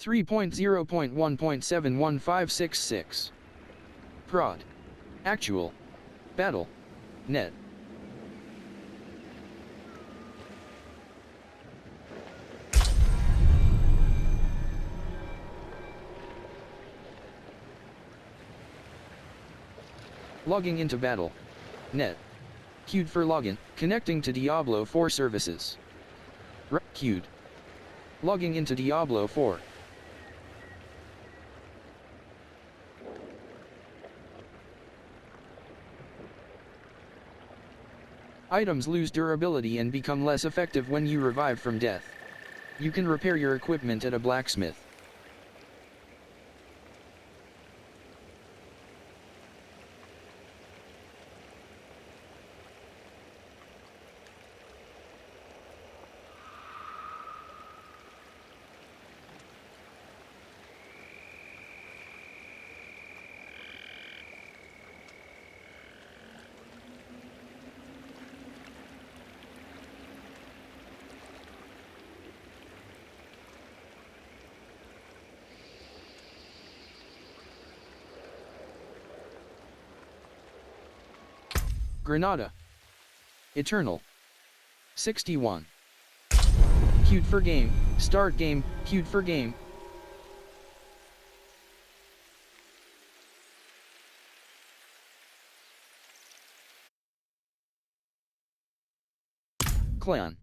3.0.1.71566. Prod. Actual. Battle. Net. Logging into battle. Net. Queued for login, connecting to Diablo 4 services. Queued. Logging into Diablo 4. Items lose durability and become less effective when you revive from death. You can repair your equipment at a blacksmith. Granada. Eternal. 61. Queued for game, start game, queued for game. Clan.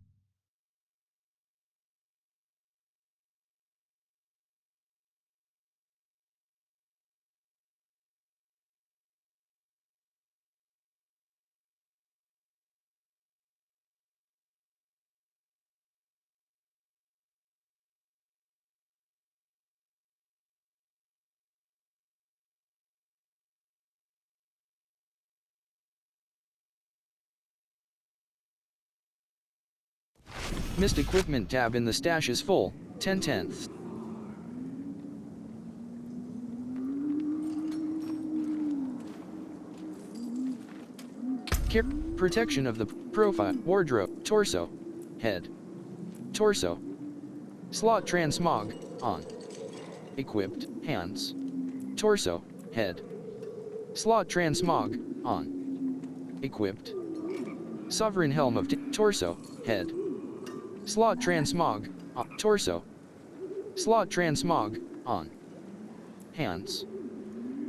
Missed equipment tab in the stash is full, 10/10. Protection of the profile, wardrobe, torso, head, torso. Slot transmog, on. Equipped, hands, torso, head. Slot transmog, on. Equipped. Sovereign helm of torso, head. Slot transmog, on. Torso. Slot transmog, on. Hands.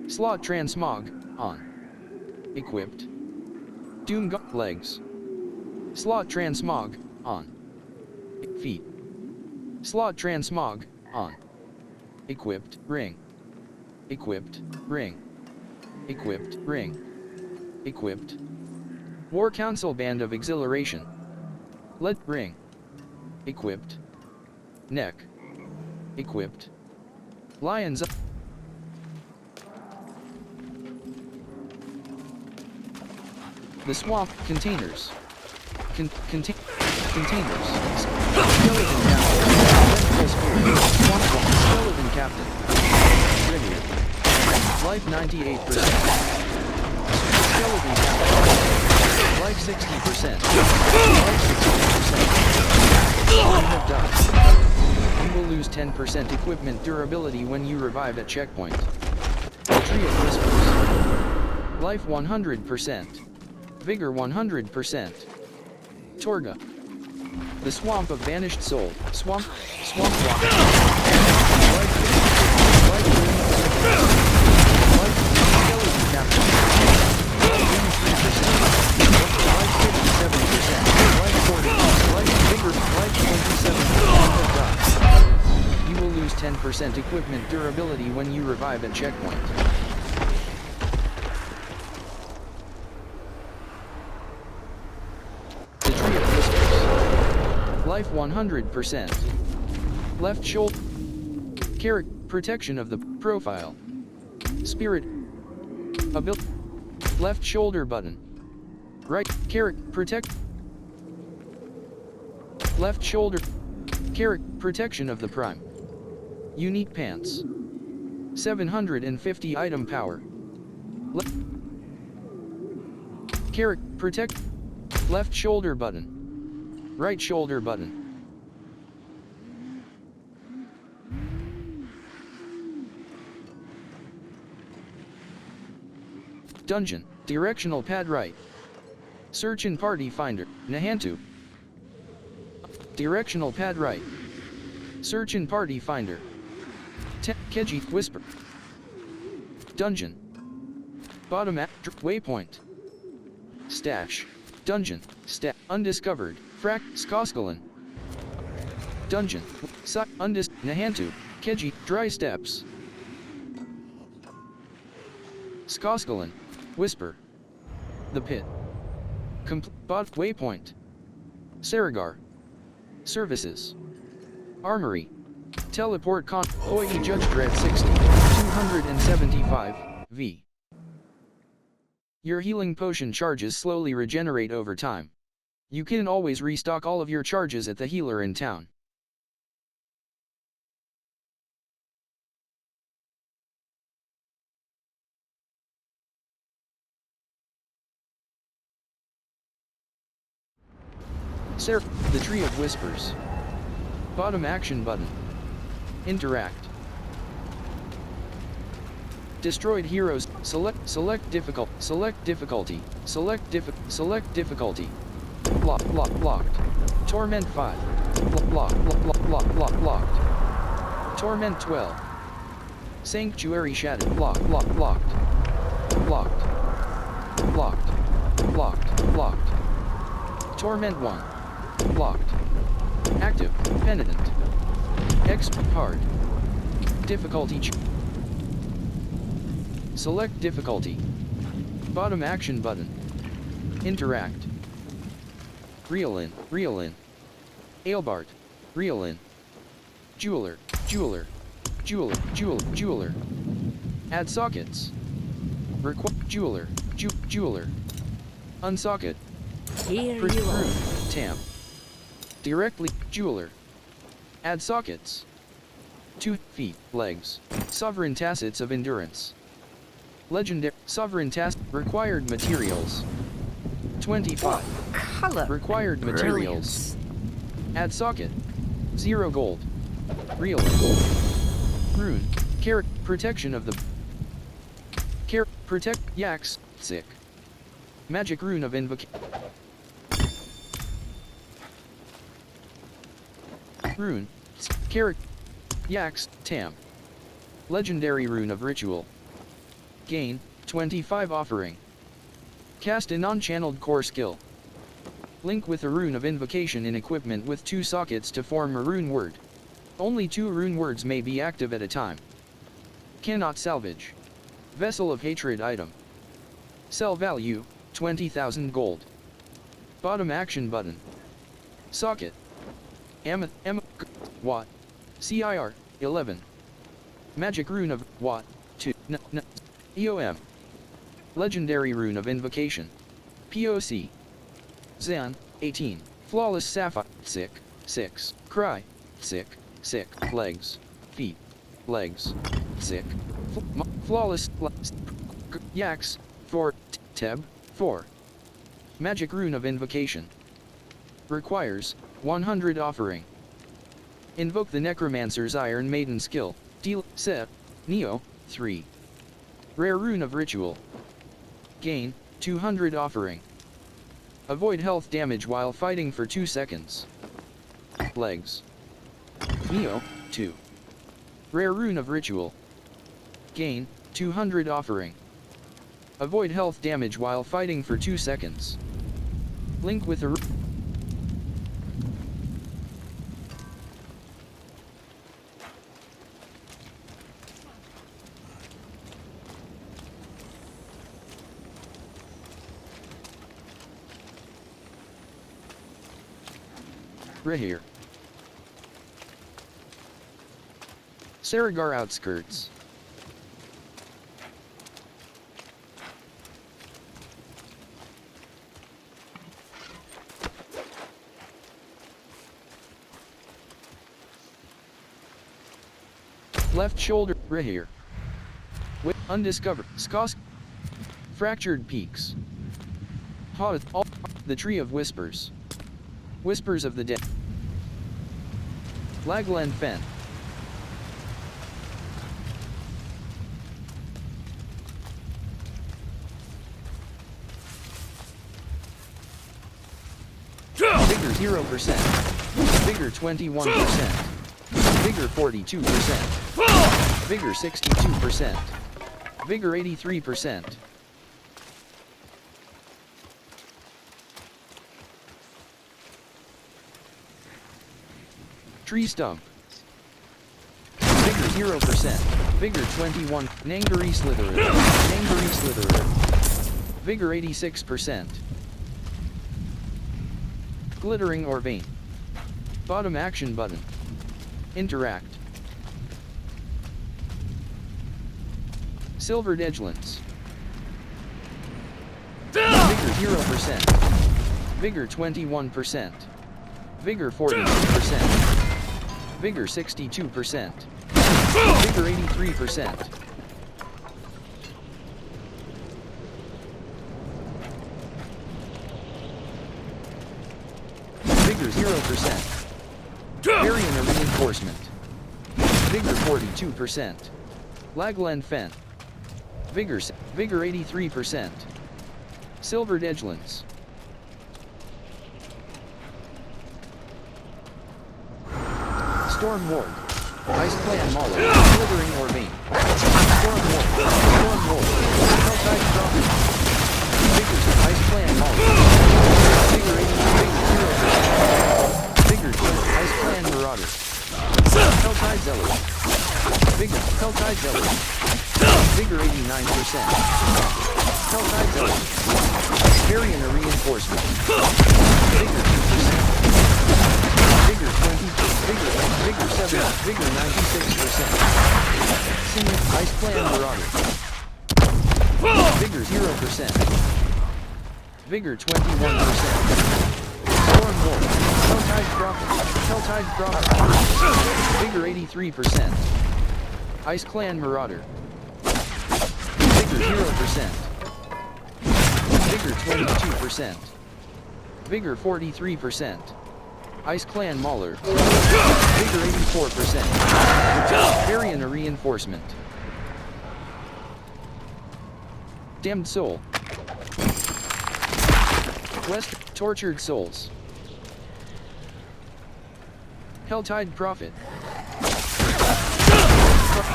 Slot transmog, on. Equipped. Doom legs. Slot transmog, on. Feet. Slot transmog, on. Equipped, ring. Equipped, ring. Equipped, ring. Equipped. War Council Band of Exhilaration. Lead ring. Equipped. Neck. Equipped. Lions. The swamp containers. Containers. Skeleton captain. Skeleton captain. Premier. Life 98%. Skeleton captain. Life 60%. Life 60%. You have died. You will lose 10% equipment durability when you revive at checkpoint. Tree of Whispers. Life 100%. Vigor 100%. Torga. The Swamp of Vanished Soul. Swamp Walk. Life Skeleton Captain. Life 57%. Life 40. Life Vigor. Life 27%. You will lose 10% equipment durability when you revive at checkpoint. Life 100%. Left shoulder. Protection of the profile. Spirit. Ability. Left shoulder button. Right. Protect. Left shoulder. Protection of the prime. Unique pants. 750 item power. Protect. Left shoulder button. Right shoulder button. Dungeon, directional pad right. Search in party finder, Nahantu. Directional pad right. Search in party finder. Keji, whisper. Dungeon. Bottom waypoint. Stash. Dungeon, undiscovered, Skoskalan. Dungeon, Nahantu, Keji, dry steps. Skoskalan, whisper. The pit. Waypoint. Saragar. Services. Armory. Teleport Oye Judge Dread 60, 275, V. Your healing potion charges slowly regenerate over time. You can always restock all of your charges at the healer in town. The Tree of Whispers. Bottom action button. Interact. Destroyed heroes. Select difficulty. Locked. Torment 5. Locked. Torment 12. Sanctuary Shattered. Locked. Torment 1. Locked. Active. Penitent. Hard. Difficulty. Select difficulty. Bottom action button. Interact. Reel in. Ailbart. Reel in. Jeweler. Add sockets. Jeweler. Unsocket. Here you are. Tam. Directly. Jeweler. Add sockets. 2 feet, legs. Sovereign tacits of endurance. Legendary. Sovereign tacit. Required materials. 25. Color. Required materials. Add socket. 0 gold. Real. Rune. Protection of the. Protect. Yaks. Sick. Magic rune of invocation. Rune. Yaks. Tam. Legendary rune of ritual. Gain. 25 offering. Cast a non-channeled core skill. Link with a rune of invocation in equipment with 2 sockets to form a rune word. Only 2 rune words may be active at a time. Cannot salvage. Vessel of Hatred item. Sell value, 20,000 gold. Bottom action button. Socket. Watt. CIR, 11. Magic rune of Watt, 2. EOM. Legendary rune of invocation. POC. Zan, 18. Flawless sapphire, sick, 6. Cry, sick, legs, feet, legs, sick. Flawless, Yaks, 4. Teb, 4. Magic rune of invocation. Requires 100 offering. Invoke the Necromancer's Iron Maiden skill. Deal, set, Neo, 3. Rare rune of ritual. Gain, 200 offering. Avoid health damage while fighting for 2 seconds. Legs. Neo, 2. Rare rune of ritual. Gain, 200 offering. Avoid health damage while fighting for 2 seconds. Link with a here. Saragar outskirts. Left shoulder, here. Undiscovered, Fractured peaks. The Tree of Whispers. Whispers of the Dead. Lagland Fen. 0%. Vigor 21%. Vigor 42%. Vigor 62%. Vigor 83%. Tree stump. Vigor 0%. Vigor 21. Nangari Slitherer. Nangari Slitherer. Vigor 86%. Glittering or vein. Bottom action button. Interact. Silvered edgelands. Vigor 0%. Vigor 21%. Vigor 42%. Vigor 62%. Vigor 83%. Vigor 0%. Variant or reinforcement. Vigor 42%. Lagland Fen. Vigor 83%. Silvered edgelands. Storm Ward. Ice Clan Mauler. Slithering or vein. Storm Ward. Storm Ward. Helltide Prophet. Vigor. Ice Clan Mauler. Vigor 83%. Vigor 20. Ice Clan Marauder. Helltide Zealot. Vigor. Helltide Zealot. Vigor 89%. Helltide Zealot. Variant or reinforcement. Vigor 2%. Vigor 20. Vigor 7. Vigor 96%. Singing Ice Clan Marauder. Vigor 0%. Vigor 21%. Storm Wolf. Helltide Prophet. Helltide Prophet. Vigor 83%. Ice Clan Marauder. Vigor 0%. Vigor 22%. Vigor 43%. Ice Clan Mauler. Vigor 84%. Variant or reinforcement. Damned Soul. West. Tortured Souls. Helltide Prophet.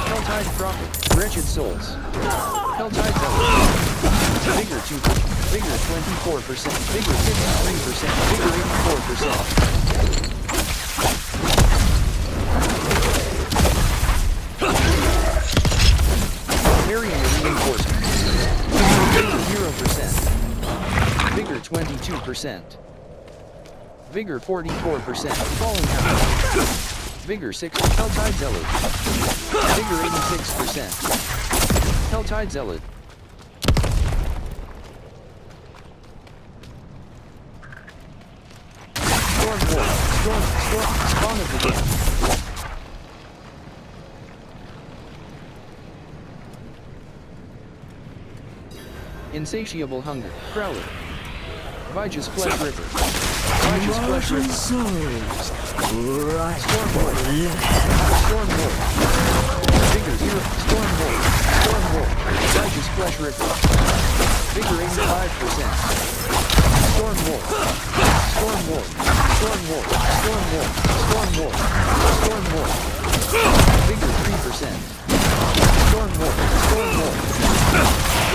Helltide Prophet. Wretched Souls. Helltide Zealot. Vigor 2. Vigor 24%. Vigor 53%. Vigor 84%. Variant or reinforcement. Vigor 0%. Vigor 22%. Vigor 44%. Falling out. Vigor 6. Helltide Zealot. Vigor 86%. Helltide Zealot. Storm War. Spawn of the Damned. Insatiable Hunger. Prowler. Vige's Flesh Ripper. Vige's Flesh Ripper. Right. Storm War. Storm War. Vigor 0. Storm War. Storm War. Vige's Flesh Ripper. Vigor 85%. Storm War. Storm War. Storm War. Storm War. Storm War. Storm War. Vigor 3%. Storm War. Storm War.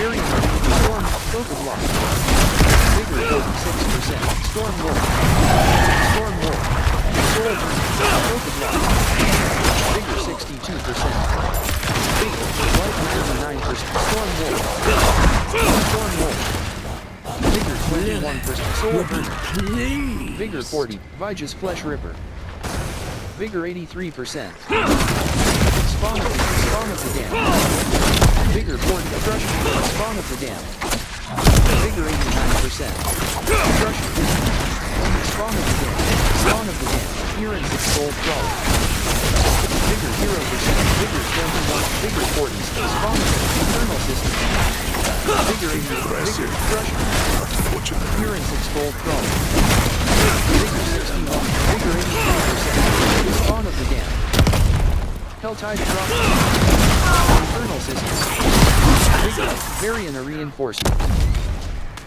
Variant. Storm. Focus Lock. Vigor 46%. Storm War. Storm War. Storm. Focus Lock. Vigor 62%. Vigor. Life 99%. Storm War. Storm War. Vigor 21%. Soul Burner. Vigor 40. Vige's Flesh Ripper. Vigor 83%. Spawn of the Damned. Vigor 40. Crush. Spawn of the Damned. Vigor 89%. Crush. Spawn of the Damned. Spawn of the Damned. Appearance of Soul Crawler. Vigor 0%. Vigor 21. Vigor 40. Spawn of the Internal System. Vigor 80. Vigor. Crush. Appearance of Soul Crawler. Vigor 61. Vigor 83%. Spawn of the Damned. Helltide Prophet. Infernal System. Vigor. Variant or reinforcement.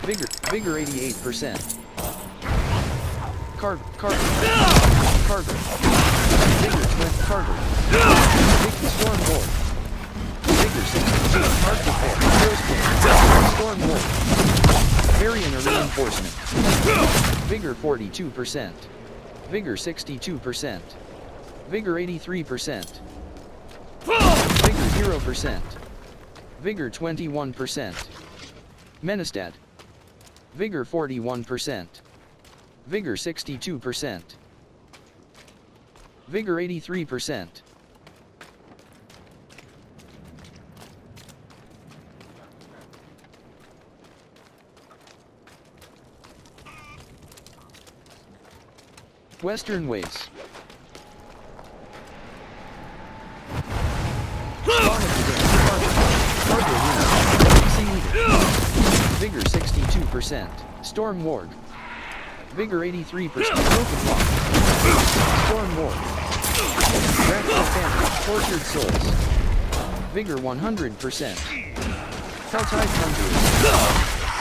Vigor 88%. Carver. Vigor 20, Carver. Big Storm Lord. Vigor 62, Arctic Air, Storm Lord. Variant reinforcement. Vigor 42%. Vigor 62%. Vigor 83%. Vigor 0%. Vigor 21%. Menestad. Vigor 41%. Vigor 62%. Vigor 83%. Western Ways. Vigor 62%. Storm Ward. Vigor 83%. Broken Lock. Storm Ward. Fractal Family. Tortured Souls. Vigor 100%. Helltide Conjurers.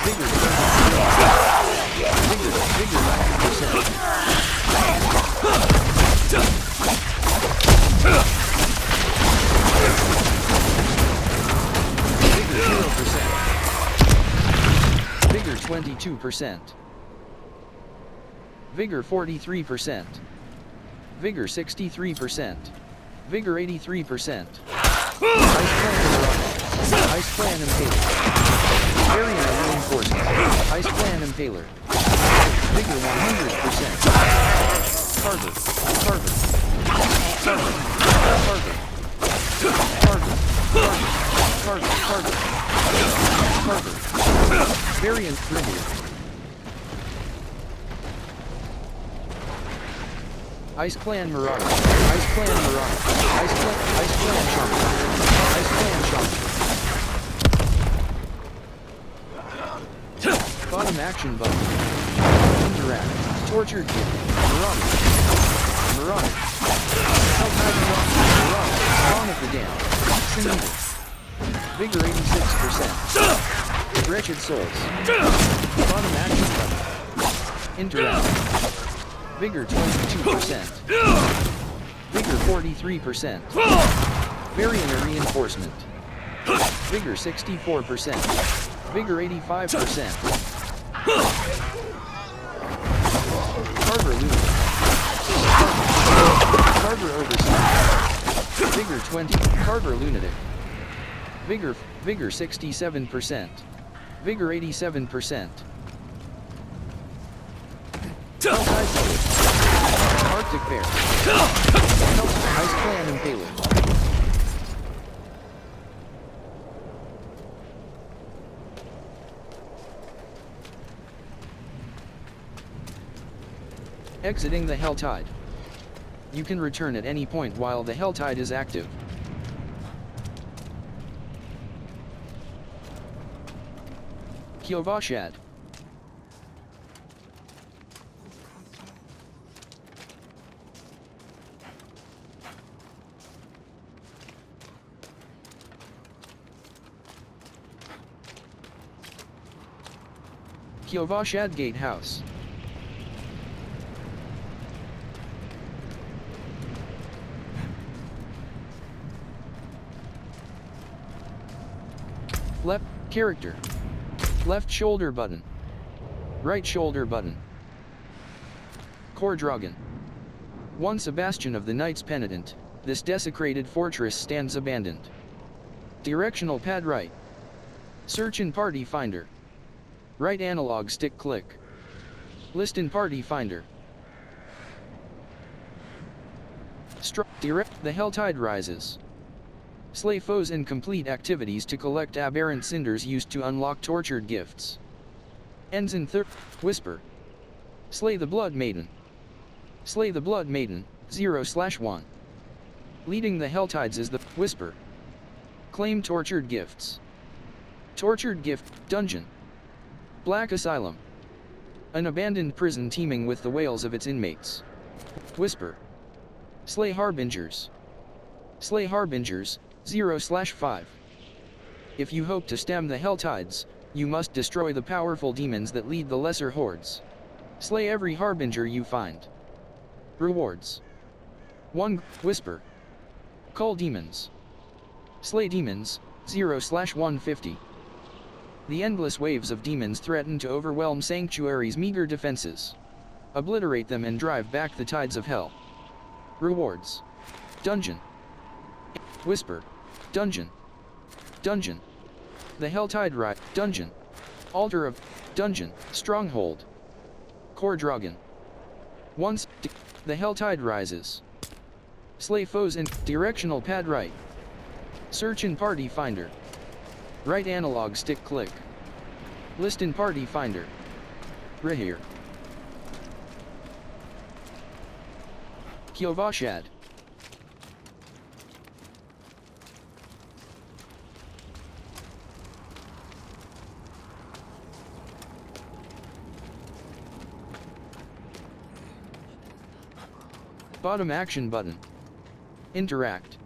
Vigor 90%. Vigor 22%. Vigor 43%. Vigor 63%. Vigor 83%. Ice Clan Impaler. Variant reinforcement. Ice Clan Impaler. Vigor 100%. Carver. Variant Premier. Ice Clan Marauder. Ice Clan Shaman. Bottom action button. Interact. Tortured Gift. Marauder. Helltide Marauder. Spawn of the Damned. Sinita. Vigor 86%. Wretched Souls. Bottom action button. Interact. Vigor 22%. Vigor 43%. Variant reinforcement. Vigor 64%. Vigor 85%. Carver Lunatic. Carver Oversight. Vigor 20. Carver Lunatic. Vigor 67%. Vigor 87%. Arctic Bear. Ice Clan Impaler. Exiting the Helltide. You can return at any point while the Helltide is active. Kiovashad. Kiovashad Gatehouse. Left character. Left shoulder button. Right shoulder button. Dragon. Once a bastion of the Knights Penitent, this desecrated fortress stands abandoned. Directional pad right. Search in Party Finder. Right analog stick click. List in Party Finder. The Helltide rises. Slay foes and complete activities to collect aberrant cinders used to unlock tortured gifts. Ends in Whisper. Slay the Blood Maiden. Slay the Blood Maiden, 0/1. Leading the Helltides is the Whisper. Claim tortured gifts. Tortured gift, dungeon. Black Asylum. An abandoned prison teeming with the wails of its inmates. Whisper. Slay Harbingers. Slay Harbingers, 0/5. If you hope to stem the Helltides, you must destroy the powerful demons that lead the lesser hordes. Slay every harbinger you find. Rewards. 1. Whisper. Call demons. Slay demons, 0/150. The endless waves of demons threaten to overwhelm Sanctuary's meager defenses. Obliterate them and drive back the tides of hell. Rewards. Dungeon. Whisper. Dungeon. Dungeon. The Helltide Ride. Dungeon. Altar of. Dungeon. Stronghold. Core Dragon. Once. The Helltide rises. Slay foes in. Directional pad right. Search in Party Finder. Right analog stick click. List in Party Finder. Here. Kiovashad. Bottom action button. Interact.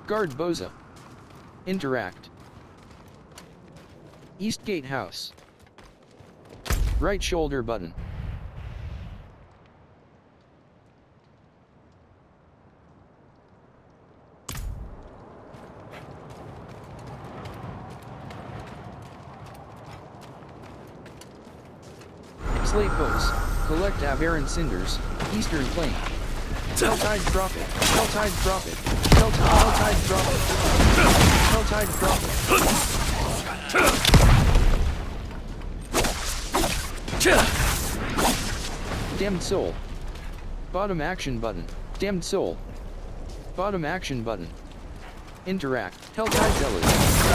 Guard Boza. Interact. Eastgate House. Right shoulder button. Slay foes. Collect aberrant cinders. Eastern Plain. Helltide Prophet. Helltide Prophet. Helltide Prophet. Helltide Prophet. Damned Soul. Bottom action button. Damned Soul. Bottom action button. Interact. Helltide Zealot.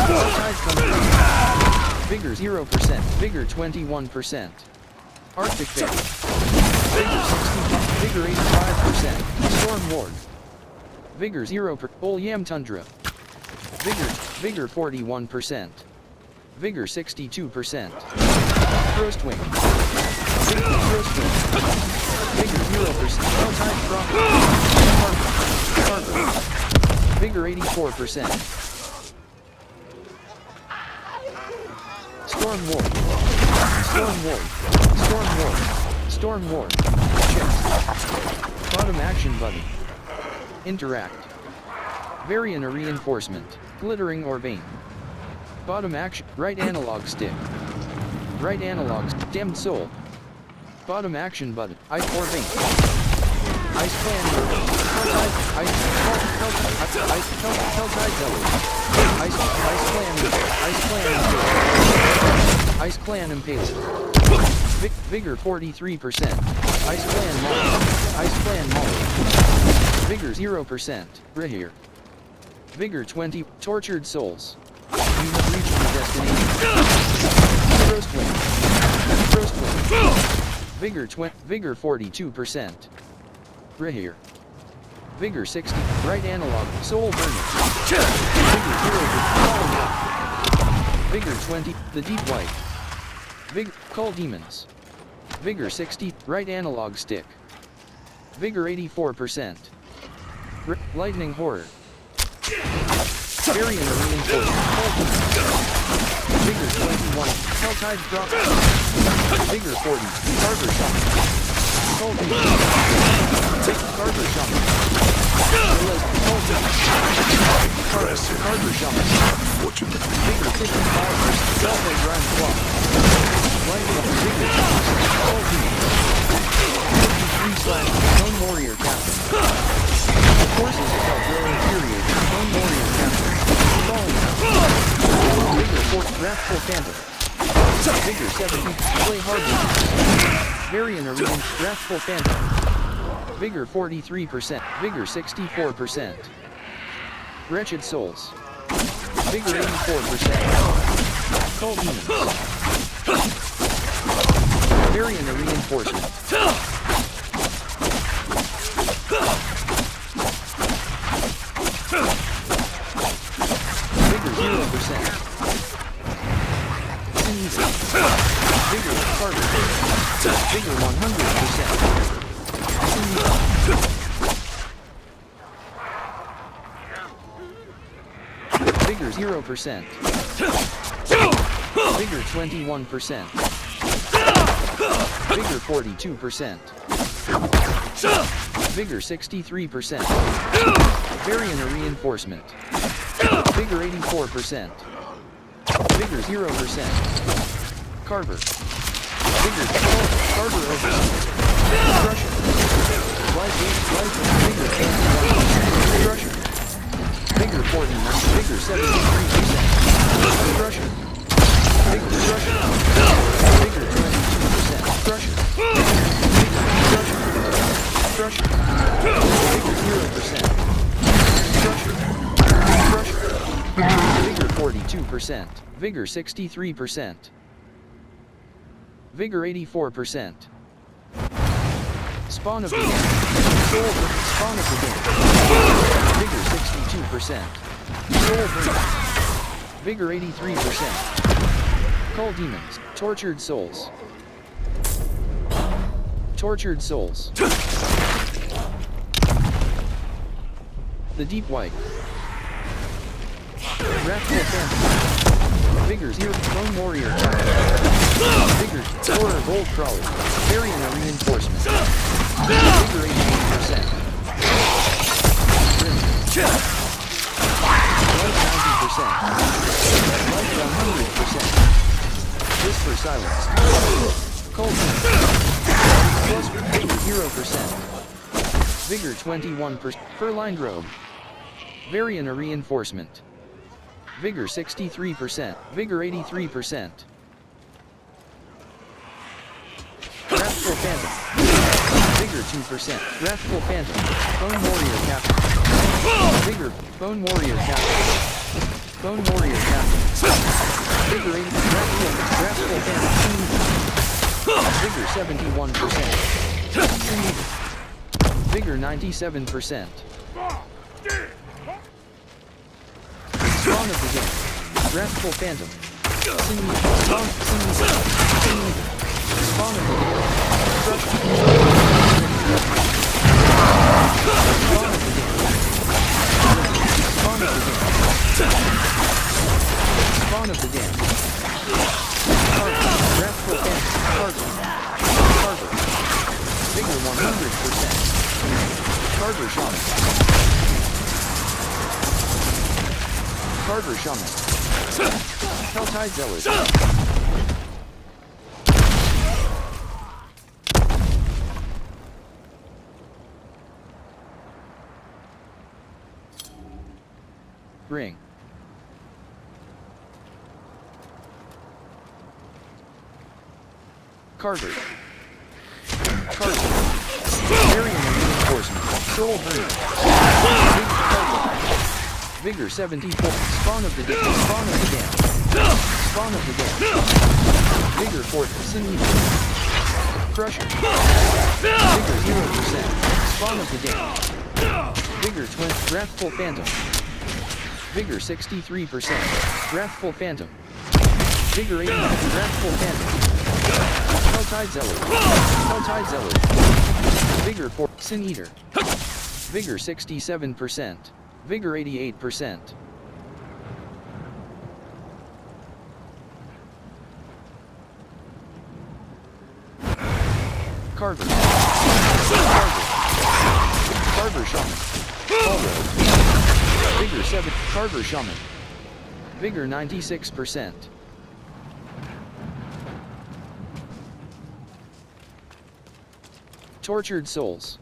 Helltide Country. Vigor 0%. Vigor 21%. Arctic Fairy. Vigor 65. Vigor 85%. Storm Ward. Vigor 0%. Olyam Tundra. Vigor 41%. Vigor 62%. Frostwing. Vigor 0%. Helltide Prophet. Vigor 84%. Storm Ward. Storm Ward. Storm Ward. Storm Ward. Chest. Bottom action button. Interact. Variant or reinforcement. Glittering or vein. Bottom action. Right analog stick. Right analog. Damned Soul. Bottom action button. Ice or vein. Ice Clan. Helltide Zealot. Ice Clan Impaler. Vigor 43%. Ice Clan Mauler. Ice Clan Mauler. Vigor 0%. Here. Vigor 20. Tortured Souls. You have reached your destination. Frostwing. Vigor 20. Vigor 42%. Here. Vigor 60. Right analog. Soul Burner. Vigor 0%. Vigor 20. The Deep White. Call Demons. Vigor 60. Right analog stick. Vigor 84%. Lightning Horror. Variant or reinforcement. Vigor 21. Helltide Drop. Vigor 40. Carver Shaman. Call Demons. Carver Shaman. Carver Shaman. Vigor 55%. Delta Grand Clock. Lightning Vigor. Call Demons. 53/Stone Warrior Captain. Forces of Hell will infuriate. Stone Warrior Captain. Falling out. Vigor 4. Wrathful Phantom. Vigor 70. Slay Harbinger. Variant Arena. Wrathful Phantom. Vigor 43%. Vigor 64%. Wretched Souls. Vigor 84%. Call Demons. Variant Reinforcement. Vigor 0%. Vigor Carter. Vigor 100%. Vigor 0%. Vigor 21%. Vigor 42%. Vigor 63%. Variant or reinforcement. Vigor 84%. Vigor 0%. Carver. Vigor 12. Carver overseas. Crusher. Life 8. Vigor 21%. Crusher. Vigor 49. Vigor 73%. Crusher. Vigor Crusher. Vigor 22%. Crusher. Crusher. Vigor 0%. Crusher. Crusher. Vigor 42%. Vigor 63%. Vigor 84%. Spawn of the game. Spawn of the game. Vigor 62%. Soul Burn. Vigor 83%. Cull Demons. Tortured Souls. Tortured Souls. The Deep White. Wrathful Phantom. Vigor 0. Bone Warrior. Vigor. Horror Gold Crawler. Variant or reinforcement. Vigor 88%. Rim. Life 90%. Life 100%. Whisper Silence. Cold. Plus Vigor 0%. Vigor 21%. Fur-lined Robe. Variant or reinforcement. Vigor 63%. Vigor 83%. Wrathful Phantom. Vigor 2%. Wrathful Phantom. Bone Warrior Captain. Vigor. Bone Warrior Captain. Bone Warrior Captain. Vigor 8. Wrathful Phantom. Vigor 71%. Vigor 97%. Spawn of the game. Wrathful Phantom. Spawn of the game. Spawn of the game. Spawn of the game. Spawn of the game. Carver. Wrathful Phantom. Carver. Carver. Vigor 100%. Carver Shaman. Carver Shaman. Helltide Zealot. Ring. Carver. Carver. Variant and reinforcement. Soul Burner. Vigor 74. Spawn of the Dam. Spawn of the Dam. Spawn of the Dam. Vigor 4. Sin Eater. Crusher. Vigor 0%. Spawn of the Dam. Vigor 20. Wrathful Phantom. Vigor 63%. Wrathful Phantom. Vigor 89. Wrathful Phantom. Helltide Zealot. Helltide Zealot. Vigor 4. Sin Eater. Vigor 67%. Vigor 88%. Carver. Carver. Carver Shaman. Allroad. Vigor 7. Carver Shaman. Vigor 96%. Tortured Souls.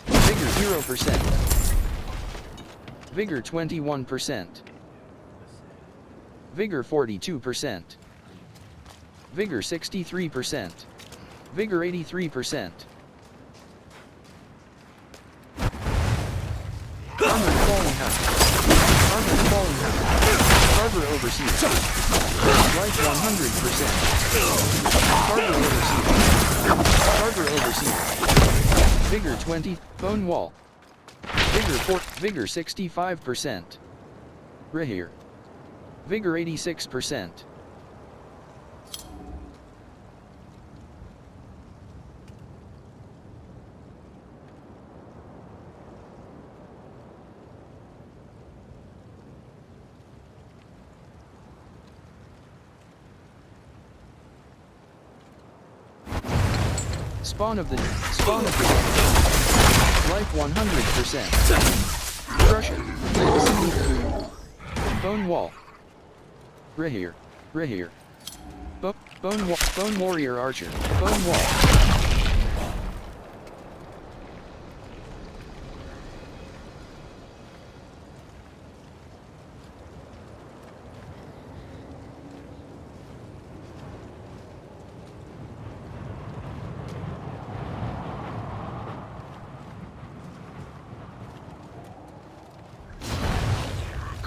Vigor 0%. Vigor 21%. Vigor 42%. Vigor 63%. Vigor 83%. Armored Falling House. Armored Falling House. Carver Overseer. Life 100%. Carver Overseer. Carver Overseer. Vigor 20. Bone Wall. Vigor 4. Vigor 65%. Rahir. Vigor 86%. Spawn of the day. Life 100%. Crusher. Bone wall. Rahir. Bone warrior archer. Bone wall.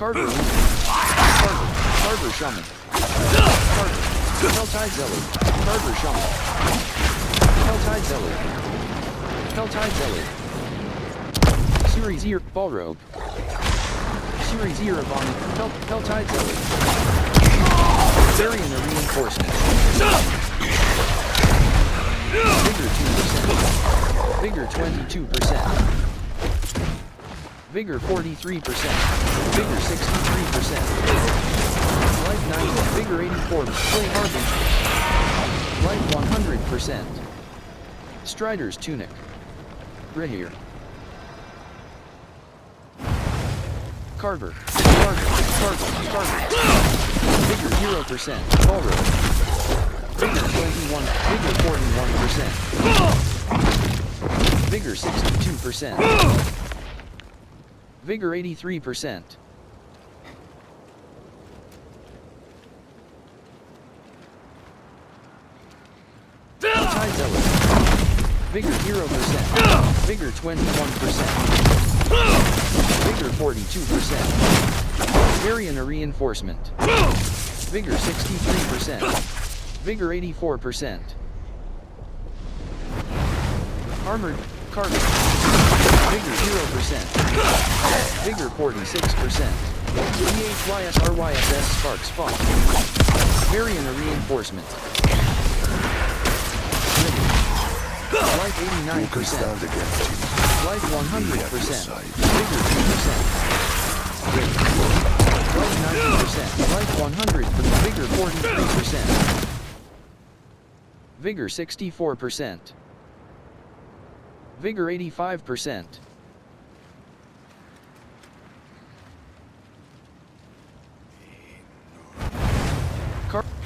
Carver Shaman. Carver. Helltide Zealot. Carver Shaman. Helltide Zealot. Series Ear Balrogue. Series Ear Avon. Helltide Zealot. Varian Reinforcement. Vigor 2%. Vigor 22%. Vigor 43%. Vigor 63%. Life 90. Vigor 84. Play Harbinger. Life 100%. Strider's Tunic. Rahir. Carver. Vigor 0%. Balrogue. Vigor 21. Vigor 41%. Vigor 62%. Vigor 83%. Helltide Zealot. Vigor 0%. Vigor 21%. Vigor 42%. Varian Reinforcement. Vigor 63%. Vigor 84%. Armored Carver. Vigor 0%. Vigor 46%. EHYSRYSS Spark Spawn. Varian Reinforcement. Life 89%. Life 100%. Vigor 2%. Life 90%. Life 100%. Vigor 43%. Vigor 64%. Vigor 85%.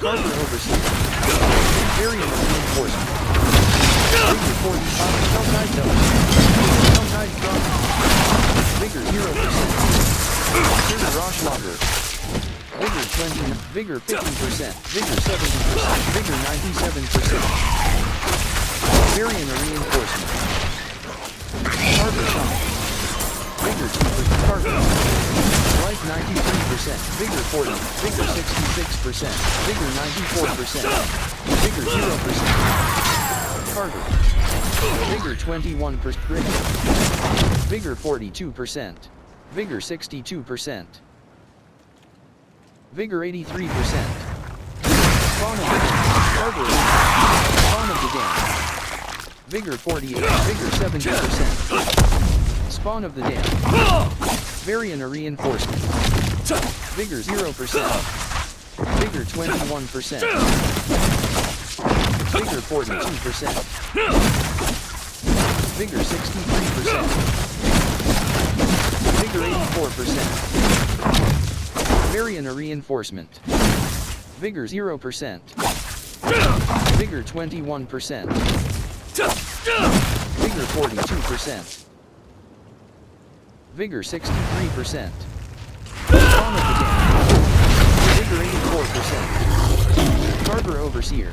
Carver Overseer. Varian Reinforcement. Vigor 45. Helltide Zealot. Helltide Drop. Vigor 0%. Vigor Roshlager. Vigor 20. Vigor 50%. Vigor 70%. Vigor 97%. Varian Reinforcement. Carver Shaman. Vigor 2%. Carver. Life 93%. Vigor 40. Vigor 66%. Vigor 94%. Vigor 0%. Carver. Vigor 21%. Vigor 42%. Vigor 62%. Vigor 83%. Spawn of the Dam. Carver. Spawn of the Dam. Vigor 48. Vigor 70%. Spawn of the Dam. Varian Reinforcement. Vigor 0%. Vigor 21%. Vigor 42%. Vigor 63%. Vigor 84%. Varian Reinforcement. Vigor 0%. Vigor 21%. Vigor 42%. Vigor 63%. Spawn of the Dam. Vigor 84%. Carver Overseer.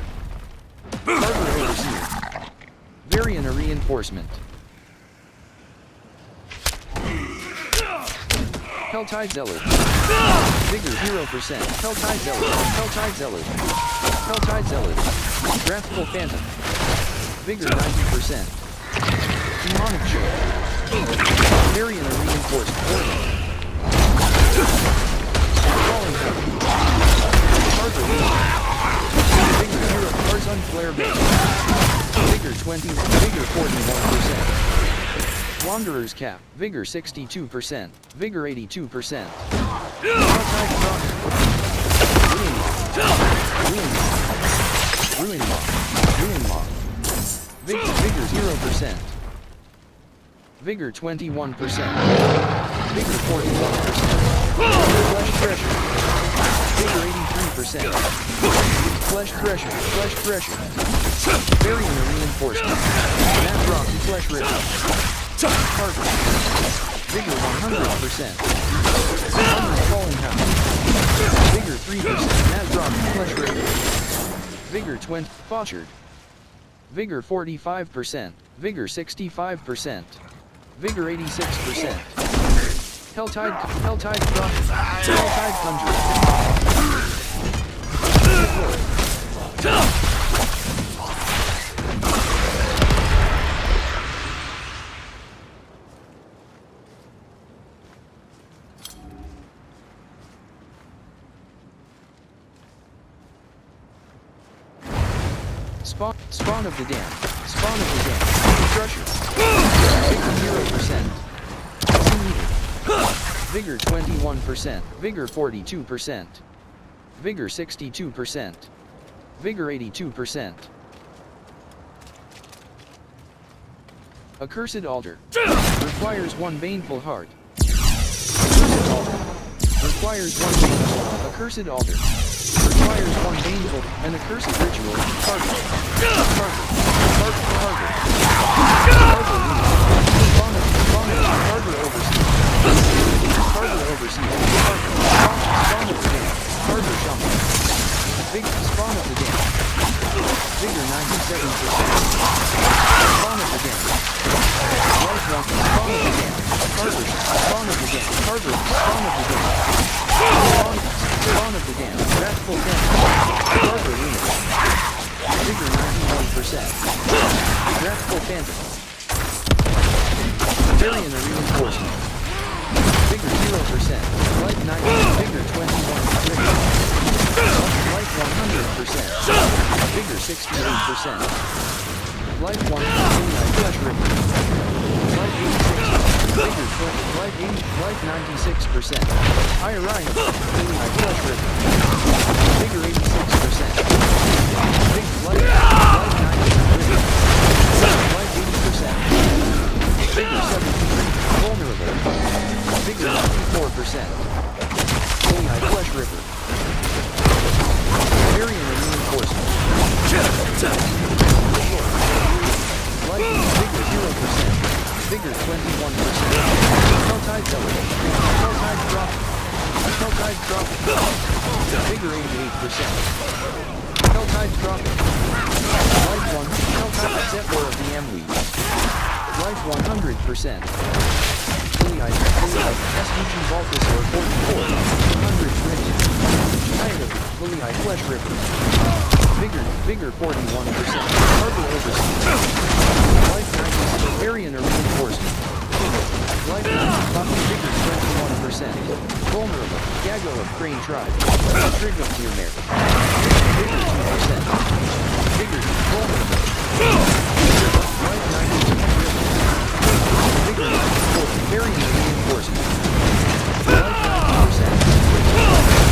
Varian Reinforcement. Helltide Zealot. Vigor 0%. Helltide Zealot. Wrathful Phantom. Vigor 90%. Demonic Show. Varian Reinforcement. Falling Heaven. Carver Vigor 0. Tarzan Flare Base. Vigor 20. Vigor 41%. Wanderer's Cap. Vigor 62%. Vigor 82%. Ruin Maw. Vigor 0%. Vigor 21%. Vigor 41%. Flesh pressure. Vigor 83%. Flesh pressure. Barrier reinforcement. Matt Rocky flesh rhythm. Heart. Vigor 100%. Falling house. Vigor 3%. Matt Rocky flesh rhythm. Vigor 20. Fauchered. Vigor 45%. Vigor 65%. Vigor 86%. Helltide Conjurer. Spawn of the Dam. Crusher. Vigor 0%. Vigor 21%. Vigor 42%. Vigor 62%. Vigor 82%. Accursed Altar. Requires one baneful heart. Accursed Altar. Requires one baneful. Accursed Altar. Requires one baneful. An accursed ritual. Target. Spawn of the Dam. Vigor 97%. Spawn of the Dam. Life Walking. Spawn of the Dam. Spawn of the Dam. Spawn of the Dam. Spawn of the Dam. Wrathful Phantom. Carver Unit. Vigor 91%. Wrathful Phantom. Varian reinforcement. Vigor 0%. Life 90. Vigor 21%. Life 100%. Vigor 68%. Life 100%. Flesh rip. Life 86%. Vigor 20. Life 80. Life 96%. Iorion. Flesh rip. Vigor 86%. Life 90%. Life 80%. Vigor 73%. Vulnerable. Vigor 94%. Flesh ripper. Varian reinforcement. Light Vigor 0%. Vigor 21%. Helltide Delegate. Helltide Dropping. Vigor 88%. Helltide Dropping. Life 1. Helltide Zephyr of the M-Weed. Life 100%. SVG Volcasaur 44. 100 Bridge. Fully Flesh Ripper. Vigor 41%. Harbor Overseas. Life 90%. Varian reinforcement. Life 90%. Vigor 21%. Vulnerable. Gago of Crane Tribe. Trig of Near Vigor 2%. Vigor vulnerable. Life 90%. Vigor 94%. Varian reinforcement. Life 90%.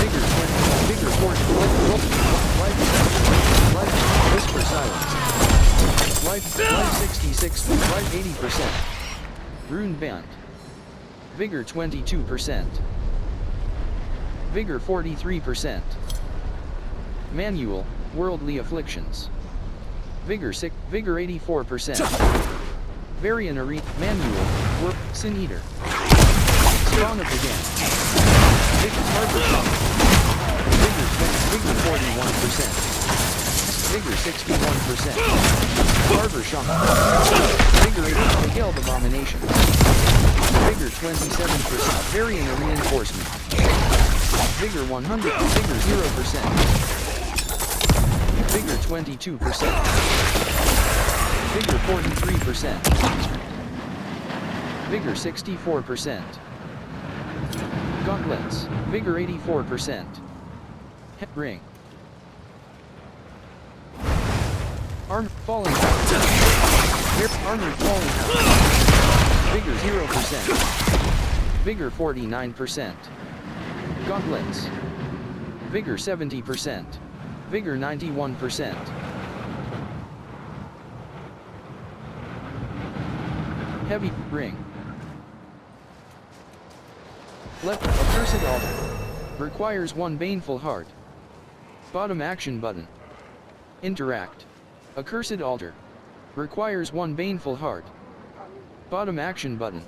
Vigor 20. Vigor 40. Life. Whisper silence. Life 66. Life 80%. Rune Band. Vigor 22%. Vigor 43%. Manual, Worldly Afflictions. Vigor 84%. Varian Arena, Manual, Sin Eater. Spawn of the Dam. Vigor Harbor Shop. Vigor 41%. Vigor 61%. Harbor Shop. Vigor 8. Gelb Abomination. Vigor 27%. Varian reinforcement. Vigor 100. Vigor 0%. Vigor 22%. Vigor 43%. Vigor 64%. Gauntlets. Vigor 84%. Ring. Falling House. Armored Falling House. Vigor 0%. Vigor 49%. Gauntlets. Vigor 70%. Vigor 91%. Heavy ring. Left accursed altar. Requires one baneful heart. Bottom action button. Interact. Accursed altar. Requires one baneful heart. Bottom action button.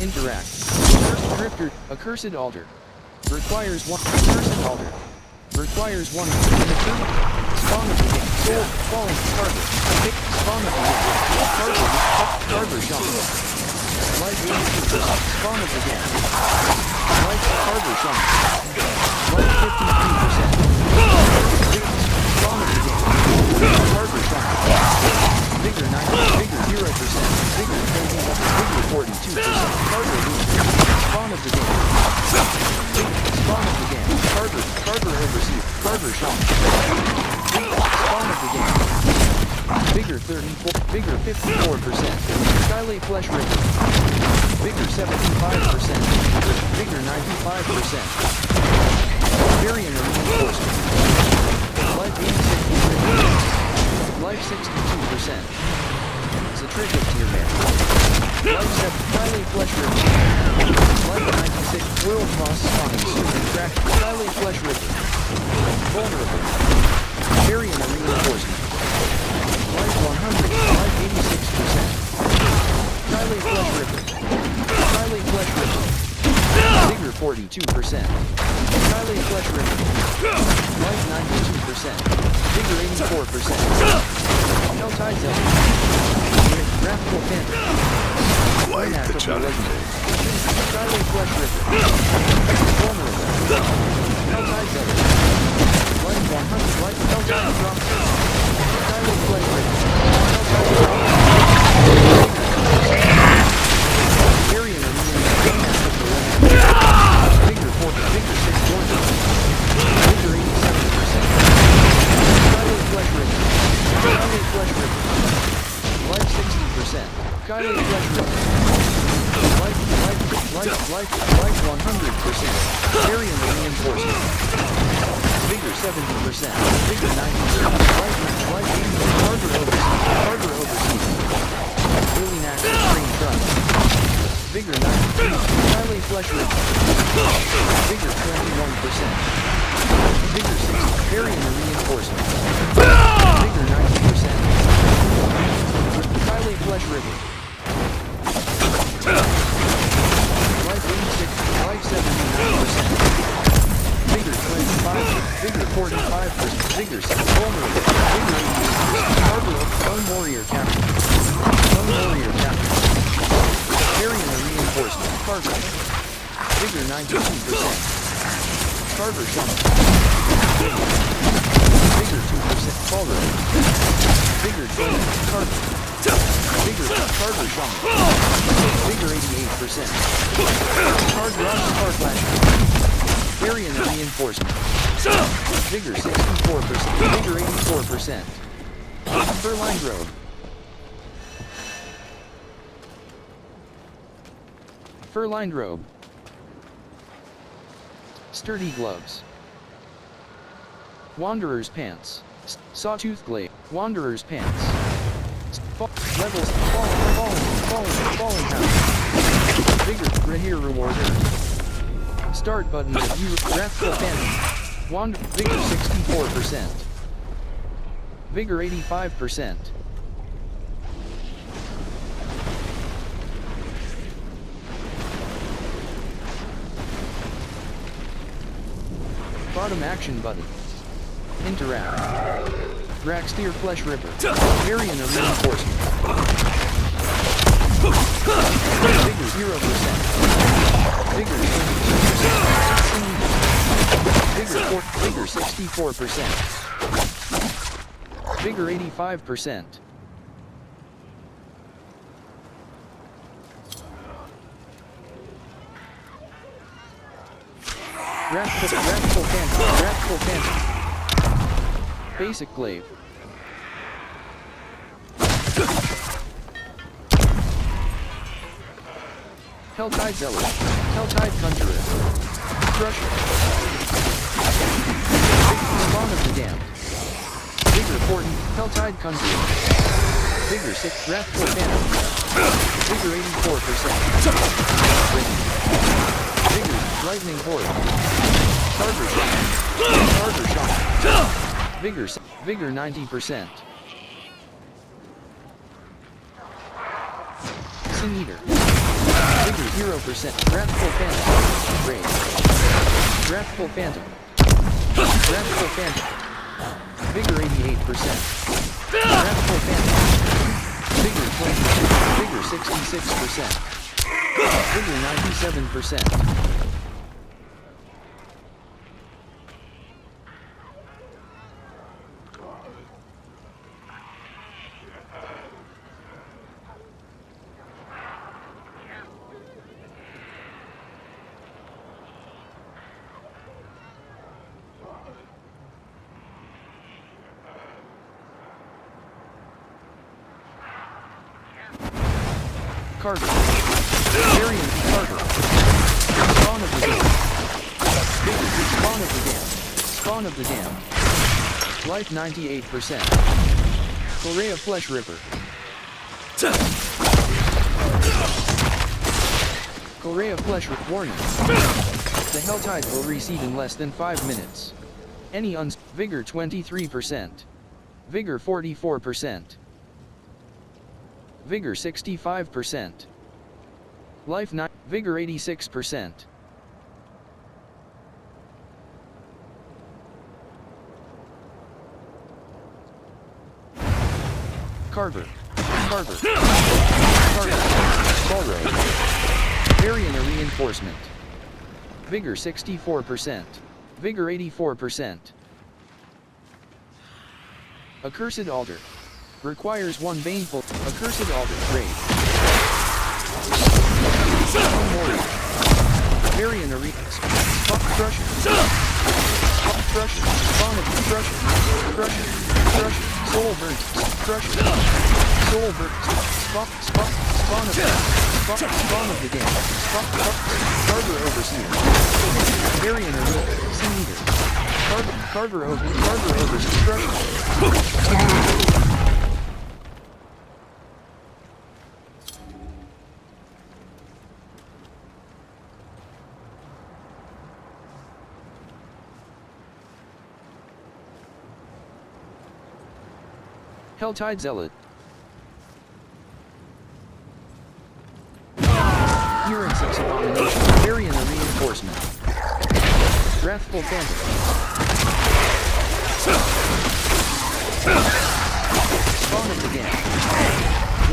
Interact. Accursed drifter. Accursed altar. Requires one. Accursed altar. Requires one. Spawn of the game. Soul. Falling. Carver. Spawn of the game. Carver. Carver shaman. Life. Spawn of the game. Life. Carver shaman. Life 53%. Spawn of the game. Carver shaman. Vigor 90. Vigor 0%. Vigor 42%. Carver. Spawn of the game. Spawn of the game. Carver overseas. Carver shaman. Spawn of the game. Vigor 34. Vigor 54%. Skylay flesh river. Vigor 75%. Vigor 95%. Variant of reinforcement. Life 86%. Life 62%. Satrific tier man. Life 7. Skylay flesh river. Life 96. World boss spawning soon and crack. Skylay flesh river. Vulnerable. Variant of reinforcement. Life 100. Life 86%. Skylay flesh river. Skylay flesh river. Vigor 42%. Skylay flesh river. Life 92%. Vigor 84%. Helltide Zelda. Graphical Phantom. Quite the challenge. Skylay flesh river. Vulnerable. Helltide Zelda. Life 100. Life Helltide drop. Skylay flesh river. Helltide drop. Area of Vigor 40. Vigor 6 joints. Vigor 87%. Skylay flesh river. Skylay flesh river. Life 60%. Skylay flesh river. Life 100%. Area of reinforcement. Vigor 70%. Vigor 90%. Life 80%. Carver overseas. Carver overseas. Willing access train trust. Vigor 93. Skylay flesh river. Vigor 21%. Vigor 60. Variant of reinforcement. Vigor 90%. Skylay flesh river. Life 86. Life 79%. Vigor 25. Vigor 45%. Vigor 6. Vulnerable. Vigor 88%. Carver of Bone Warrior captain. Bone Warrior captain. Variant of reinforcement. Carver. Vigor 92%. Carver shaman. Vigor 2%. Carver. Vigor 20. Carver. Vigor Carver shaman. Vigor 88%. Card rush. Card flash. Variant of reinforcement. Vigor 64%. Vigor 84%. Furline robe. Fur-lined robe. Sturdy gloves. Wanderer's pants. Sawtooth glaive. Wanderer's pants. Levels. Falling house. Vigor. Rahir rewarder. Start button to view. Wrathful phantom. Vigor 64%. Vigor 85%. Bottom action button. Interact. Dragsteer flesh ripper. Variant of reinforcement. Vigor 0%. Vigor 20%. Vigor 64%. Vigor 85%. Wrathful Phantom. Basic glaive. Helltide Zealot. Helltide Conjurer. Crusher. Spawn of the Damned. Vigor 40. Helltide Conjurer. Vigor 6. Wrathful Phantom. Vigor 84%. Vigor, lightning horde. Tartar shock. Vigor 90%. Sin Eater. Vigor 0%. Wrathful Phantom. Rage. Wrathful Phantom. Wrathful Phantom. Vigor 88%. Wrathful Phantom. Vigor 22. Vigor 66%. Vigor 97%. Carter. Variant Carter. Spawn of the Dam. Spawn of the Dam. Spawn of the Dam. Life 98%. Korea Flesh Ripper. Korea Flesh Ripper. Warning. The Helltide will recede in less than 5 minutes. Any Vigor 23%. Vigor 44%. Vigor 65%. Life 9. Vigor 86%. Carver. Balro. Variant reinforcement. Vigor 64%. Vigor 84%. Accursed Altar. Requires one baneful. Accursed Altar. Raid. Variant Arena. Crusher. Spawn of Crusher. Soul Burnt. Crusher. Soul Burnt. Spawn of the Dam. Carver Overseer. Variant Arena. Sin Eater. Carver Overseer. Crusher. Helltide Zealot. Urine Six Abomination. Variant reinforcement. Wrathful Phantom. Spawn of the Dam.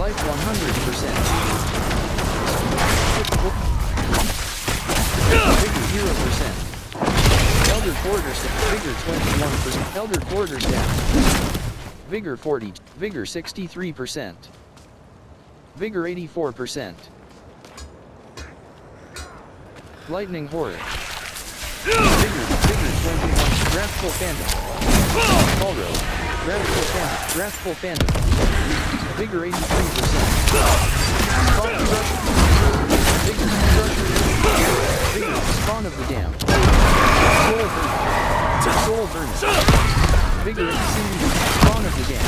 Life 100%. Vigor 0%. Elder Quarterstaff. Vigor 21%. Elder Quarterstaff. Vigor 40, Vigor 63%. Vigor 84%. Lightning Horde. Vigor 21. Wrathful Phantom. Balro. Wrathful Phantom. Vigor 83%. Spawn Crusher. Vigor Spawn of the Dam. Soul Burner. Vigor Spawn of the Dam.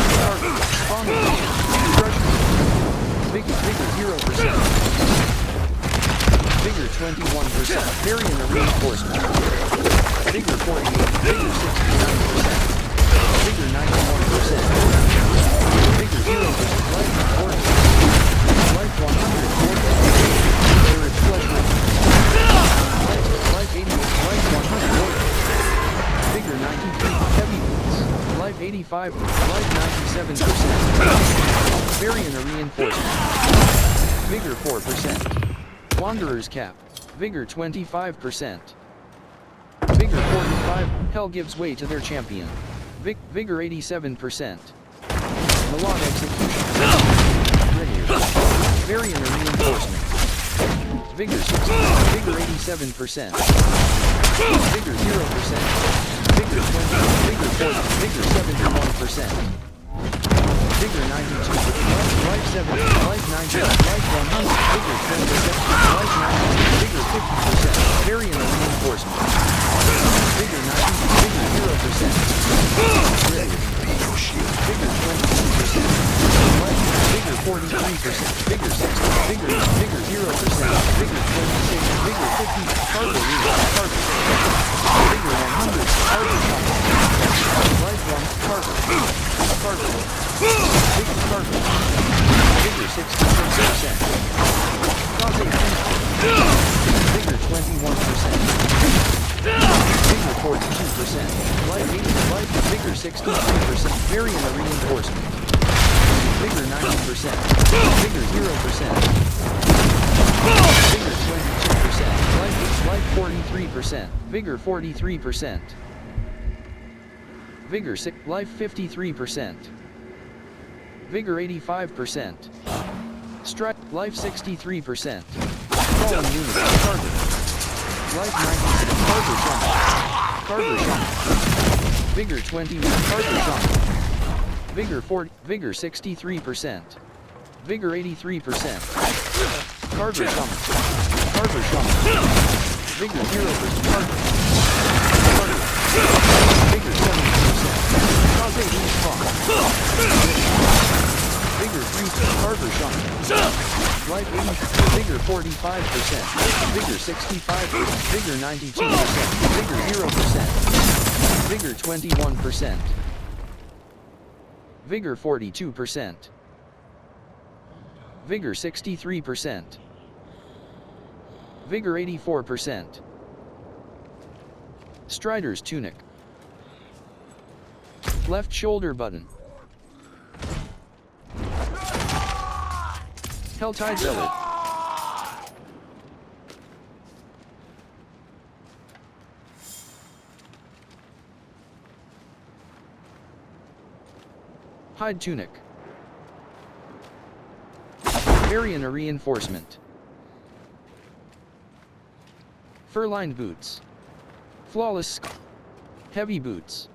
Spawn of the Dam. Crusher. Vigor 0%. Vigor 21%. Variant reinforcement. Vigor 48. Vigor 69%. Vigor 91%. Vigor 0%. Life 40. Life 140. Vigor Flesh Ripper. Life 80. Life 140. Vigor 93. Heavy Boots. Life 85. Life 97%. Variant reinforcement. Vigor 4%. Wanderer's Cap. Vigor 25%. Vigor 45. Hell gives way to their champion. Vigor 87%. Malon Execution. Variant reinforcement. Vigor 60. Vigor 87%. Vigor 0%. Vigor 20. Vigor 40. Vigor 71%. Vigor 92. Life 70. Life 90. Life 100. Vigor 27. Life 90. Vigor 50%. Variant reinforcement. Vigor 90. Vigor 0%. Vigor 22%. Vigor 43%. Vigor 6%. Vigor 66%. Cause 8 Vigor 21%. Vigor 42%. Life 80. Life. Vigor 63%. Variant of reinforcement. Vigor 90%. Vigor 0%. Vigor 22%. Life 43%. Vigor 43%. Vigor 6. Life 53%. Vigor 85%. Strike. Life 63%. Fallen unit. Carver. Life 96. Carver Shaman. Carver Shaman. Vigor 21. Carver Shaman. Vigor 40. Vigor 63%. Vigor 83%. Carver Shaman. Carver Shaman. Vigor 0%. Carver. Vigor 70%. Cause 8 each far. Vigor 3%. Carver Shaman. Life 80. Vigor 45%. Vigor 65%. Vigor 92%. Vigor 0%. Vigor 21%. Vigor 42%. Vigor 63%. Vigor 84%. Strider's tunic. Left shoulder button. Helltide Zealot. Hide tunic. Variant of reinforcement. Fur-lined boots. Flawless. Heavy boots.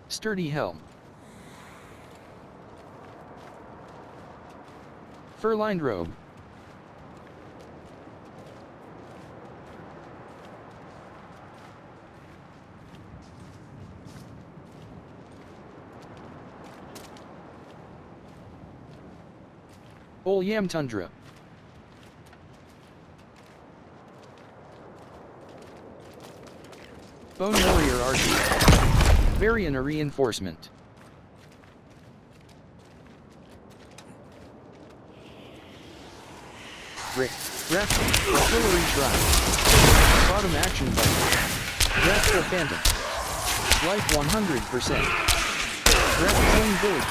Sturdy helm. Fur-lined robe. Ol Yam Tundra. Bone Warrior Archer. Variant of reinforcement. Rick. Wrathful. Artillery Shrine. Bottom action button. Wrathful Phantom. Life 100%. Slain Village.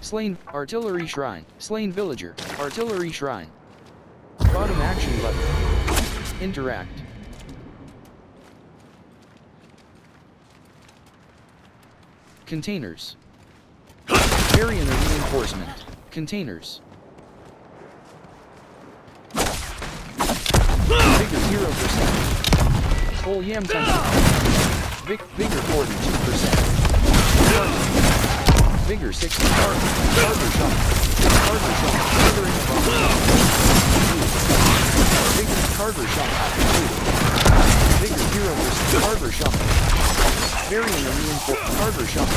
Slain. Artillery Shrine. Slain Villager. Artillery Shrine. Bottom action button. Interact. Containers. Variant of reinforcement. Containers. Vigor 0%. Ol Yam Tundra. Vigor 42%. Vigor 60. Carver Shaman. Carver Shaman. Vigor Carver Shaman. Vigor 0%. Carver Shaman. Variant of reinforcement. Carver Shaman.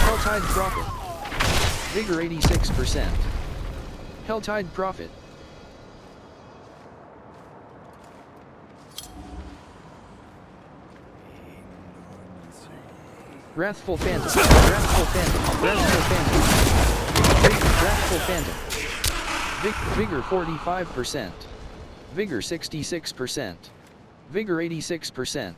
Helltide Prophet. Vigor 86%. Helltide Prophet. Wrathful Phantom. Wrathful Phantom. Wrathful Phantom. Wrathful Phantom. Vigor 45%. Vigor 66%. Vigor 86%.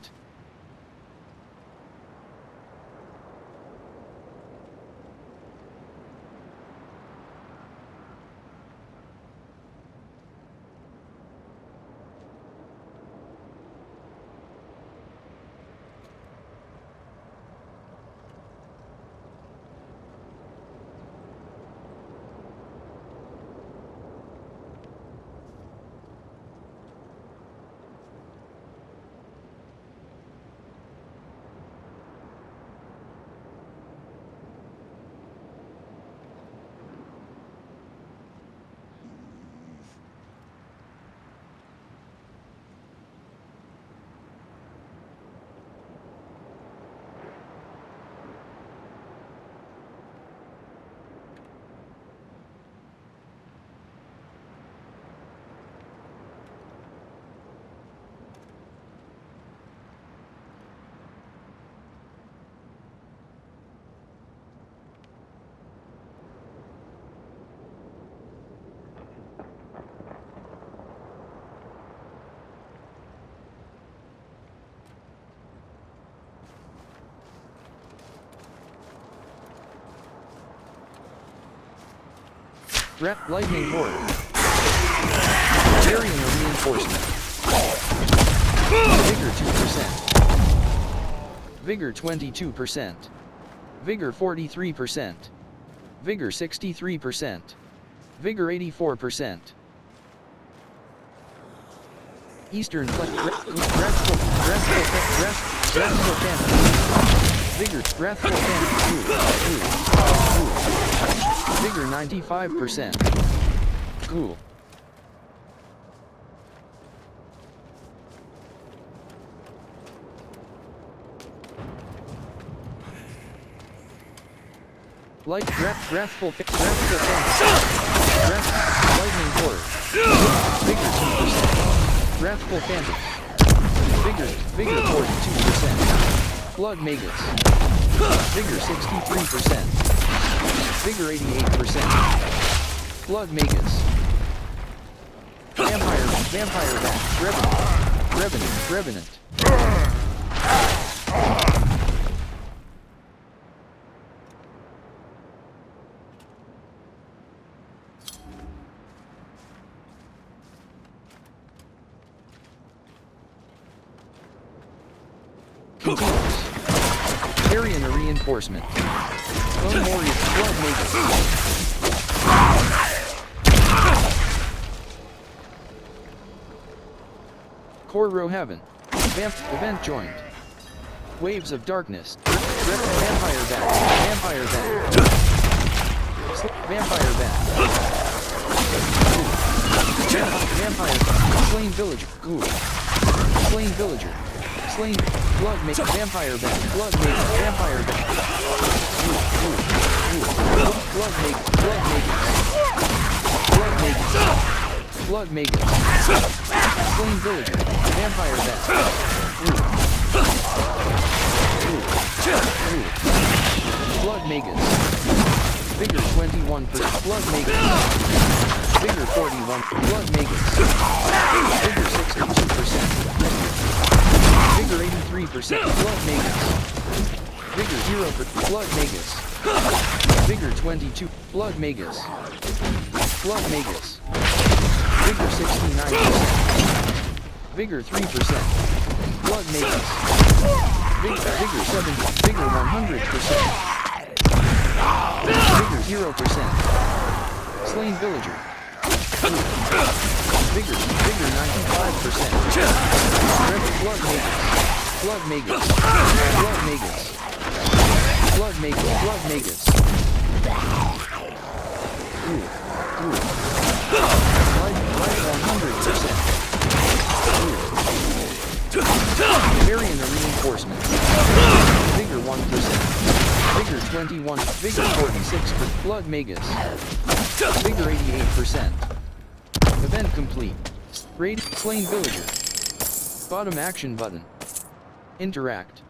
Lightning Horde. Carrying a reinforcement. Vigor 2%. Vigor 22%. Vigor 43%. Vigor 63%. Vigor 84%. Eastern Wrathful Phantom. Vigor Wrathful Phantom. Vigor 95%. Cool. Wrathful Phantom. Lightning Horde. Vigor 2%. Wrathful Phantom. Vigor 42%. Blood Magus. Vigor 63%. Vigor 88%. Blood Magus. Vampire Bat. Revenant. Continues. Carrying a reinforcement. Clone Warrior. Blood Magus. Core Row Heaven. Event joined. Waves of Darkness. Vampire Bat. Slain Villager. Ghoul. Slain Villager. Slain. Blood Magus. Vampire Bat. Blood Magus. Vampire Bat. Blood Magus. Slain Villager. Vampire Bat. Blood Magus. Vigor 21%. Blood Magus. Vigor 41. Blood Magus. Vigor 62%. Vigor 83%. Blood Magus. Vigor 0%. Blood Magus. Vigor 22. Blood Magus. Blood Magus. Vigor 69%. Vigor 3%. Blood Magus. Vigor 70. Vigor 100%. Vigor 0%. Slain Villager. Vigor 95%. Blood Magus. Blood Magus. Life 100%. Carrying a reinforcement. Vigor 1%. Vigor 21. Vigor 46%. Blood Magus. Vigor 88%. Event complete. Raid Slain Villager. Bottom action button. Interact.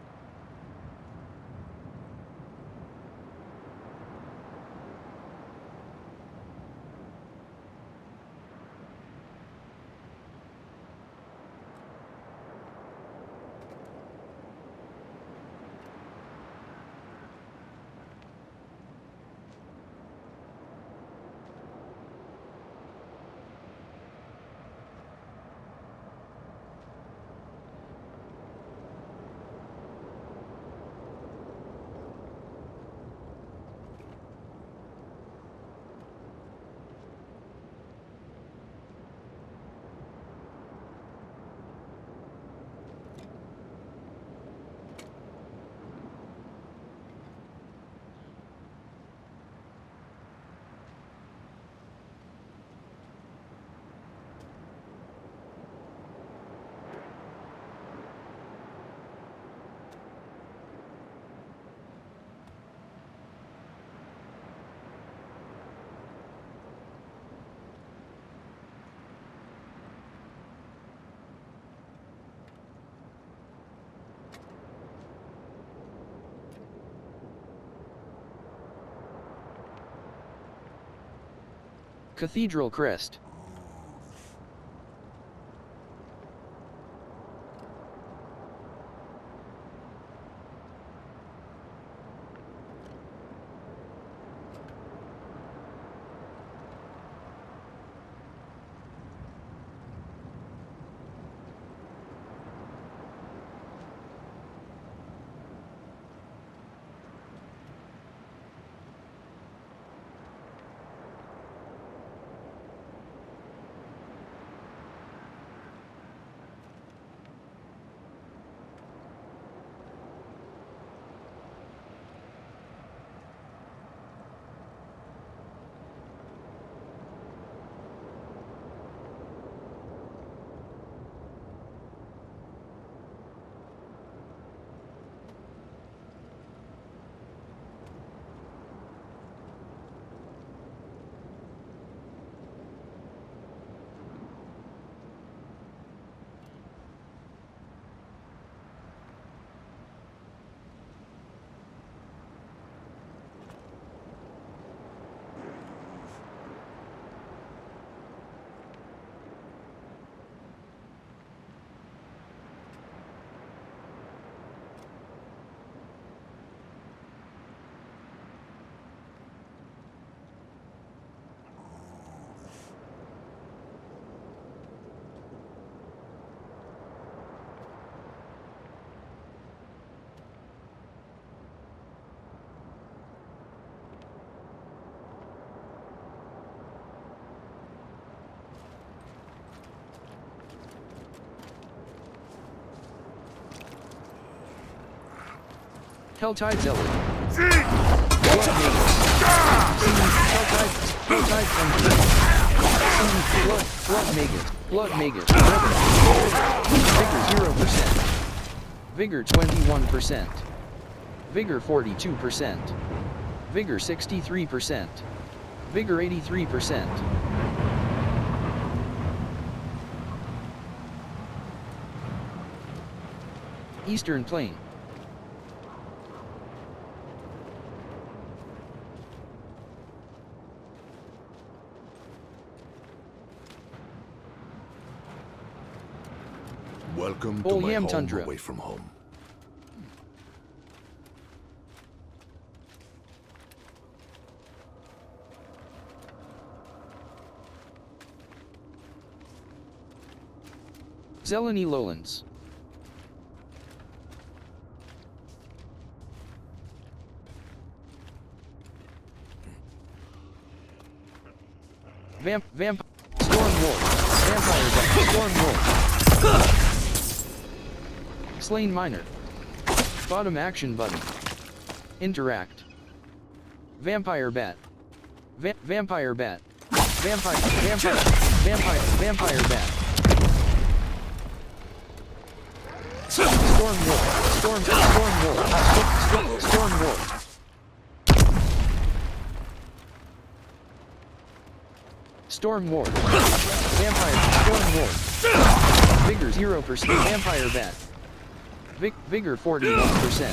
Cathedral Crest. Helltide Zealot. Blood Magus. Helltide Thunder. Blood Magus. Blood Magus. Vigor 0%. Vigor 21%. Vigor 42%. Vigor 63%. Vigor 83%. Eastern Plain. Welcome to Ol my Yam home Tundra. away from home. Zeleny Lowlands. Storm Wolf. Vampire Buck. Storm Wolf. Slain Miner. Bottom action button. Interact. Vampire Bat. Vampire Bat. Vampire Bat. Storm Wolf. Storm Wolf. Storm Wolf. Storm Ward. Vampire. Storm Ward. Vigor 0%. Vampire Bat. Vigor 41%.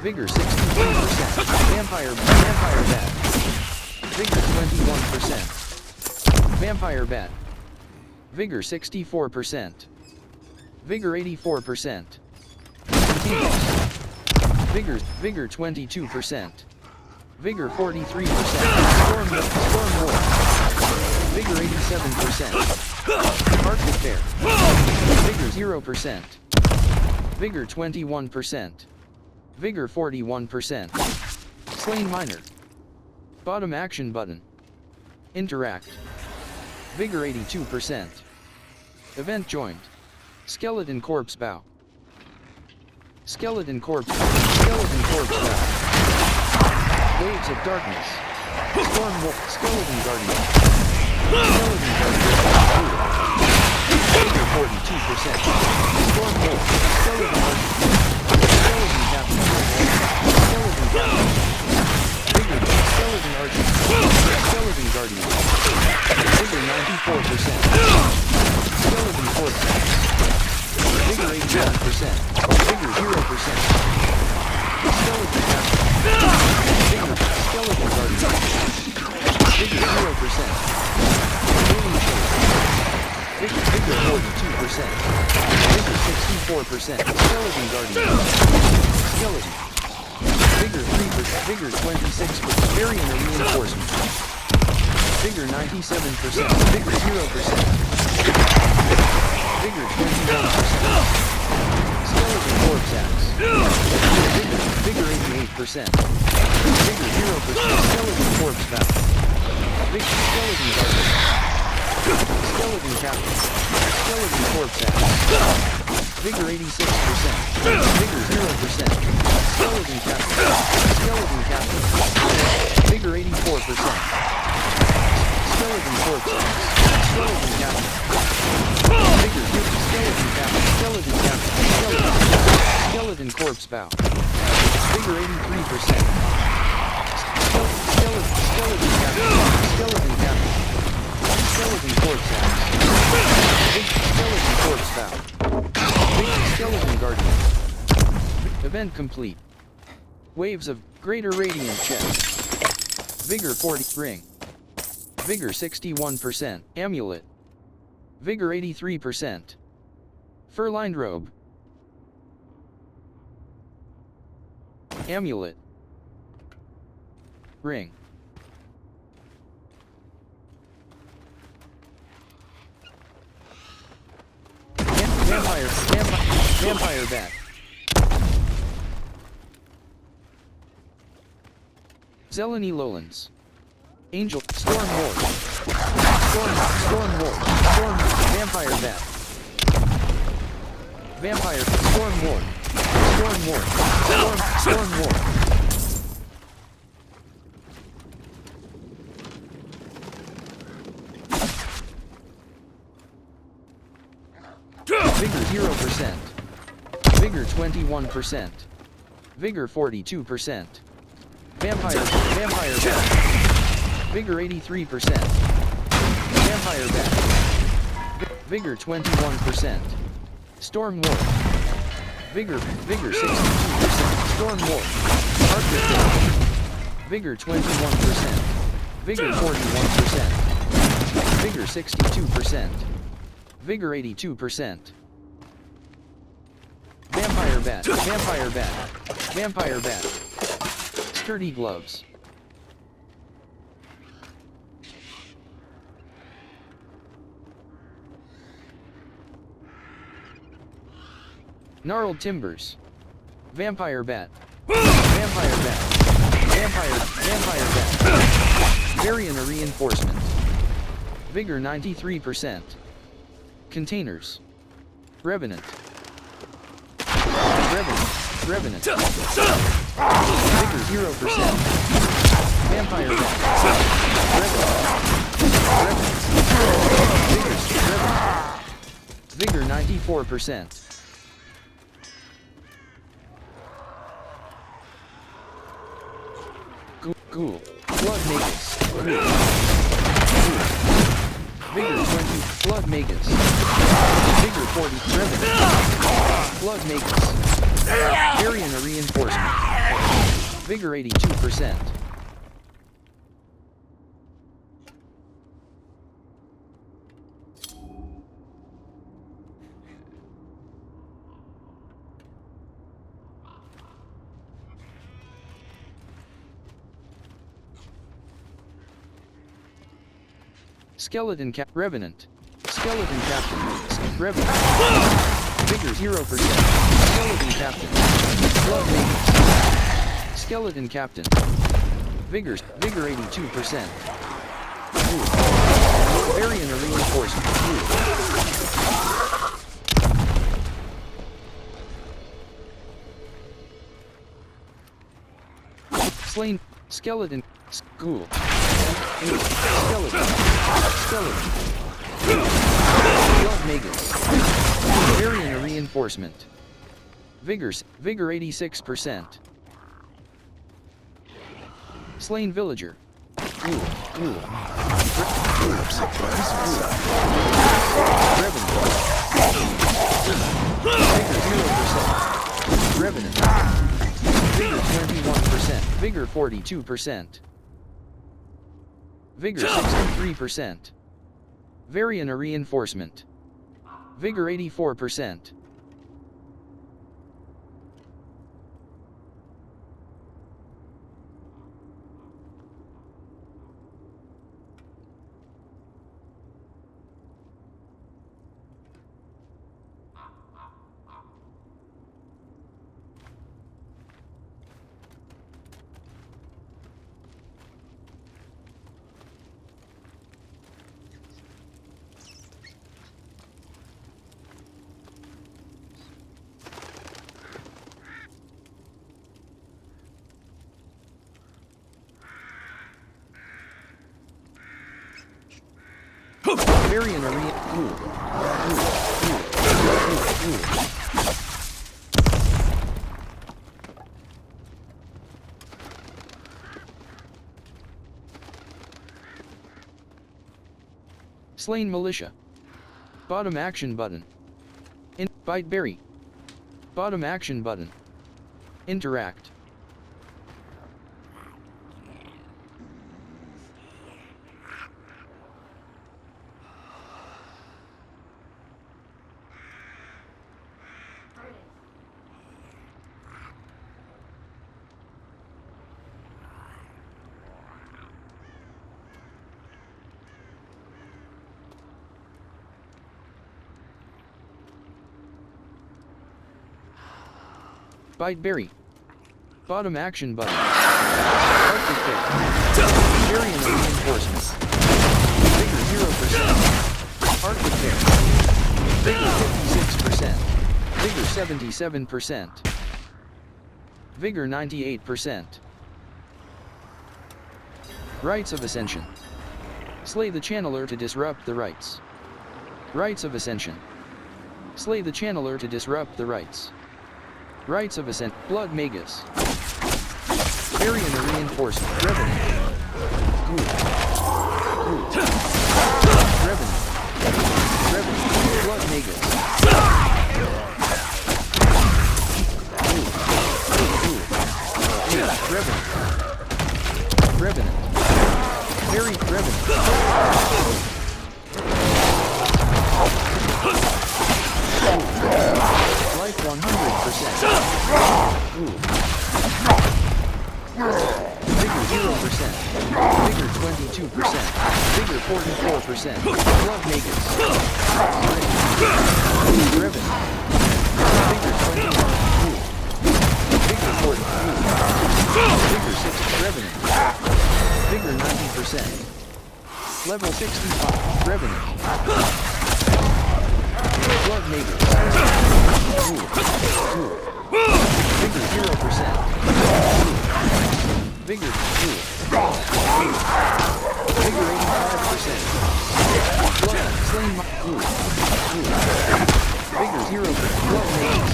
Vigor 63%. Vampire Bat. Vigor 21%. Vampire Bat. Vigor 64%. Vigor 84%. Vigor 22%. Vigor 43%. Storm Ward. Vigor 87%. Arctic Bear. Vigor 0%. Vigor 21%. Vigor 41%. Slain Miner. Bottom action button. Interact. Vigor 82%. Event joined. Skeleton Corpse Bow. Skeleton Corpse Bow. Skeleton Corpse Bow. Waves of Darkness. Storm Wolf. Skeleton Guardian. Skeleton Guardian. Vigor 42%. Storm Wolf. Skeleton Guardian. Skeleton Captain. Skeleton Captain. Vigor. Skeleton Archer. Skeleton Guardian. Vigor 94%. Skeleton Corpse. Vigor 81%. Vigor 0%. Skeleton Captain. Vigor. Skeleton Guardian. Vigor 0%. Healing Shape. Vigor 42%. Vigor 64%. Skeleton Guardian. Skeleton. Vigor 3%. Vigor 26%. Variant Reinforcement. Vigor 97%. Vigor 0%. Vigor 21%. Skeleton Corpse Axe. Vigor 88%. Vigor 0%. Skeleton Corpse Bow. Vigor Skeleton Guardian. Skeleton Captain. Skeleton Corpse Axe. Vigor 86%. Vigor 0%. Skeleton Captain. Skeleton Captain. Vigor 84%. Skeleton Corpse Axe. Skeleton Captain. Vigor 50. Skeleton Captain. Skeleton Captain. Skeleton Corpse Bow. Vigor 83%. Skeleton Captain. Skeleton Captain. Skeleton Corpse Axe. Skeleton Corpse Bow. Skeleton Guardian. Event complete. Waves of Greater Radiant Chest. Vigor 40. Ring. Vigor 61%. Amulet. Vigor 83%. Fur-lined robe. Amulet. Ring. Vampire Bat. Zeleny Lowlands. Angel. Storm Ward. Storm Ward. Vampire Bat. Vampire. Storm Ward. Storm Ward. Storm Ward. Vigor 0%. Vigor 21%. Vigor 42%. Vampire Bat. Vigor 83%. Vampire Bat. Vigor 21%. Storm Ward. Vigor 62%. Storm Ward. Arctic Bat. Vigor 21%. Vigor 41%. Vigor 62%. Vigor 82%. Vampire Bat. Vampire Bat. Vampire Bat. Sturdy Gloves. Gnarled Timbers. Vampire Bat. Vampire Bat. Vampire Bat. Variant Reinforcement. Vigor 93%. Containers. Revenant. Revenant. Vigor 0%. Vampire Bat. Revenant. Vigor 94%. Ghoul. Blood Magus. Ghoul. Vigor 20. Blood Magus. Vigor 40. Revenant. Blood Magus. Variant Reinforcement. Vigor 82%. Skeleton Revenant. Skeleton Captain. Revenant. Vigor 0%. Skeleton Captain. Blood Magus. Skeleton Captain. Vigor 82%. Variant Reinforcement. Slain. Skeleton. Ghoul. Skeleton. Blood Magus. Variant Reinforcement. Vigor 86%. Slain Villager. Ghoul. Revenant. Vigor 0%. Revenant. Vigor 21%. Vigor 42%. Vigor 63%. Variant Reinforcement. Vigor 84%. Variant Slain Militia. Bottom action button. Bite Berry. Bottom action button. Interact. Bite Berry. Bottom action button. Arctic Bear. Variant Reinforcement. Vigor 0%. Arctic Bear. Vigor 56%. Vigor 77%. Vigor 98%. Rites of Ascension. Slay the Channeler to disrupt the rites. Rites of Ascension. Slay the Channeler to disrupt the rites. Rites of Ascent. Blood Magus. Varian Reinforcement. Revenant. Ghoul. Ghoul. Revenant. Revenant. Blood Magus. Ghoul. Ghoul. Revenant. Revenant. Very Revenant. Life 100%. Ooh. Vigor 0%. Vigor 22%. Vigor 44%. Blood Magus. Revenant. Vigor 21. Ooh. Vigor 40. Ooh. Vigor 6. Revenant. Vigor 90%. Level 65. Revenant. Blood Magus. Ooh. Ooh. Vigor 0%. Vigor. Ooh. Vigor 85%. Blood. Slain. Ooh. Ooh. Vigor 0%. Blood Magus.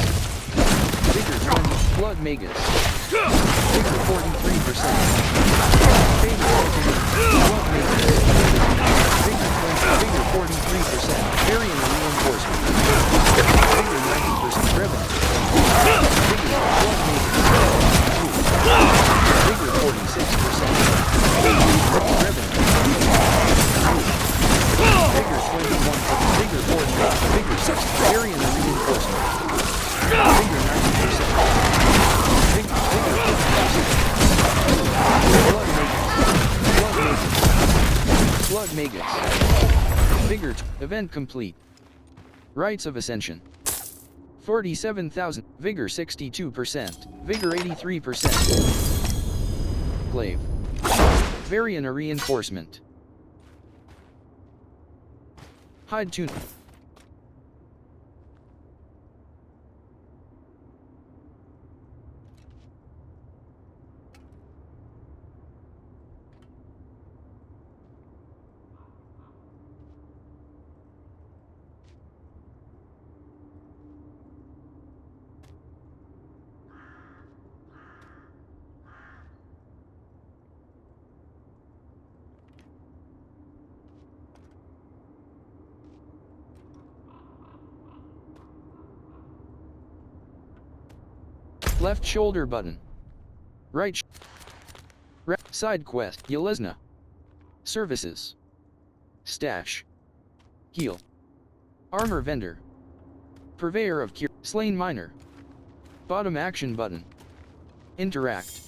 Vigor 20. Blood Magus. Vigor 43%. Blood Magus. Vigor 20. Vigor 43%. Varian Reinforcement. Vigor 90%. Revenant. Vigor. Blood Magus. Vigor 46%. Revenant. Vigor 21. Vigor 48. Vigor 6. Varian Reinforcement. Vigor 90%. Vigor 50%. Blood Magus. Vigor. Event complete. Rites of Ascension. 47,000. Vigor 62%. Vigor 83%. Glaive. Varian Reinforcement. Hide Tunic. Left shoulder button. Right side quest. Yelesna. Services. Stash. Heal. Armor vendor. Purveyor of cure. Slain miner. Bottom action button. Interact.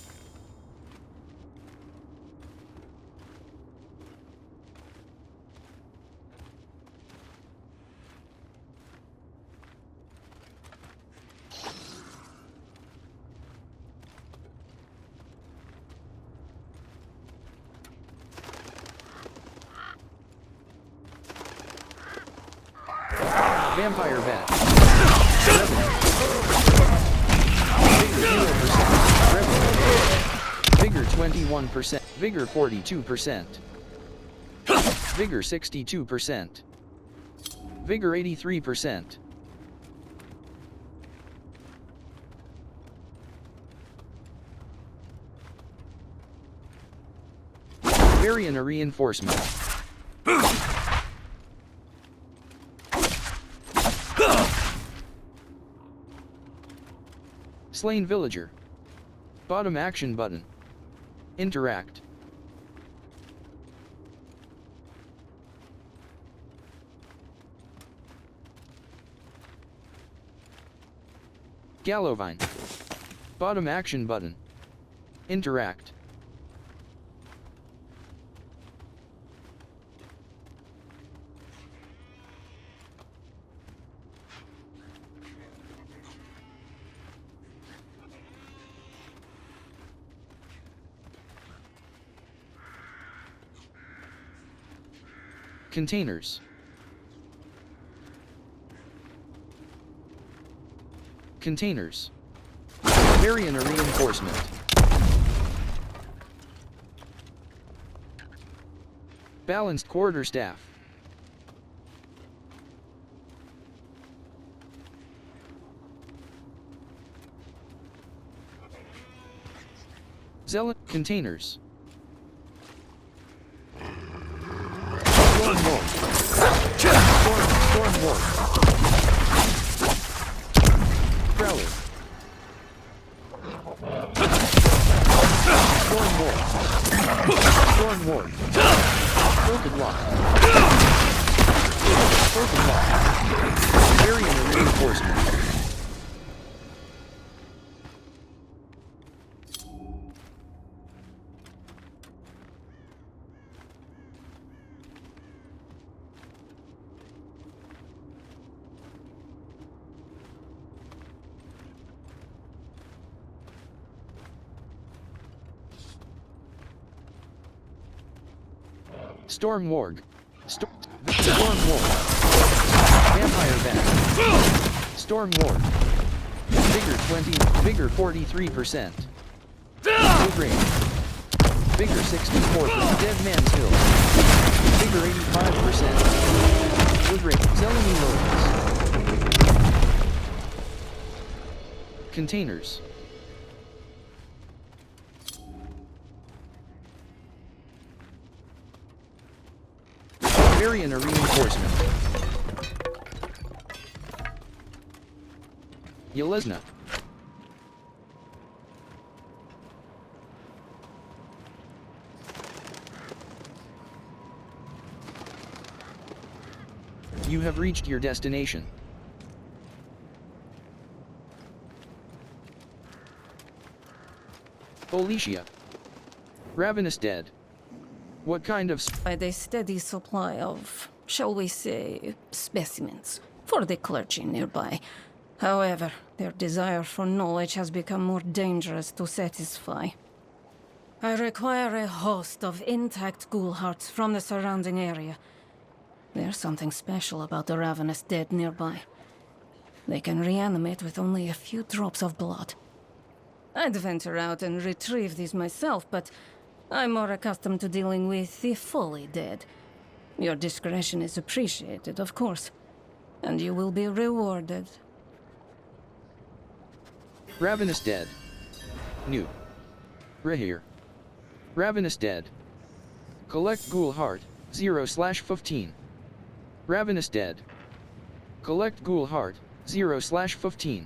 Vampire Bat. Vigor 21%. Vigor 42%. Vigor 62%. Vigor 83%. Varian Reinforcement. Slain Villager. Bottom action button. Interact. Gallovine. Bottom action button. Interact. Containers. Containers. Area reinforcement. Balanced quarterstaff. Zealot containers. Storm ward. Storm ward. Prowler. Storm ward. Storm ward. Broken lock. Broken lock. Area reinforcement. Storm Warg. Storm Warg. Vampire Bat. Storm Warg. Vigor 20, Vigor 43%. Wood Rage. Vigor 64%. Dead Man's Hill. Vigor 85%. Wood Rage. Zeleny Loads. Containers. Area reinforcement. Yelesna. You have reached your destination. Olicia. Ravenous Dead. What kind of... By a steady supply of, shall we say, specimens for the clergy nearby. However, their desire for knowledge has become more dangerous to satisfy. I require a host of intact ghoul hearts from the surrounding area. There's something special about the ravenous dead nearby. They can reanimate with only a few drops of blood. I'd venture out and retrieve these myself, but I'm more accustomed to dealing with the fully dead. Your discretion is appreciated, of course, and you will be rewarded. Ravenous Dead. New. Rahir. Ravenous Dead. Collect Ghoul Heart, 0/15. Ravenous Dead. Collect Ghoul Heart, 0/15.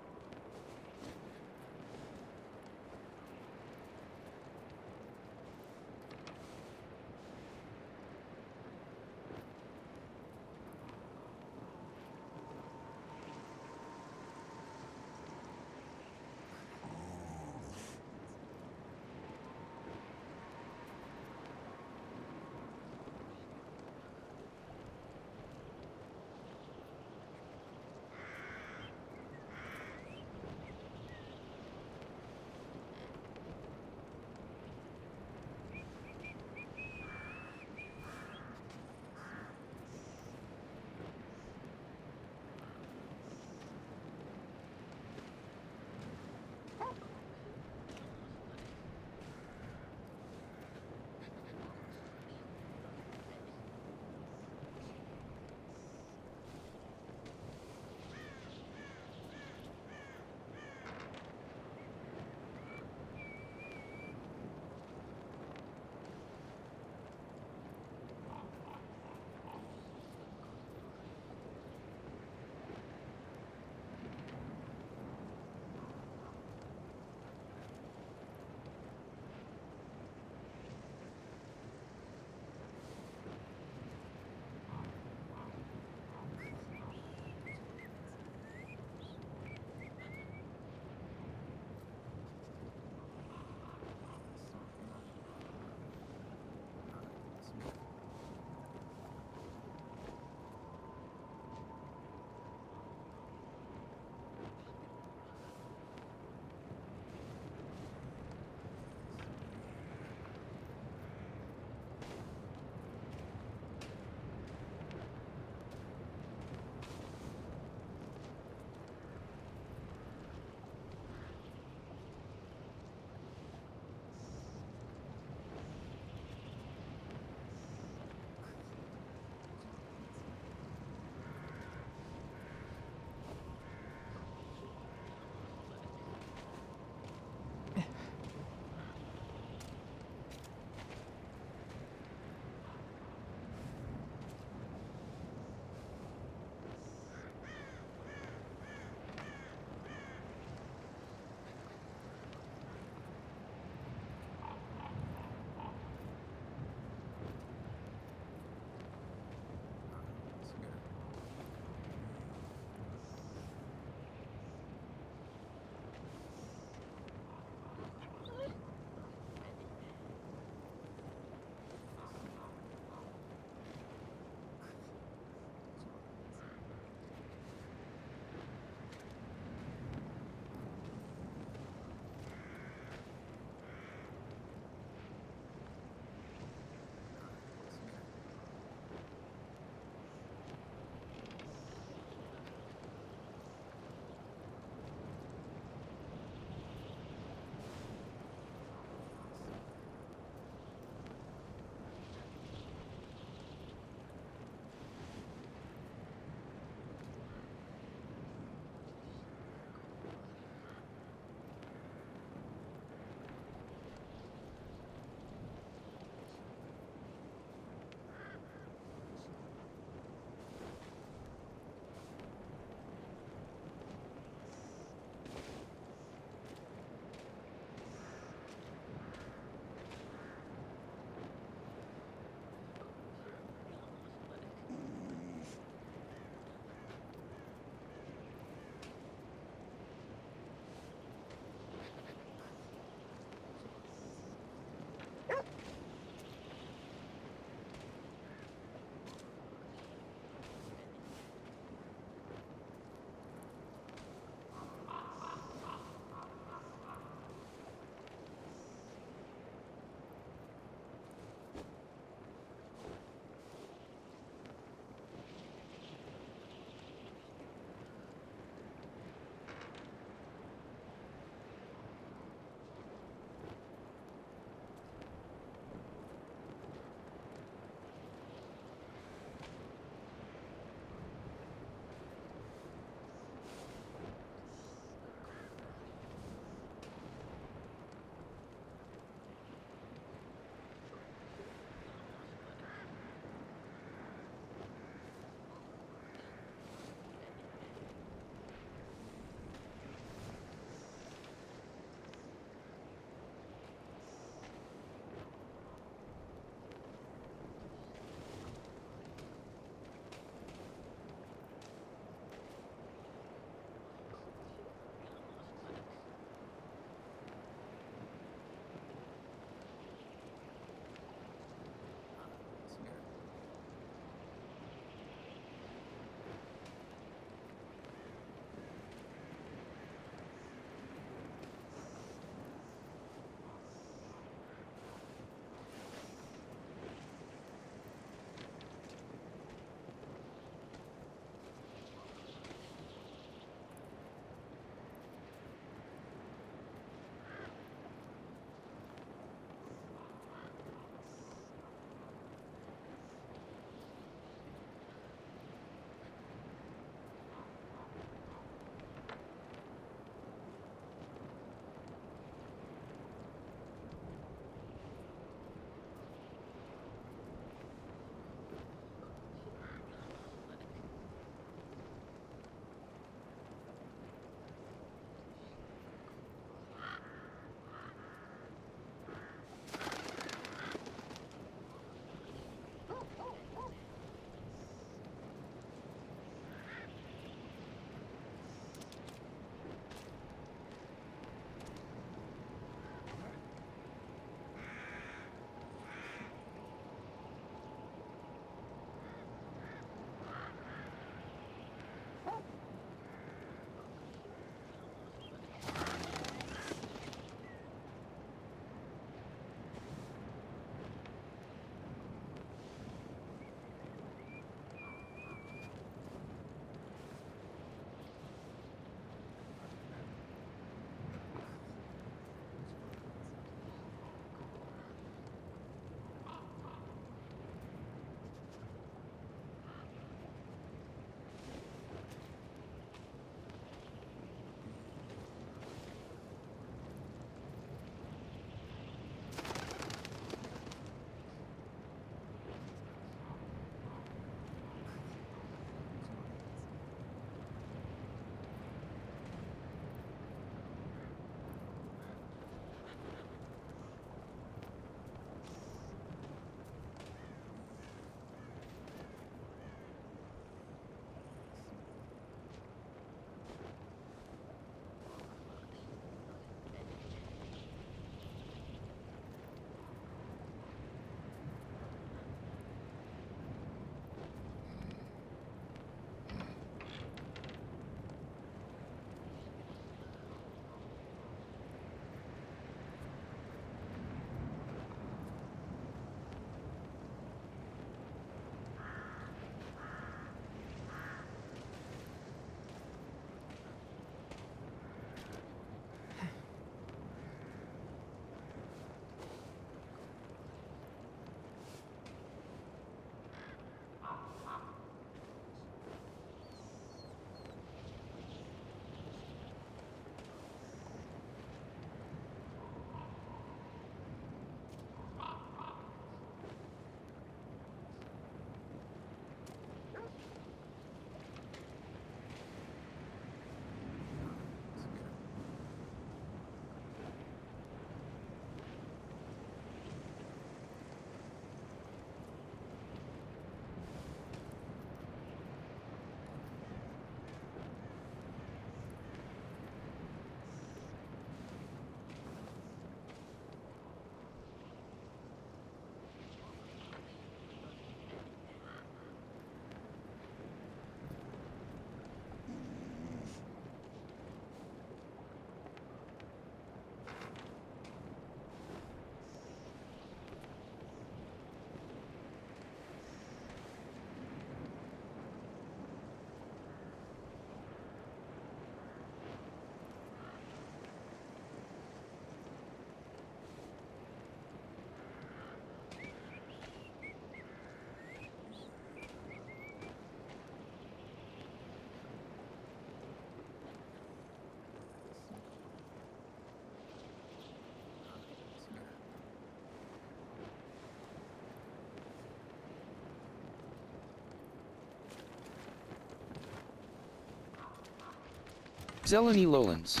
Zeleny Lowlands.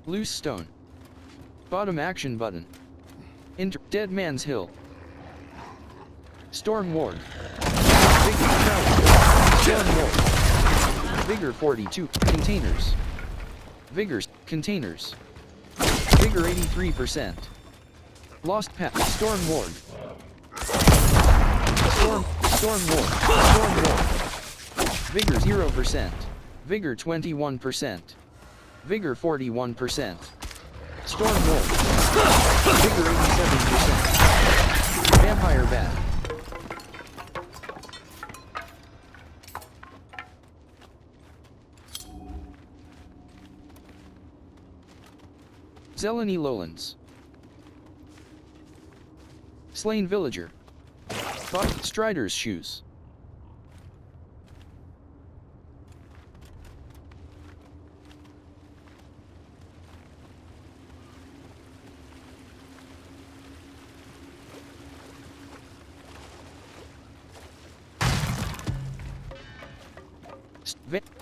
Loose stone. Bottom action button. Dead Man's Hill. Storm Ward. Vigor Tower. Storm Ward. Vigor 42. Containers. Vigors. Containers. Vigor 83%. Lost Path. Storm Ward. Storm Ward. Storm Ward. Vigor 0%. Vigor 21%. Vigor 41%. Storm Ward. Vigor 87%. Vampire Bat. Zeleny Lowlands. Slain Villager. Strider's Shoes.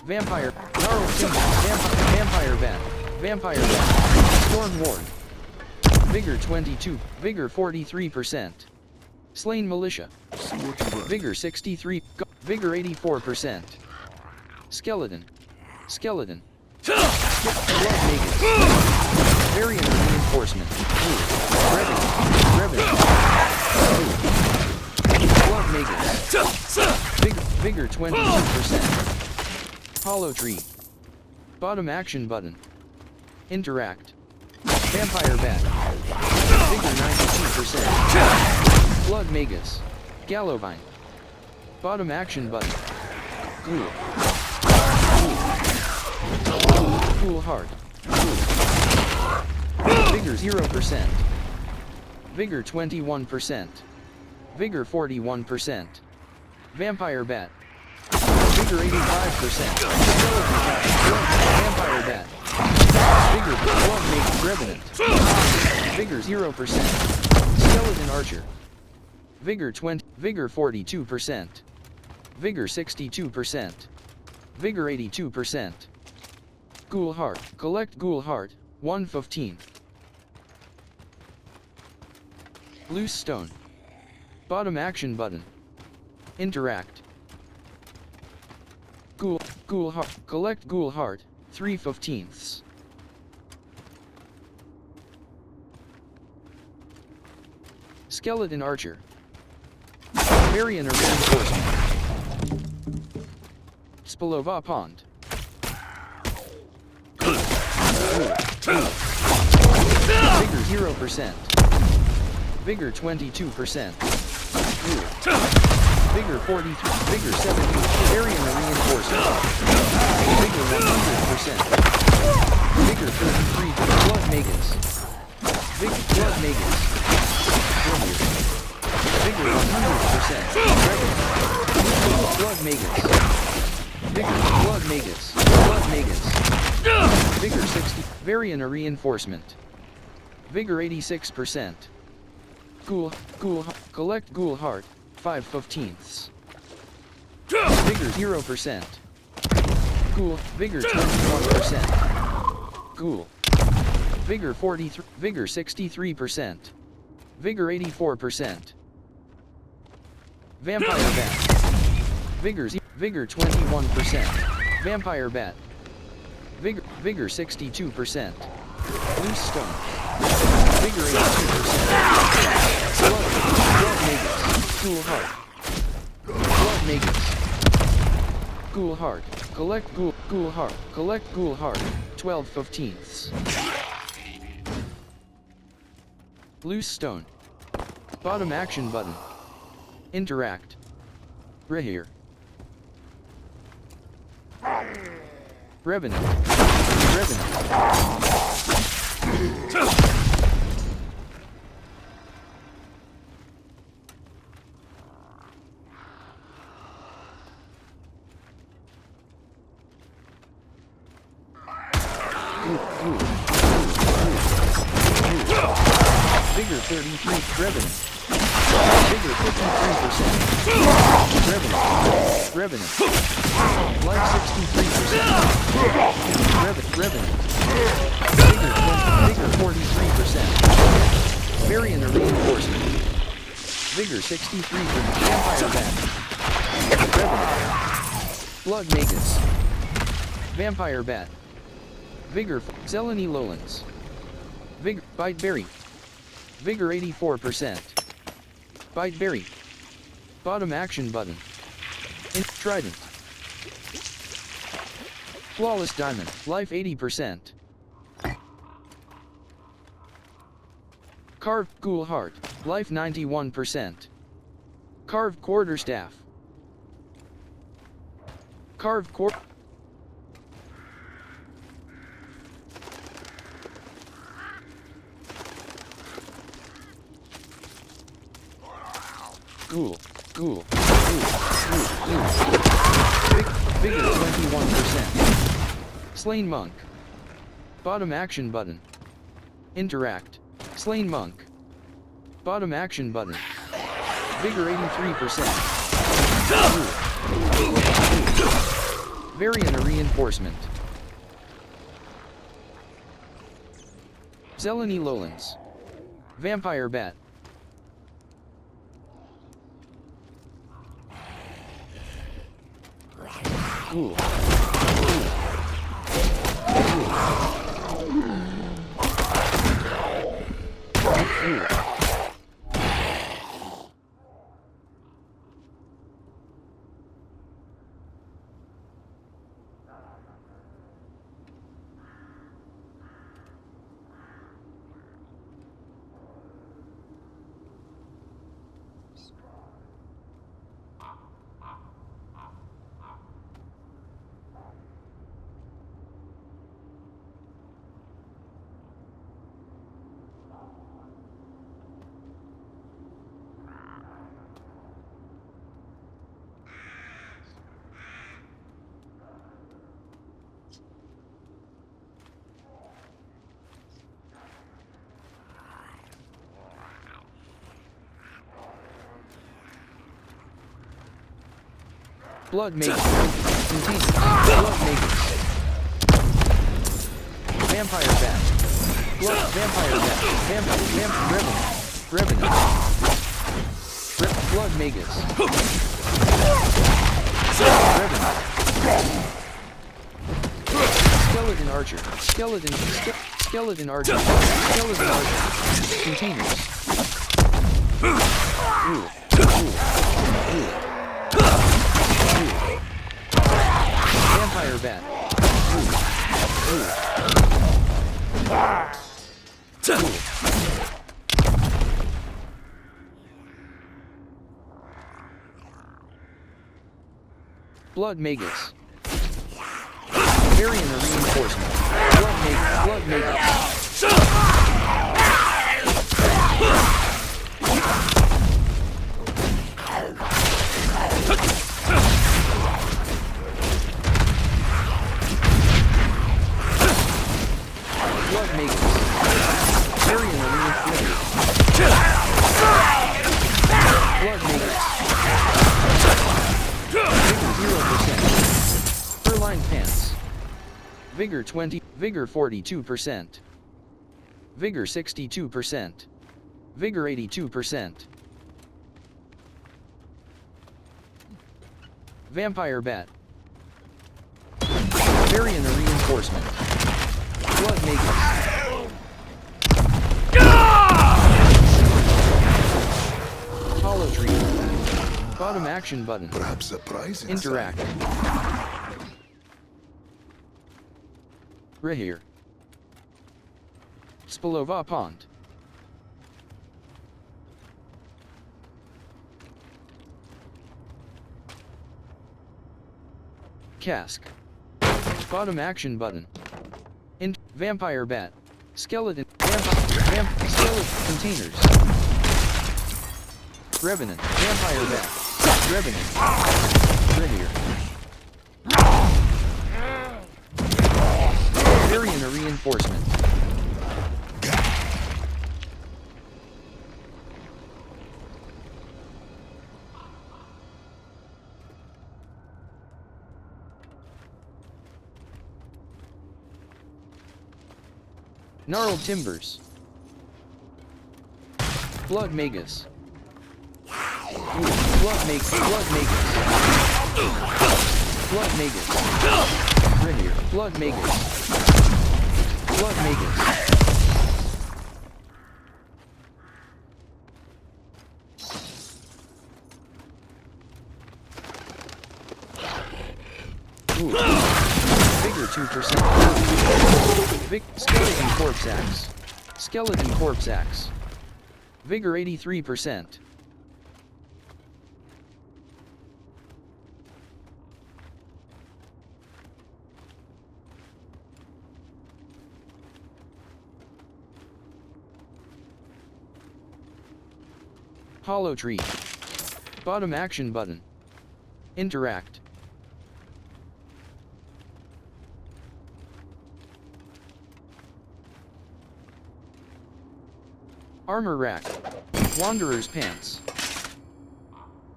Vampire. Gnarled Timber. Vampire Bat. Vampire Bat. Storm Ward. Vigor 22. Vigor 43%. Slain Militia. Vigor 63. Vigor 84%. Skeleton. Skeleton. Blood Magus. Variant Reinforcement. Revenant. Blood Magus. Vigor 22%. Hollow Tree. Bottom action button. Interact. Vampire Bat. Vigor 92%. Blood Magus. Gallovine. Bottom action button. Ghoul. Cool Heart. Vigor 0%. Vigor 21%. Vigor 41%. Vampire Bat. Vigor 85%. Vampire Bat. Vigor Blood Magus Revenant. Vigor 0%. Skeleton Archer. Vigor 20. Vigor 42%. Vigor 62%. Vigor 82%. Ghoul Heart. Collect Ghoul Heart. 1/15. Loose Stone. Bottom action button. Interact. Ghoul Heart. Collect Ghoul Heart. 3/15. Skeleton Archer. Varian or Reinforcement. Spilova Pond. Vigor 0%. Vigor 22%. Vigor 43. Vigor 70. Varian or Reinforcement. Vigor 100%. Vigor 33. Blood Magus. Blood Magus. Vigor 100%. Blood Magus. Vigor. Blood Magus. Blood Magus. Vigor 60. Varian or Reinforcement. Vigor 86%. Collect Ghoul Heart. 5/15. Vigor 0%. Vigor 21%. Ghoul. Vigor 43. Vigor 63%. Vigor 84%. Vampire Bat. Vigor 21%. Vampire Bat. Vigor 62%. Loose Stone. Vigor 82%. Blood Magus. Ghoul Heart. Blood Magus. Ghoul Heart. Collect Ghoul Heart. Collect Ghoul Heart. 12/15. Loose Stone. Bottom action button. Interact. Rahir. Revenant. Vigor 33. Revenant. Vigor 53%. Revenant. Revenant. Life 63%. Revenant. Vigor 43%. Variant of reinforcement. Vigor 63 for the Vampire Bat. Revenant. Blood Magus. Vampire Bat. Vigor Zeleny Lowlands. Vigor Bite Berry. Vigor 84%. Bite Berry. Bottom action button. Trident. Flawless Diamond. Life 80%. Carved Ghoul Heart. Life 91%. Carved Quarterstaff. Carved Ghoul Vigor 21%. Slain Monk. Bottom action button. Interact. Slain Monk. Bottom action button. Vigor 83%. Variant of reinforcement. Zeleny Lowlands. Vampire Bat. Ooh. Blood Magus. Contains Blood Magus. Vampire Bat. Vampire Bat. Revenant. Blood Magus. Revenant. Skeleton Archer. Skeleton Archer. Skeleton Archer. Containers. Vampire Bat. Blood Magus. Variant of reinforcement. Blood Magus. Blood Magus. Variant of reinforcement. Blood Magus. Vigor 0%. Fur-lined pants. Vigor 20. Vigor 42%. Vigor 62%. Vigor 82%. Vampire Bat. Variant of reinforcement. Blood Magus. Hollow Tree. Bottom action button. Perhaps a prize Interact. Rehir. Spilova Pond. Cask. Bottom action button. Vampire Bat. Skeleton. Skeleton containers. Revenant. Vampire Bat. Revenant. Rehir. Variant of reinforcement. Gnarled timbers. Blood magus. Blood magus. Blood magus. Blood magus. Rainier. Blood magus. Blood magus. Ooh. Vigor 2%. Skeleton corpse axe. Skeleton corpse axe. Vigor 83%. Hollow tree. Bottom action button. Interact. Armor rack. Wanderer's pants.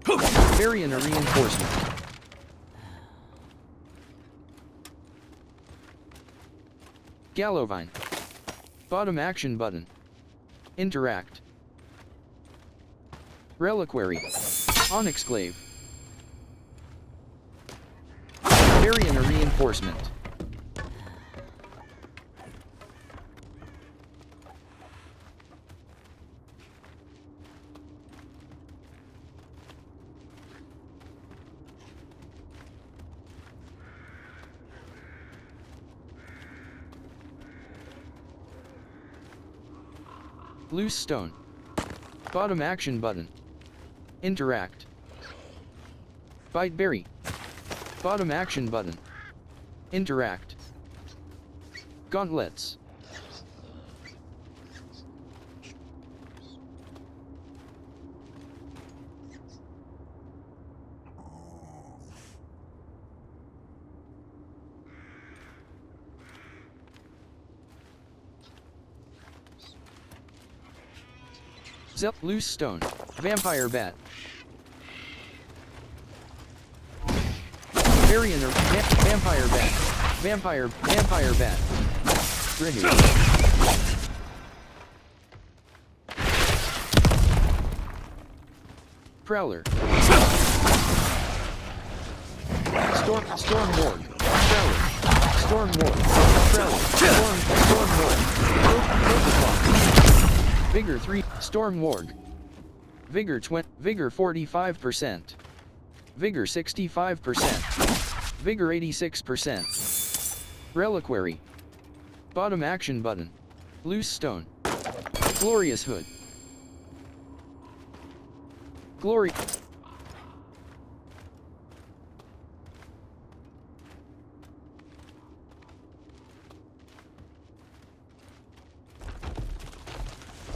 Varian a reinforcement. Gallovine. Bottom action button. Interact. Reliquary. Onyxclave. Varian a reinforcement. Loose stone. Bottom action button. Interact. Bite berry. Bottom action button. Interact. Gauntlets. Loose stone. Vampire bat. Varian or vampire bat. Vampire bat. Rainier. Prowler. Storm ward. Prowler. Storm ward. Prowler. Storm ward. Vigor 3. Storm ward. Vigor 20. Vigor 45%. Vigor 65%. Vigor 86%. Reliquary. Bottom action button. Loose stone. Glorious hood. Glory.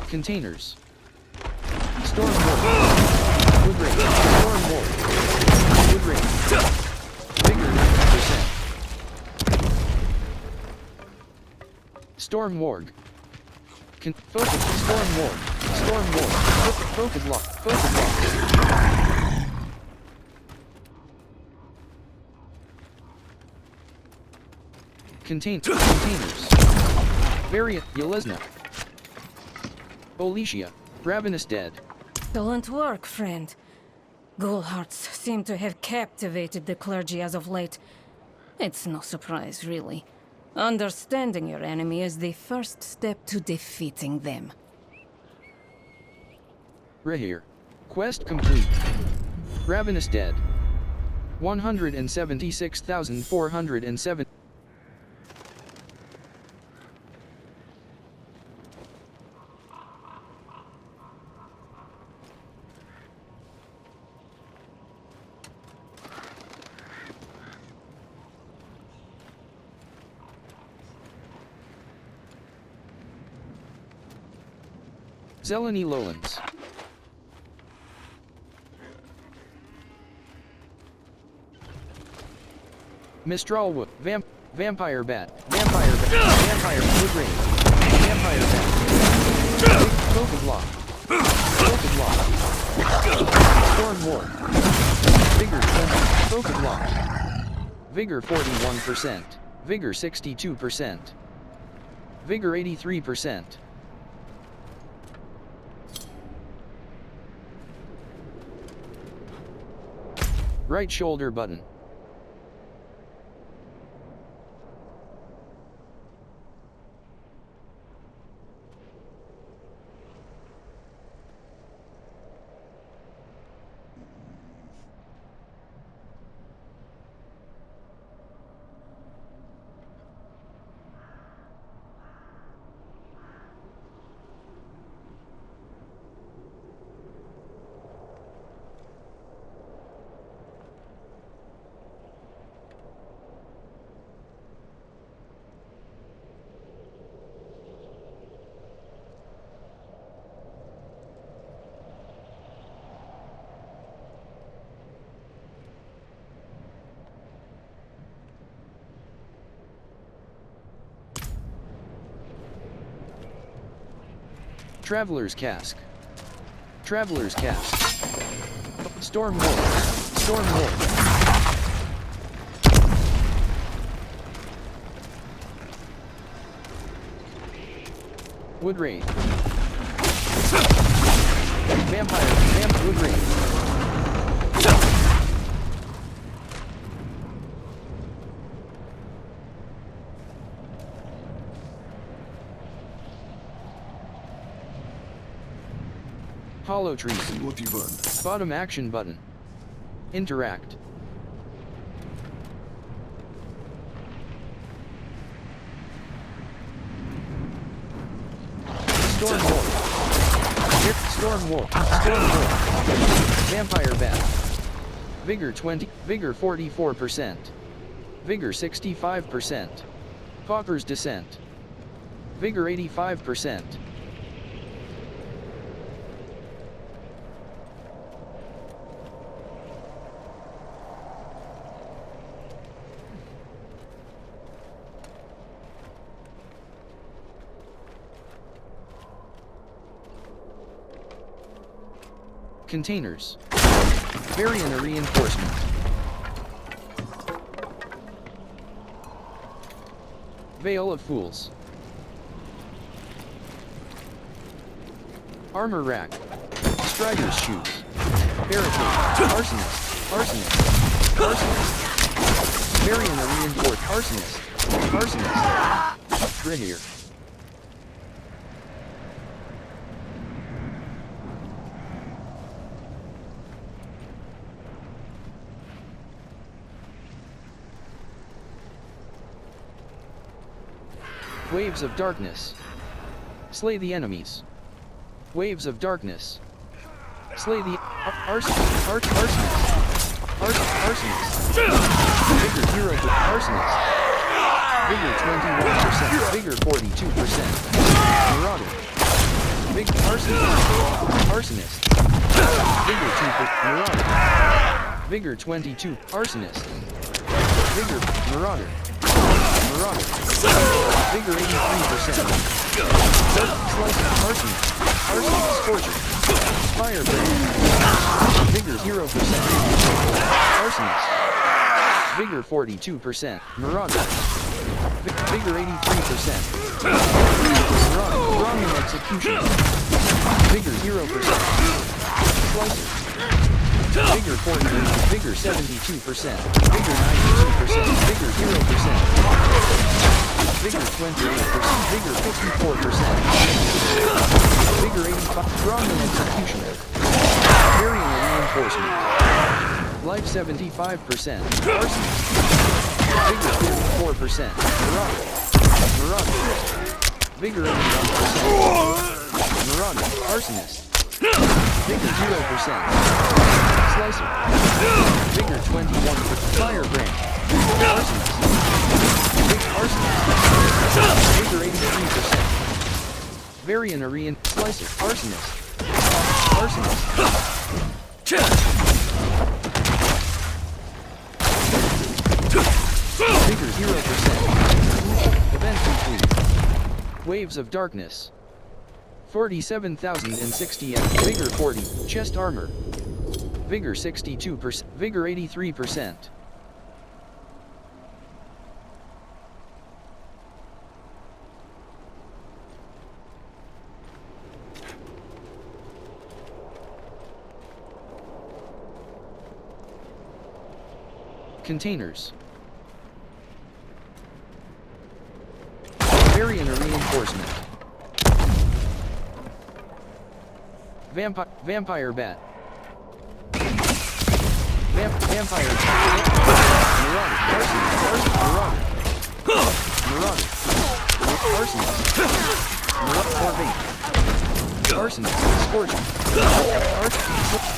Containers. Storm ward. Wood ring. Storm ward. Wood ring. Vigor 90%. Storm ward. Focus. Storm ward. Storm ward. Focus lock. Focus lock. Containers. Variant. Yelesna. Olicia. Ravenous dead. Excellent work, friend. Ghoul hearts seem to have captivated the clergy as of late. It's no surprise, really. Understanding your enemy is the first step to defeating them. Rainier. Quest complete. Ravenous dead. 176,407. Zeleny Lowlands. Mistral Wood. Vampire bat. Vampire wood ring. Vampire bat. Focus lock. Focus lock. Storm ward. Vigor 20. Focus lock. Vigor 41%. Vigor 62%. Vigor 83%. Right shoulder button. Traveler's Cask. Traveler's Cask. Storm Wolf. Storm Wolf. Wood Wraith. Vampire. Wood Wraith. Hollow Tree. See what you want. Bottom action button. Interact. Storm Wolf. Storm Wolf. Storm Wolf. Vampire Bat. Vigor 20. Vigor 44%. Vigor 65%. Pauper's Descent. Vigor 85%. Containers. Variant reinforcement. Veil of Fools. Armor Rack. Strider's Shoes. Barricade. Arsonist. Arsonist. Arsonist. Variant reinforced. Arsonist. Arsonist. Grineer. Waves of Darkness. Slay the enemies. Waves of Darkness. Slay the arsonist. Arsonist. Arsonist. Vigor 0 to arsonist. Vigor 21%. Vigor 42%. Marauder. Big arsonist. Arsonist. Vigor 2%. Marauder. Vigor 22. Arsonist. Vigor Marauder. Marauder. Vigor 83%. Slice Arsonist. Arsonist Scorcher. Firebrand. Vigor 0%. Arsonist. Vigor 42%. Marauder. Vigor 83%. Marauder. Wrong Execution. Vigor 0%. Slicer. Vigor 40%, Vigor 72%, Vigor 92%, Vigor 0%, Vigor 28%, Vigor 54%, Vigor 85%, Brahmin Executioner, Variant Reinforcement, Life 75%, Arsonist, Vigor 54%, Marauder, Vigor 81%, Marauder, Arsonist, Vigor 0%. Slicer. Vigor 21%. Firebrand. Arsonist. Arsonist. Vigor 83%. Variant Aryan. Slicer. Arsonist. Arsonist. Vigor 0%. Event complete. Waves of Darkness. 47,060 M. Vigor 40. Chest armor. Vigor 62%, Vigor 83%. Containers. Variant or reinforcement. Vampire bat. Vampire bat. Marauder. Arsonist. Arsonist. Scorcher.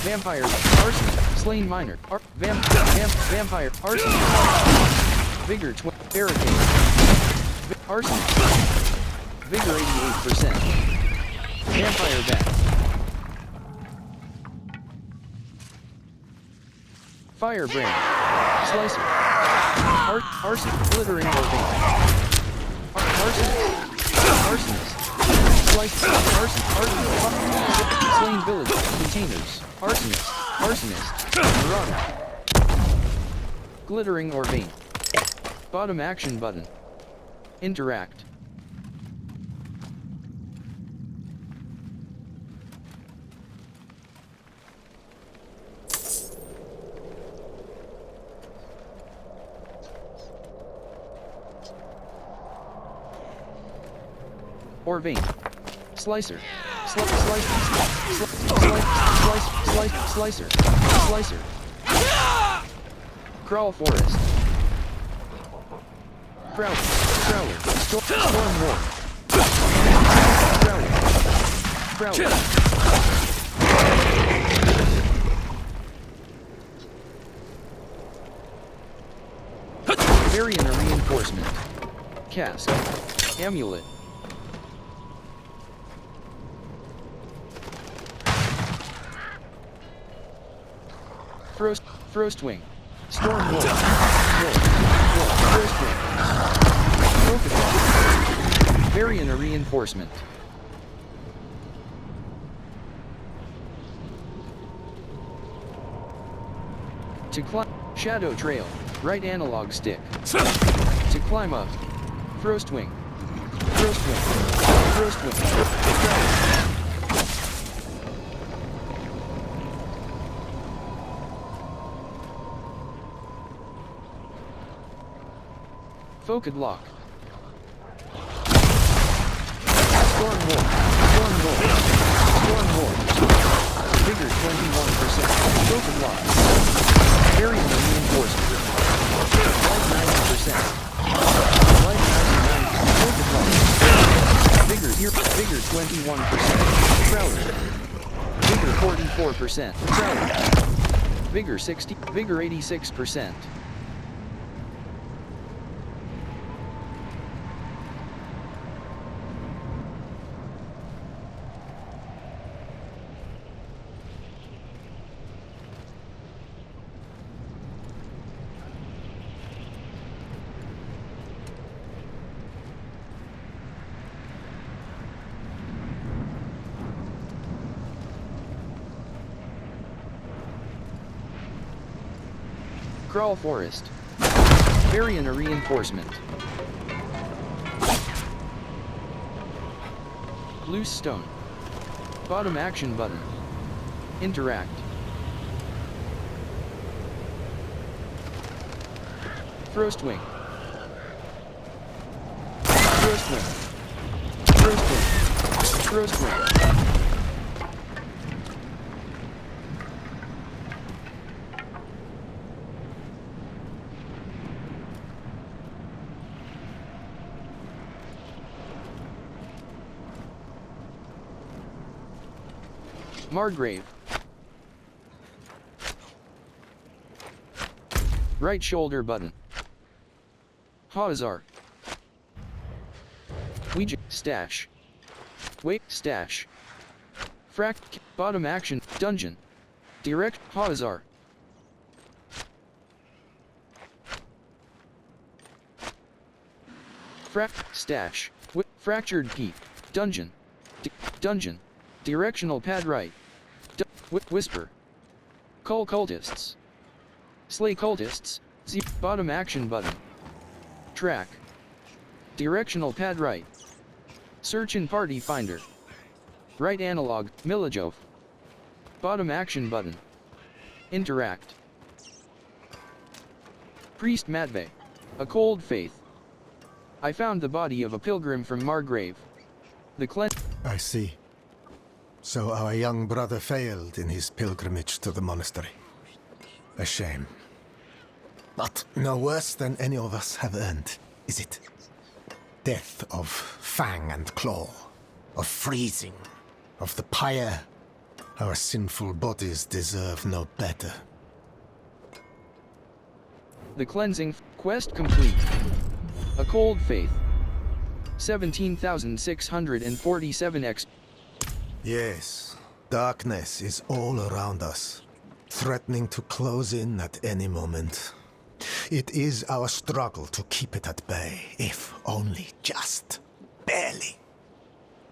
Vampire. Arsonist. Slain minor. Vampire. Arsonist. Vigor. Barricade. Arsonist. Vigor 88%. Vampire bat. Firebrand. Slicer. Arson. Glittering organ. Arsonist. Arsonist. Slicer. Arsonist. Slain village. Containers. Arsonist. Arsonist. Marauder. Glittering or vein. Bottom action button. Interact. Or vein. Slicer. Slicer. Crawl forest. Crowler. Storm war. Crowler. Variant or reinforcement. Cask. Amulet. Frostwing. Storm wolf. Frostwing. Variant or reinforcement. To climb. Shadow trail. Right analog stick. To climb up. Frostwing. Focus lock. Storm wolf. Vigor 21%. Focus lock. Variant or reinforcement. Life 90%. Life 99%. Focus lock. Vigor 21%. Crowler. Vigor 44%. Crowler. Vigor 60. Vigor 86%. Crawl forest. Variant or reinforcement. Loose stone. Bottom action button. Interact. Frostwing. Margrave. Right shoulder button. Hawzar. Ouija. Stash. Wait. Stash. Bottom action. Dungeon. Direct. Hawzar. Stash. Fractured peak. Dungeon. Dungeon. Directional pad right. Whisper. Cull cultists. Slay cultists. Bottom action button. Track. Directional pad right. Search in party finder. Right analog. Milajov. Bottom action button. Interact. Priest Matvey. A cold faith. I found the body of a pilgrim from Margrave. The I see. So our young brother failed in his pilgrimage to the monastery. A shame. But no worse than any of us have earned, is it? Death of fang and claw, of freezing, of the pyre. Our sinful bodies deserve no better. The cleansing quest complete. A cold faith. 17,647 X. Yes, darkness is all around us, threatening to close in at any moment. It is our struggle to keep it at bay, if only just barely.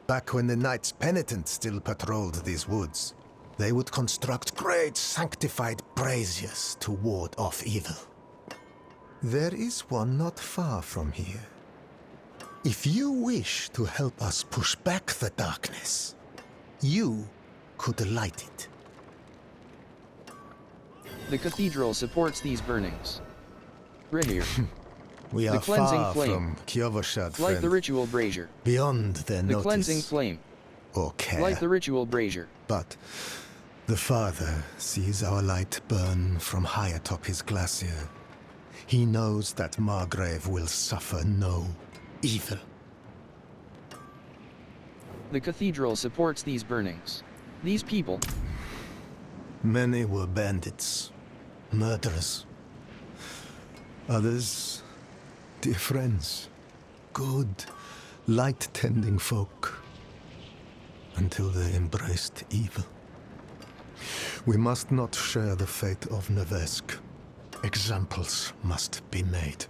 Back when the Knights Penitent still patrolled these woods, they would construct great sanctified braziers to ward off evil. There is one not far from here. If you wish to help us push back the darkness, you could light it. The cathedral supports these burnings. Rehir. We are The cleansing far flame. from Kiovoshad, Light the friend. ritual brazier. Beyond their The notice cleansing flame. or care. Light the ritual brazier. But the Father sees our light burn from high atop his glacier. He knows that Margrave will suffer no evil. The cathedral supports these burnings. These people. Many were bandits, murderers. Others, dear friends, good, light-tending folk, until they embraced evil. We must not share the fate of Nevesk. Examples must be made.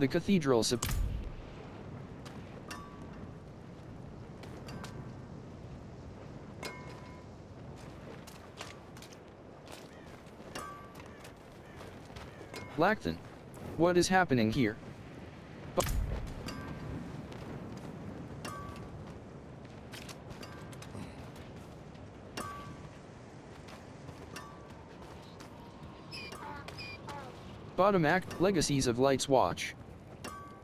The cathedral Lacton. What is happening here? Bottom Act, Legacies of Light's Watch.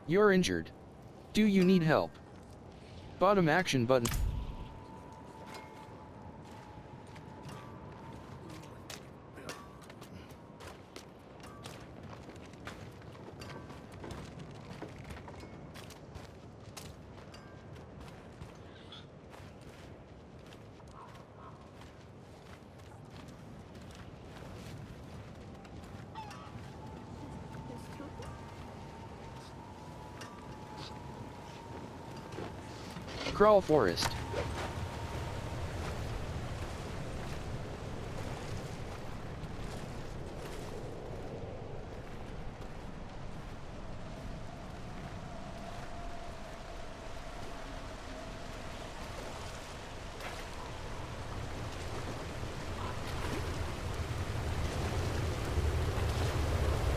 You're injured. Do you need help? Bottom action button. Crawl Forest.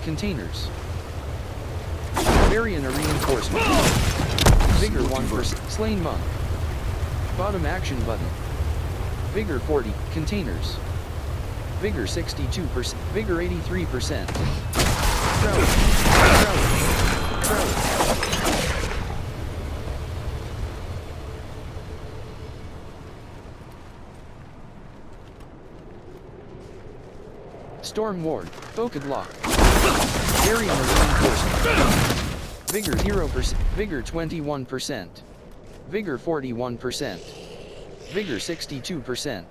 Containers. Varian a reinforcement. Vigor 1%. Slain monk. Bottom action button. Vigor 40. Containers. Vigor 62%. Vigor 83%. Crowd. Storm Ward. Focus Lock. Varian a reinforcement. Vigor 0%. Vigor 21%. Vigor 41%. Vigor 62%.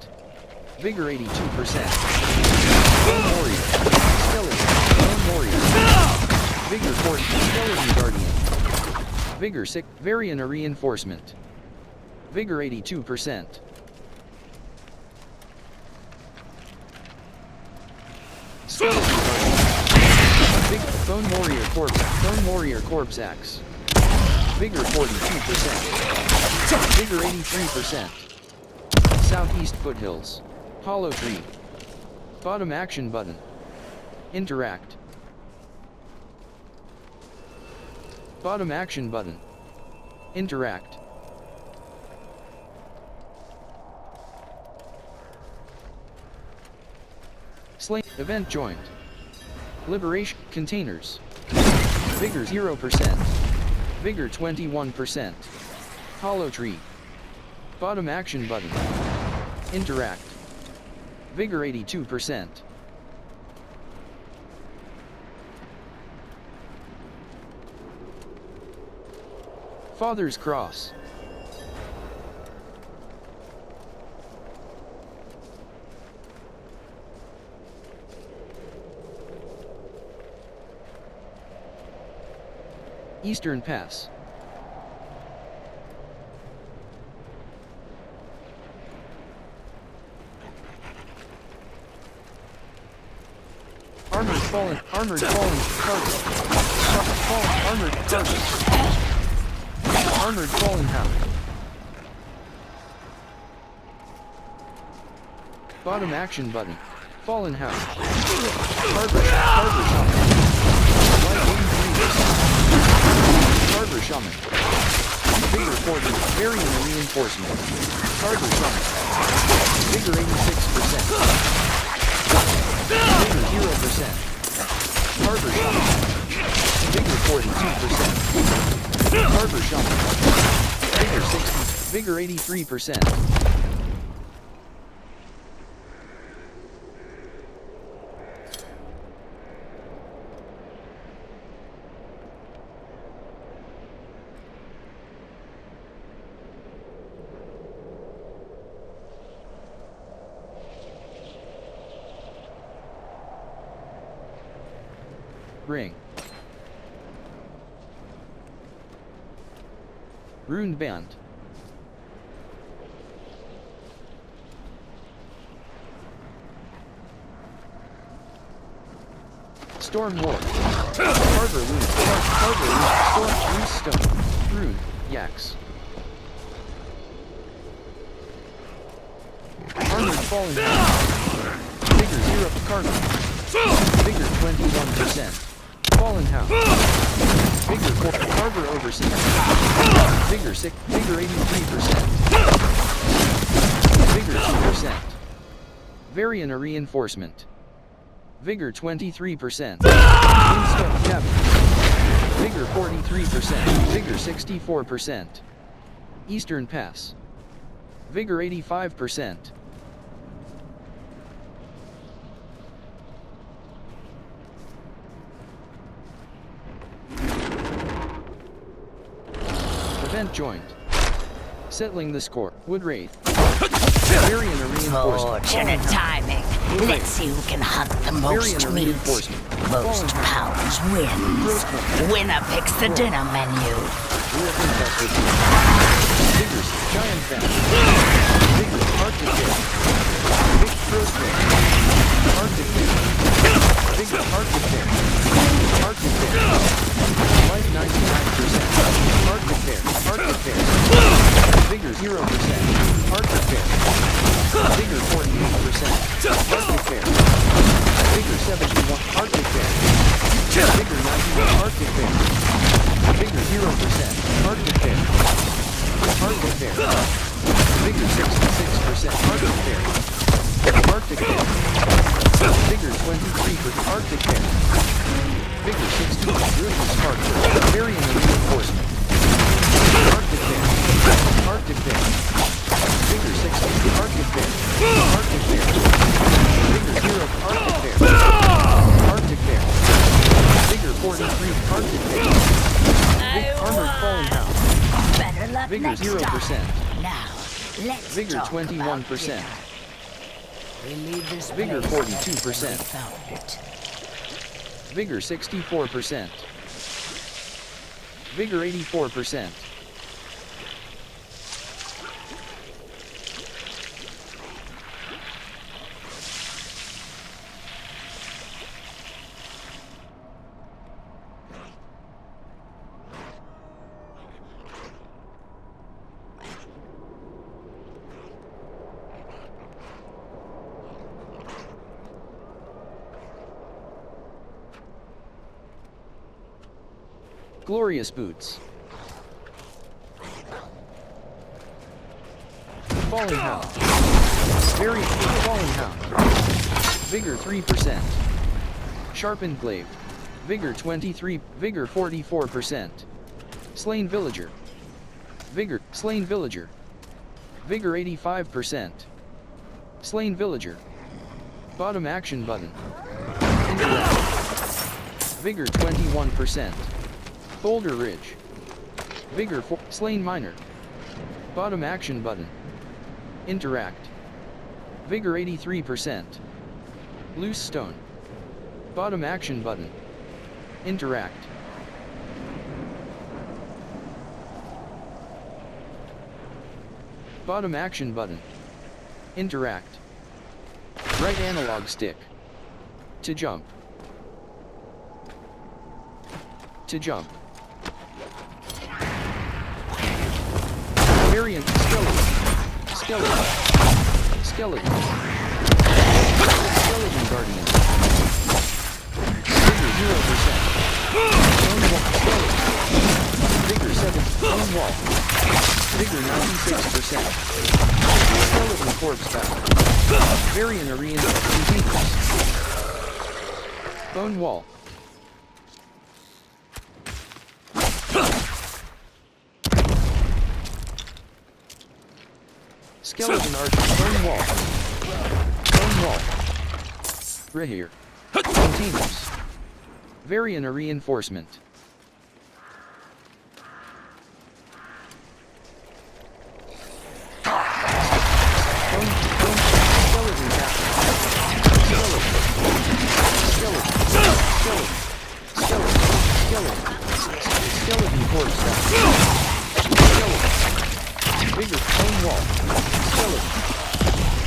Vigor 82%. Lone Warrior. Skeleton. Lone Warrior. Vigor 40. Skeleton Guardian. Vigor 6. Varian a reinforcement. Vigor 82%. Skeleton Guardian. Big Bone Warrior Corpse. Bone Warrior Corpse Axe. Vigor 42%. Vigor 83%. Southeast Foothills. Hollow Tree. Bottom action button. Interact. Bottom action button. Interact. Slain. Event joined. Liberation. Containers. Vigor 0%. Vigor 21%. Hollow tree. Bottom action button. Interact. Vigor 82%. Father's Cross. Eastern Pass. Armored fallen target. Armored target. Armored fallen hound. Bottom action button. Fallen hound. Harbor shaman. Harbor shaman. Vigor 40. Variant reinforcement. Harbor shaman. Vigor 86%. Vigor 0%. Harbor shaman. Vigor 42%. Harbor shaman. Vigor 60. Vigor 83%. Ring. Rune Band. Storm Ward. Harbor Rune. Harbor Rune. Storm Rune Stone. Rune. Yaks. Armored Fallen. Vigor 0. Cargo. Vigor 21%. Fallen Hound. Vigor 4. Harbor Overseer. Vigor 6. Vigor 83%. Vigor 2%. Variant Reinforcement. Vigor 23%. Windswept Cabin. Vigor 43%. Vigor 64%. Eastern Pass. Vigor 85%. Event joined. Settling the score. Wood Wraith. Variant Reinforcement. Fortunate timing. Let's see who can hunt the most Variant meat. Reinforcement. Most pounds wins. Winner picks the dinner menu. Vigors. Giant Fan. Vigors. Arctic Bear. Big Frostman. Arctic Bear. Vigors. Arctic Bear. Arctic Bear. Life 99%. Arctic Bear. Arctic Bear. Vigor 0%. Arctic Bear. Vigor 48%. Arctic Bear. Vigor 71. Arctic Bear. Vigor 91. Arctic Bear. Vigor 0%. Arctic Bear. Arctic Bear. Vigor 66%. Arctic Bear. Arctic Bear. Vigor 23%. Arctic Bear. Vigor 60. Brilliant Spark. Variant Reinforcement. Arctic Bear. Arctic Bear. Vigor 60. Arctic Bear. Arctic Bear. Vigor 0. Arctic Bear. Arctic Bear. Vigor 43. Arctic Bear. Armored Fallen Hound. Better luck Vigor next 0%. time. Now, let's Vigor talk 21%. about we leave this Vigor place 42%. as we found it. Vigor 64%. Vigor 84%. Glorious Boots. Falling Hound. Very Falling Hound. Vigor 3%. Sharpened glaive. Vigor 23, Vigor 44%. Slain villager. Vigor, slain villager. Vigor 85%. Slain villager. Bottom action button. Interact. Vigor 21%. Boulder Ridge. Vigor 4, slain miner. Bottom action button. Interact. Vigor 83%. Loose stone. Bottom action button. Interact. Bottom action button. Interact. Right analog stick. To jump. To jump. Variant skeleton. Skeleton. Skeleton. Skeleton guardian. Vigor 0%. Stone wall. Skeleton. Vigor 7. Stone wall. Vigor 96%. Skeleton corpse battle. Variant arena containers. Bone wall. Skeleton archer. Bone wall. Bone wall. Rehere. Containers. Variant reinforcement. Skeleton corpse down. Skeleton. Vigor bone wall. Skeleton.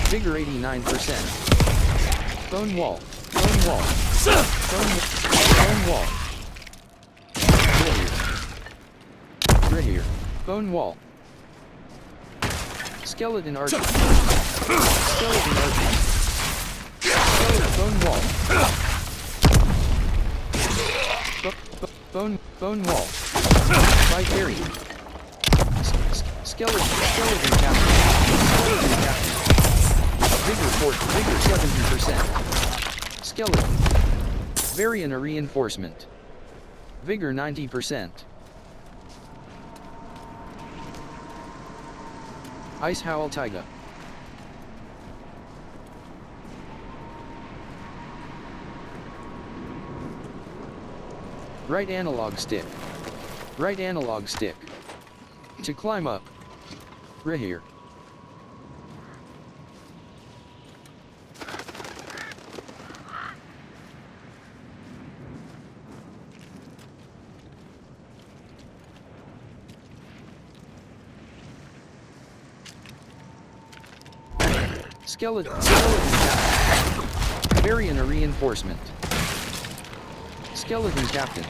Vigor 89%. Bone wall. Bone wall. Bone wall. Right here. Bone wall. Skeleton archer. Skeleton archer. Skeleton bone wall. Bone wall. Viparian. Skeleton captain. Skeleton captain. Vigor 70%. Skeleton. Variant reinforcement. Vigor 90%. Ice Howl Taiga. Right analog stick. Right analog stick. To climb up. Rehere. Skeleton captain. Variant reinforcement. Skeleton captain.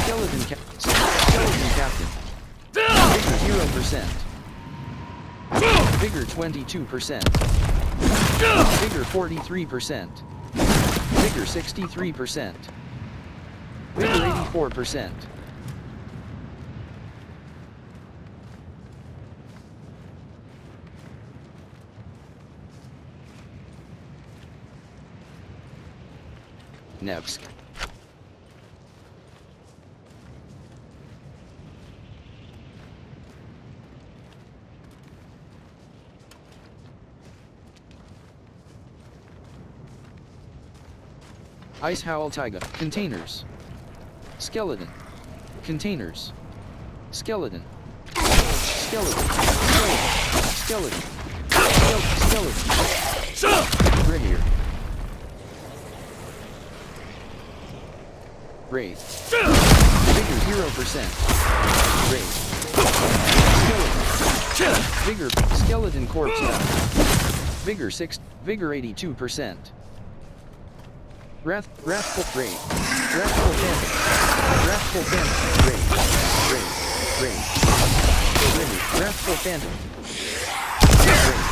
Skeleton captain. Vigor 0%. Vigor 22%. Vigor 43%. Vigor 63%. Vigor 84%. Nevsk. Ice Howl Taiga. Containers. Skeleton. Containers. Skeleton. Skeleton. Skeleton. Skeleton. Right here. Raid. Vigor 0%. Raid. Skeleton. Vigor. Skeleton corpse down. Vigor 6. Vigor 82%. Wrathful raid. Wrathful phantom. Wrathful phantom. Raid. Wrathful phantom. Raid.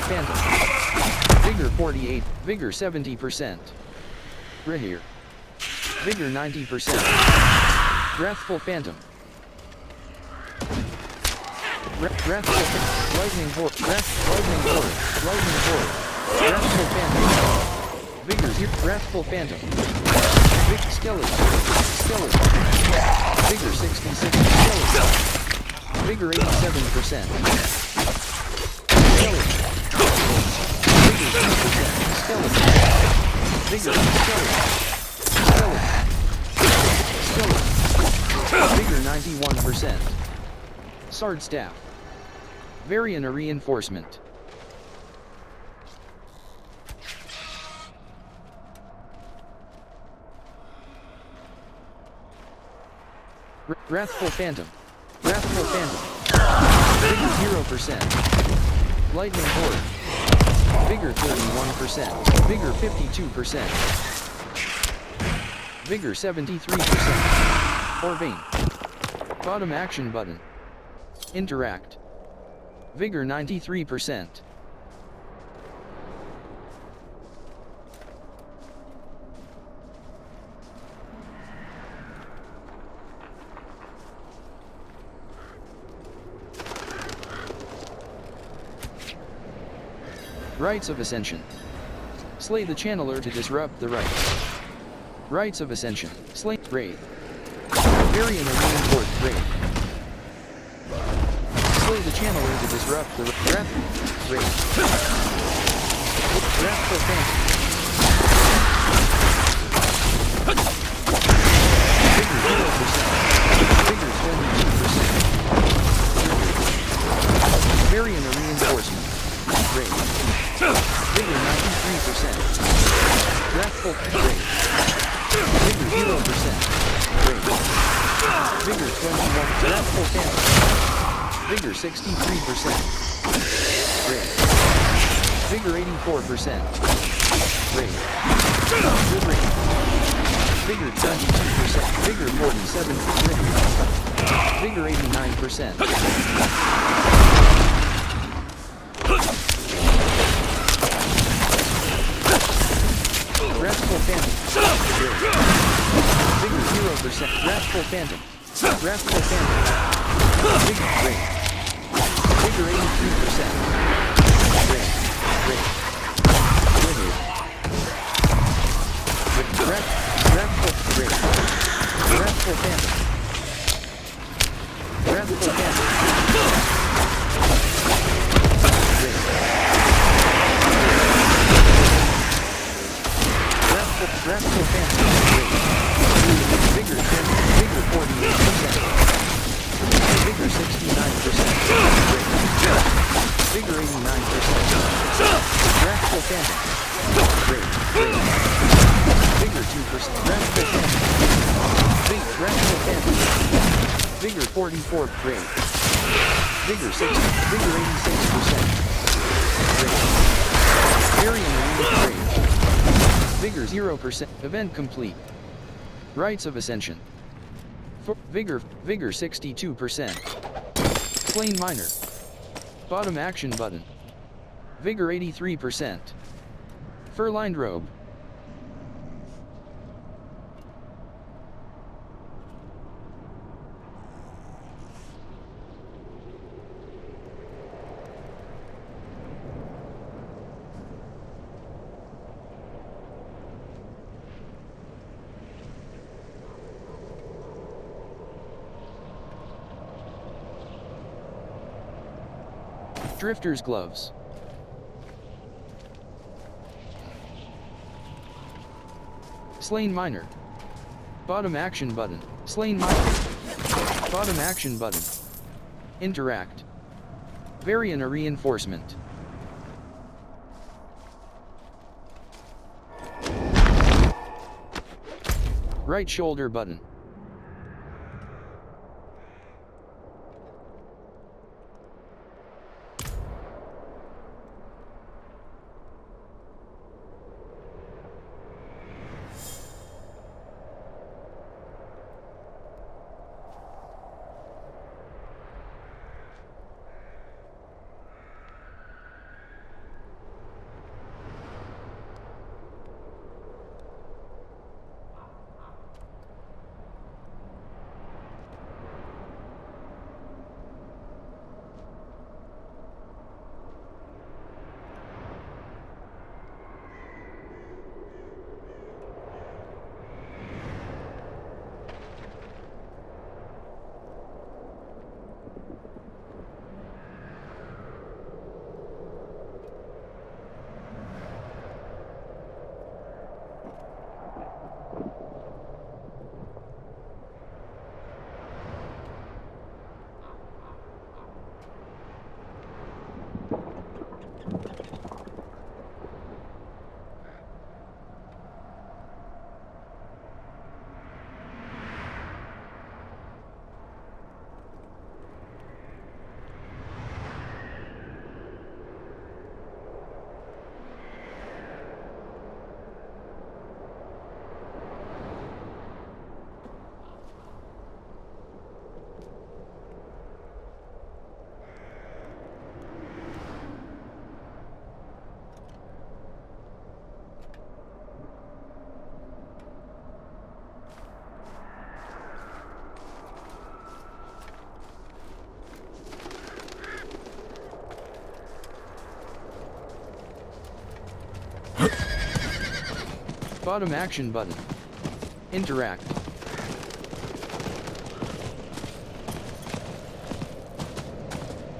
Phantom. Vigor 48, Vigor 70%. Rahir. Vigor 90%. Wrathful Phantom. Wrathful Phantom. Lightning Horde. Lightning Horde. Lightning Horde. Wrathful Phantom. Vigor 0. Wrathful Phantom. Skeleton. Skeleton. Vigor 66. Skeleton. Vigor 87%. Skeleton. Vigor 2%. Skeleton. Vigor skeleton. Skeleton. Vigor 91%. Sword Staff. Varian a reinforcement. Wrathful Phantom. Wrathful Phantom. Vigor 0%. Lightning Horde. Vigor 31%. Vigor 52%. Vigor 73%. Orvain. Bottom action button. Interact. Vigor 93%. Rites of Ascension. Slay the Channeler to disrupt the rites. Rites of Ascension. Slay Wraith. Varian a reinforced Wraith. Slay the Channeler to disrupt the Wrath. Wraith. Wrathful Phantom. Vigor 0%. Vigor 22%. Varian a reinforcement. Wraith. Vigor 93%. Wrathful Wraith. Vigor 0%. Wraith. Vigor 21. Wrathful Phantom. Vigor 63%. Wraith. Vigor 84%. Wraith. Good Wraith. Vigor 22%. Vigor 47%. Vigor 89%. Wrathful Phantom. Vigor 0%. Wrathful Phantom. Wrathful Phantom. Vigor Wraith. Vigor 83%. Wraith. Wraith. Wrathful Wraith. Wrathful Phantom. Wrathful Phantom. Wraith. Wrathful Phantom. Vigor 10. Vigor 48%. Vigor 69%. Vigor 89%. Wrathful Phantom. Vigor 2%. Wrathful Phantom. Wrathful Phantom. Vigor 44. Vigor 60. Vigor 86%. Varian Rage. Vigor 0%. Event complete. Rites of Ascension. Vigor 62%. Slain Miner. Bottom action button. Vigor 83%. Fur-lined robe. Drifter's gloves. Slain Miner. Bottom action button. Slain Miner. Bottom action button. Interact. Varian a reinforcement. Right shoulder button. Bottom action button. Interact.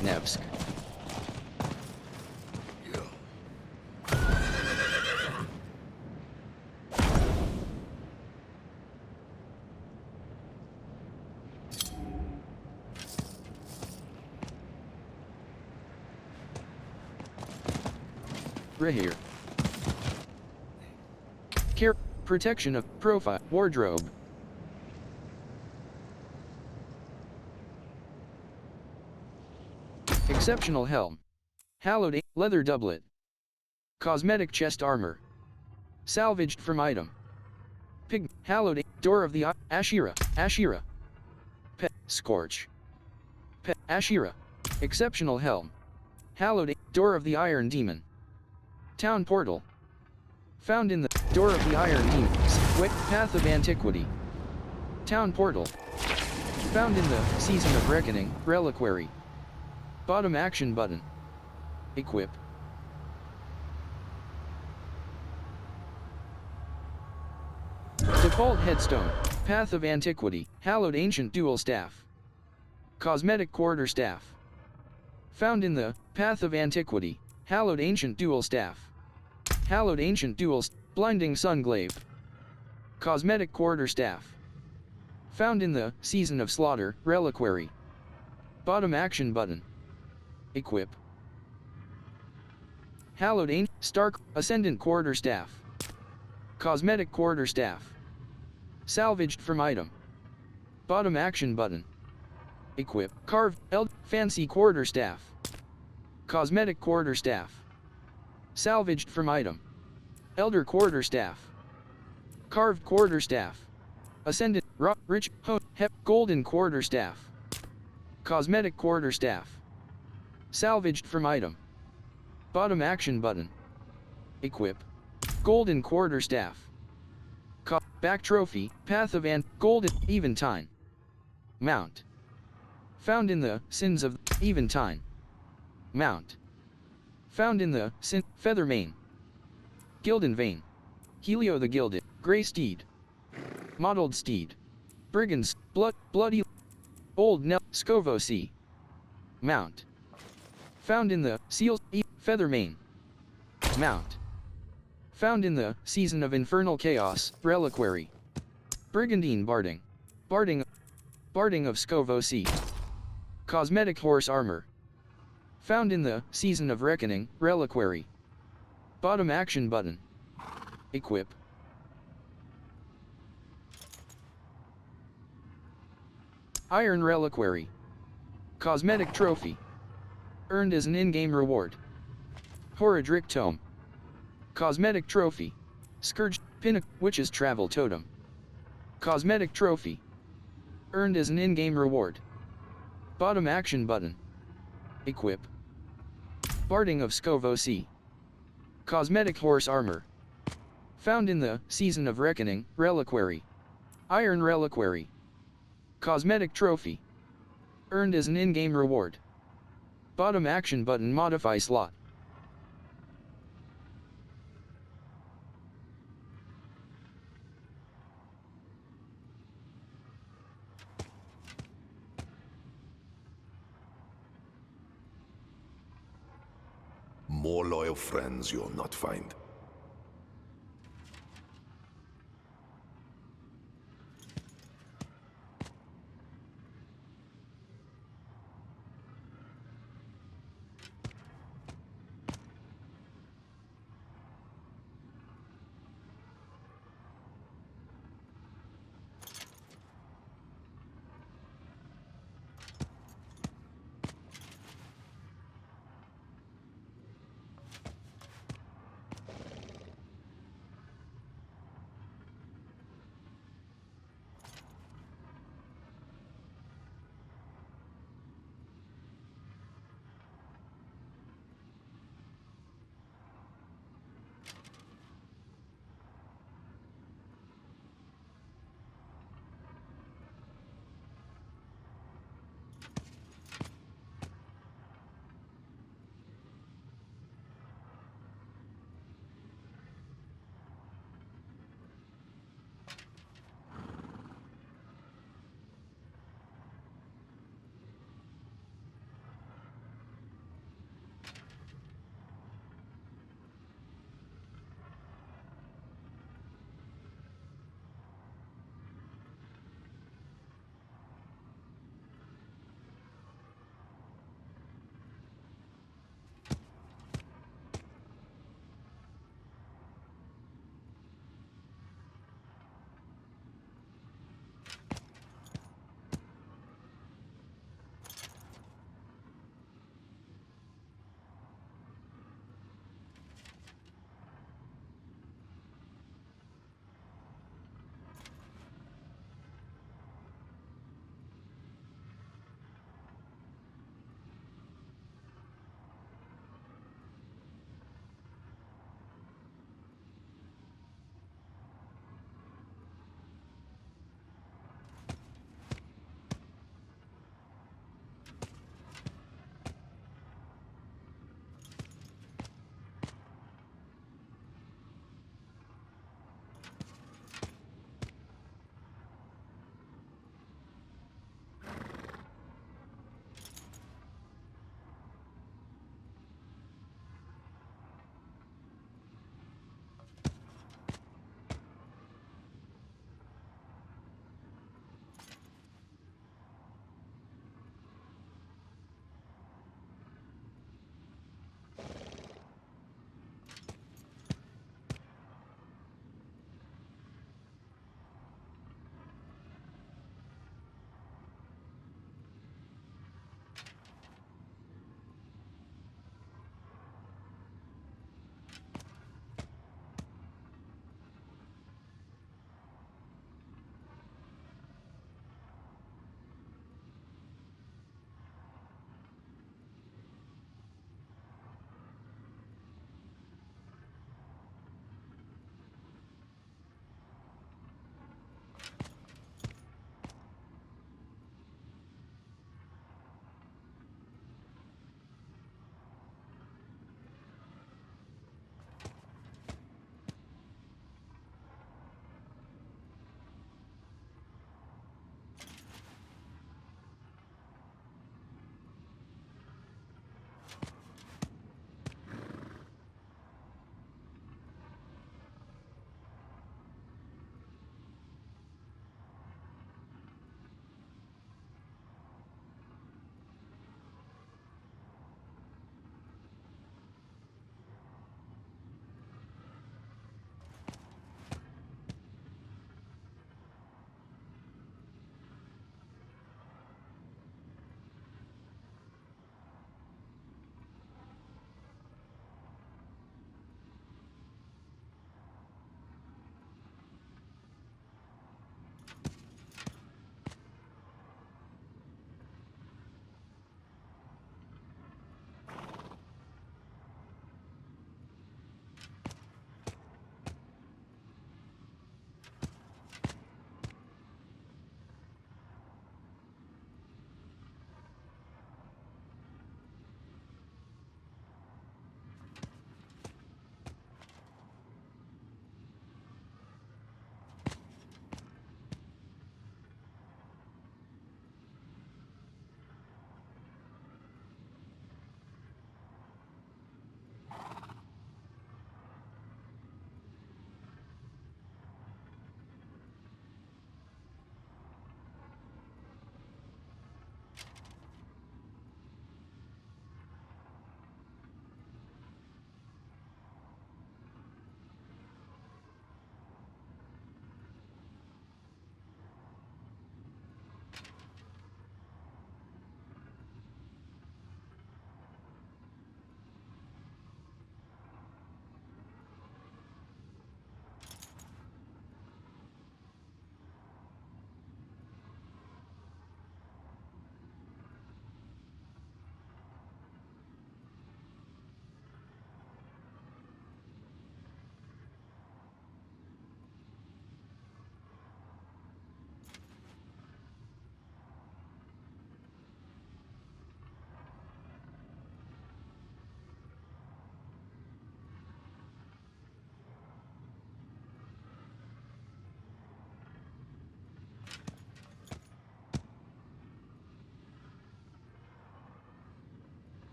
Nevsk. Rehir. Care. Protection of profile. Wardrobe. Exceptional helm. Hallowed leather doublet. Cosmetic chest armor. Salvaged from item. Pig. Hallowed door of the Ashira. Ashira. Pet. Scorch. Pet. Ashira. Exceptional helm. Hallowed door of the Iron Demon. Town portal. Found in the door of the Iron Demon. Path of Antiquity. Town portal. Found in the Season of Reckoning. Reliquary. Bottom action button. Equip. Default headstone. Path of Antiquity. Hallowed Ancient Dual Staff. Cosmetic Quarterstaff. Found in the Path of Antiquity. Hallowed Ancient Dual Staff. Hallowed Ancient Dual Blinding Sunglaive. Cosmetic Quarterstaff. Found in the Season of Slaughter. Reliquary. Bottom action button. Equip. Hallowed Stark Ascendant Quarterstaff. Cosmetic Quarterstaff. Salvaged from item. Bottom action button. Equip. Carved Fancy Quarterstaff. Cosmetic Quarterstaff. Salvaged from item. Elder Quarterstaff. Carved Quarterstaff. Ascendant Rich Golden Quarterstaff. Cosmetic Quarterstaff. Salvaged from item. Bottom action button. Equip. Golden Quarterstaff. Back trophy. Path of Golden Eventine. Mount. Found in the Sins of Eventine. Mount. Found in the Feather Mane. Gildan Vein. Helio the Gilded. Grey Steed. Mottled Steed. Brigands. Bloody. Old Nell. Scovosi. Mount. Found in the Seals. Feather Mane. Mount. Found in the Season of Infernal Chaos. Reliquary. Brigandine Barding. Barding of Scovosi. Cosmetic Horse Armor. Found in the Season of Reckoning. Reliquary. Bottom action button. Equip. Iron Reliquary. Cosmetic Trophy. Earned as an in-game reward. Horadric Tome. Cosmetic Trophy. Scourge. Witch's Travel Totem. Cosmetic Trophy. Earned as an in-game reward. Bottom action button. Equip. Barding of Scovosi. Cosmetic Horse Armor. Found in the Season of Reckoning. Reliquary. Iron Reliquary. Cosmetic Trophy. Earned as an in-game reward. Bottom action button. Modify slot. More loyal friends you'll not find.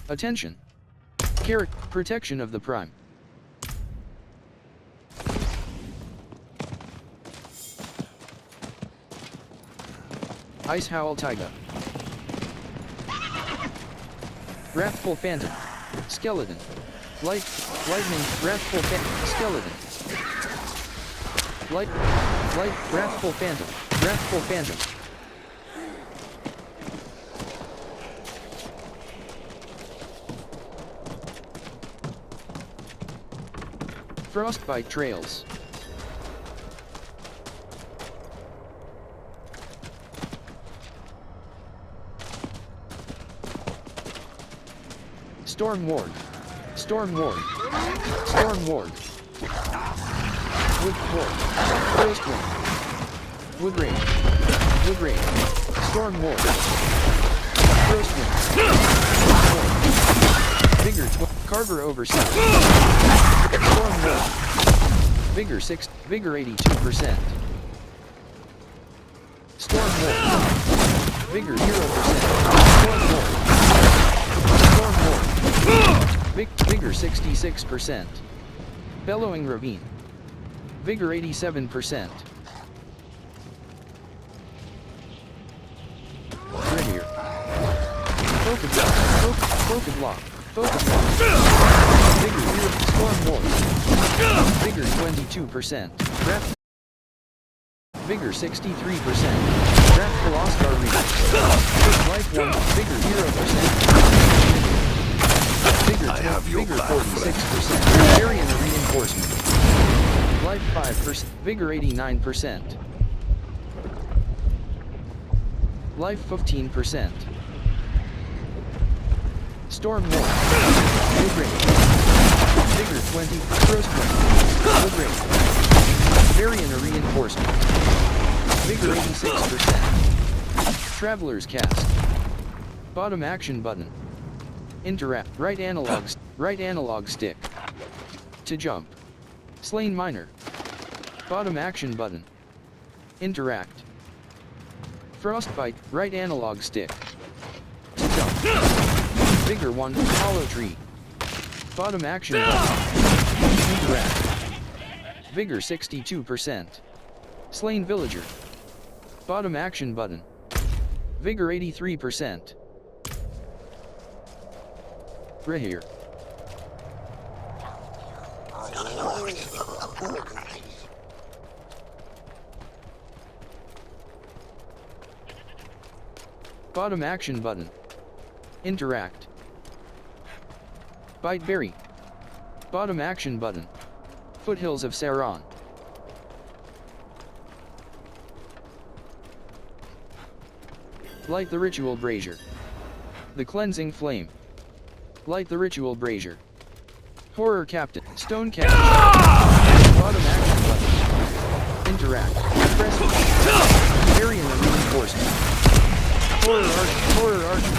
Attention! Protection of the Prime. Ice Howl Taiga. Wrathful Phantom. Skeleton. Lightning. Wrathful Skeleton. Wrathful Phantom. Wrathful Phantom. Frostbite Trails. Storm Ward. Storm Ward. Storm Ward. Wood Ward. First Wind. Wood Rain. Wood Rain. Storm Ward. First Wind. Vigor Carver Overseer. Storm Ward. Vigor 6. Vigor 82%. Storm Ward. Vigor 0%. Storm Ward. Storm Ward. Vigor 66%. Bellowing Ravine. Vigor 87%. Rainier. Focus Block. Focus Block. Focus Block. Vigor 0. Storm Ward. Vigor 22%. Vigor 63%. Wrathful Oscar Reach. Life 1. Vigor 0%. Vigor 46%. Variant Reinforcement. Life 5%. Vigor 89%. Life 15%. Storm Ward. Wood Rain. Vigor 20. Frost Wind. Wood Rain. Variant Reinforcement. Vigor 86%. Traveler's Cast. Bottom action button. Interact. Right analog stick. To jump. Slain Miner. Bottom action button. Interact. Frostbite. Right analog stick. To jump. Vigor 1. Hollow Tree. Bottom action button. Interact. Vigor 62%. Slain Villager. Bottom action button. Vigor 83%. Here. Bottom action button. Interact. Bite Berry. Bottom action button. Foothills of Saron. Light the Ritual Brazier. The Cleansing Flame. Light the Ritual Brazier. Horror Captain. Stone Captain. Bottom action button. Interact. Press. Variant Reinforcement. Horror Archer.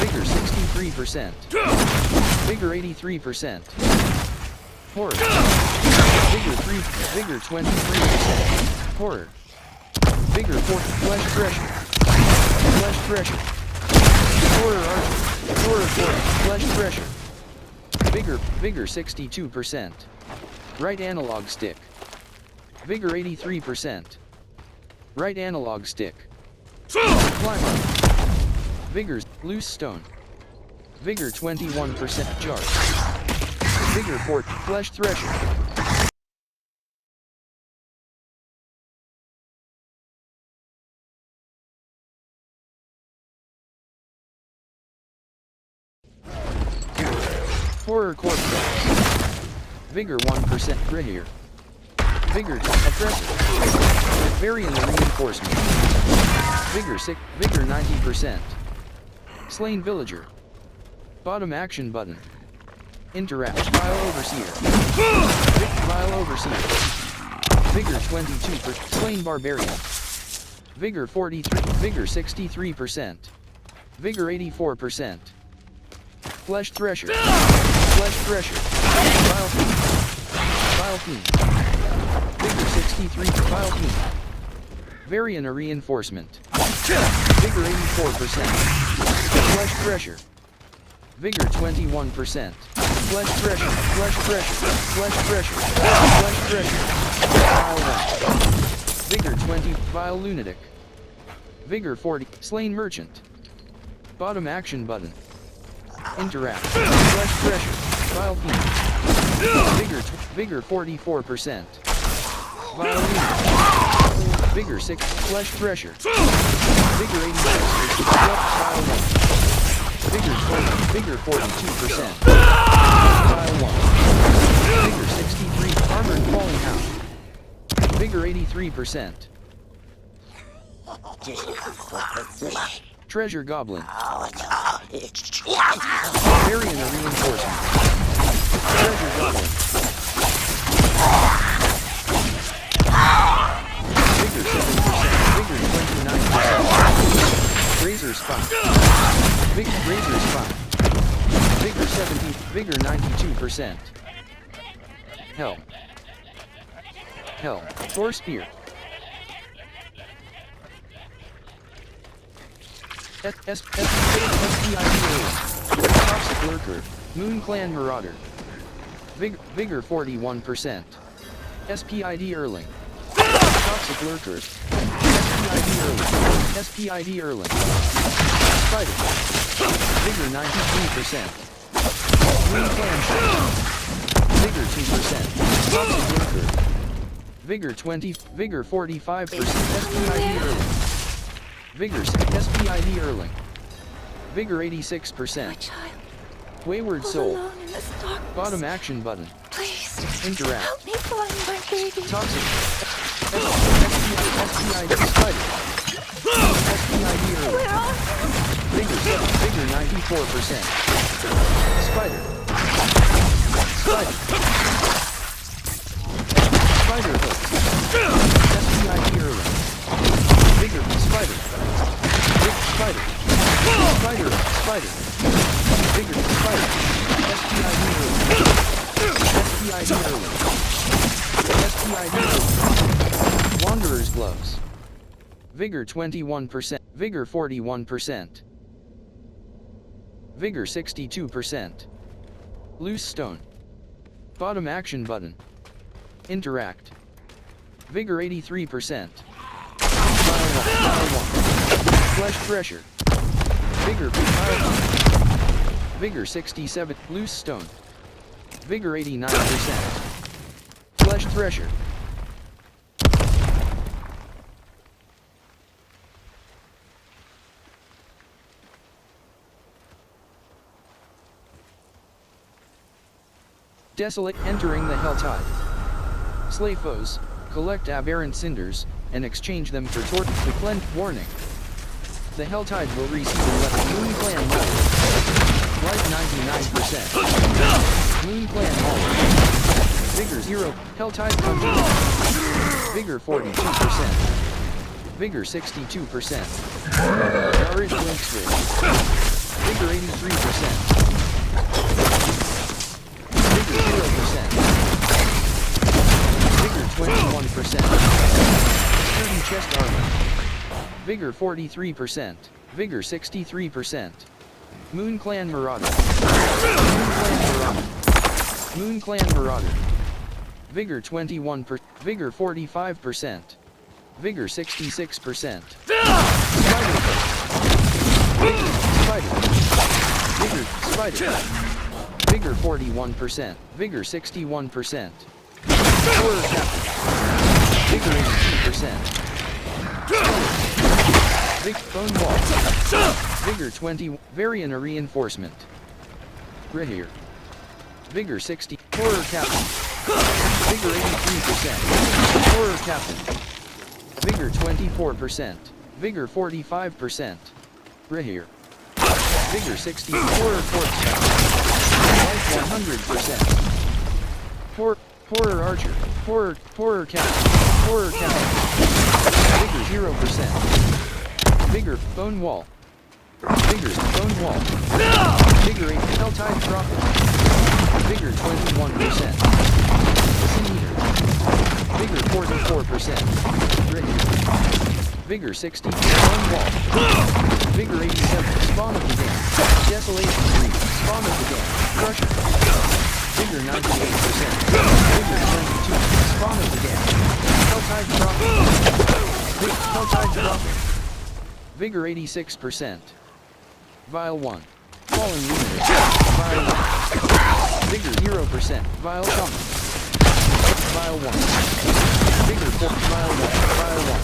Vigor 63%. Vigor 83%. Horror. Vigor 23%. Horror. Vigor 4. Flesh Thresher. Flesh Thresher. Horror Archer. Horror 4. Flesh Thresher. Vigor 62%. Right analog stick. Vigor 83%. Right analog stick. Climber. Vigor's Loose Stone. Vigor 21%. Jar. Vigor 4. Flesh Thresher. Horror Corpse. Vigor 1%. Here. Vigor Oppressor. Variant Reinforcement. Vigor 6. Vigor 90%. Slain Villager. Bottom action button. Interact. Vile Overseer. Vile Overseer. Vigor 22%. Slain Barbarian. Vigor 43. Vigor 63%. Vigor 84%. Flesh Thresher. Flesh Thresher. Vile Fiend. Vile Fiend. Vigor 63. Vile Fiend. Variant Reinforcement. Vigor 84%. Flesh Thresher. Vigor 21%. Flesh pressure, flesh pressure, flesh pressure, flesh pressure. Vile 1. Vigor 20, vile lunatic. Vigor 40, slain merchant. Bottom action button. Interact. Flesh pressure, vile fiend. Vigor 44%. Vile lunatic. Vigor 6, flesh pressure. Vigor 86, vile 1. Vigor 20, Vigor 42%. Vile 1. Vigor 63, armored falling hound. Vigor 83%. Treasure Goblin. Variant of reinforcement. Treasure Goblin. Vigor 7%. Vigor 29%. Razor Spot. Razor Spot. Vigor 70. Vigor 92%. Hell. Hell. Thor Spear. Toxic Lurker. Moon Clan Marauder. Vigor 41%. SPID Erling. Toxic Lurker. SPID Erling. SPID Erling. Spider. Vigor 93%. Moon Clan Shadow. Vigor 2%. Toxic Lurker. Vigor 20. Vigor 45%. SPID Erling. Vigor SPID Erling. Vigor 86%. My child. Wayward All Soul. alone in this darkness. Bottom action button. Please. Interact. Help me find my baby. Toxic. SPID Spider. SPID Erling. Where are you? Vigor 94%. Spider. Spider. Spider hook. SPID Erling. Vigor Spider. Spider. Spider. Spider. Vigor Spider. SPID Erling. SPID Erling. SPID Erling. Wanderer's Gloves. Vigor 21%. Vigor 41%. Vigor 62%. Loose Stone. Bottom action button. Interact. Vigor 83%. Vile 1. Flesh pressure. Vigor Vile 1. Vigor 67. Loose Stone. Vigor 89%. Flesh pressure. Desolate, entering the Helltide. Slay foes, collect aberrant cinders, and exchange them for torches to cleanse. Warning. The Helltide will receive a weapon. Moon Clan Mauler. Life 99%. Moon Clan Mauler. Vigor 0, Helltide Conjure. Vigor 42%. Vigor 62%. Garage Lynx Rig. Vigor 83%. Vigor 0%. Vigor 21%. Sturdy Chest Armor. Vigor 43%. Vigor 63%. Moon Clan Marauder. Moon Clan Marauder. Vigor 21%. Vigor 45%. Vigor 66%. Spider Hook. Spider. Vigor Spider. Vigor 41%. Vigor 61%. Horror Captain. Vigor 82%. Bone Wall. Vigor 20. Variant Reinforcement. Here. Vigor 60. Horror Captain. Vigor 83%. Horror Captain. Vigor 24%. Vigor 45%. Here. Vigor 60. Horror Corpse Captain. Life 100%. Horror Archer. Horror Captain. Horror Captain. Vigor 0%. Vigor Bone Wall. Vigor Bone Wall. Vigor 8. Helltide Prophet. Vigor 21%. Sin Eater. Vigor 44%. Vigor 60. Bone Wall. Vigor 87. Spawn of the Damned. Desolation 3. Spawn of the Dam. Crusher. Vigor 98%. Vigor 22. Spawn of the Dam. Helltide dropping. Helltide dropping. Vigor 86%. Vile 1. Fallen Luminous. Vile 1. Vigor 0%. Vile Shaman. Vile 1. Vigor 4. Vile 1. Vile 1.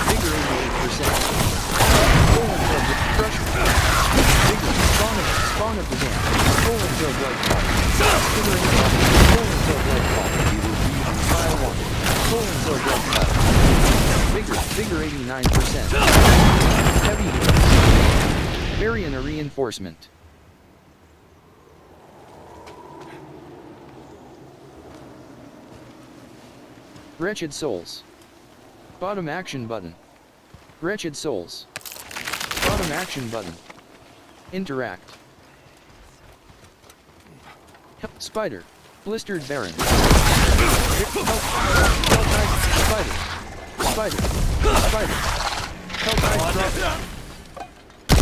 Vigor 88%. Fallen Blood. Crusher. Vigor. Spawn of the Dam. Fallen Blood Lightfall. Vigor 8%. Fallen Blood Lightfall. Vile 1. Fallen Blood Lightfall. Vigor 89%. Heavy hits. Varian a reinforcement. Wretched Souls. Bottom action button. Wretched Souls. Bottom action button. Interact. Spider. Blistered Baron. Spider. Spider. Spider. Helltide Dropper.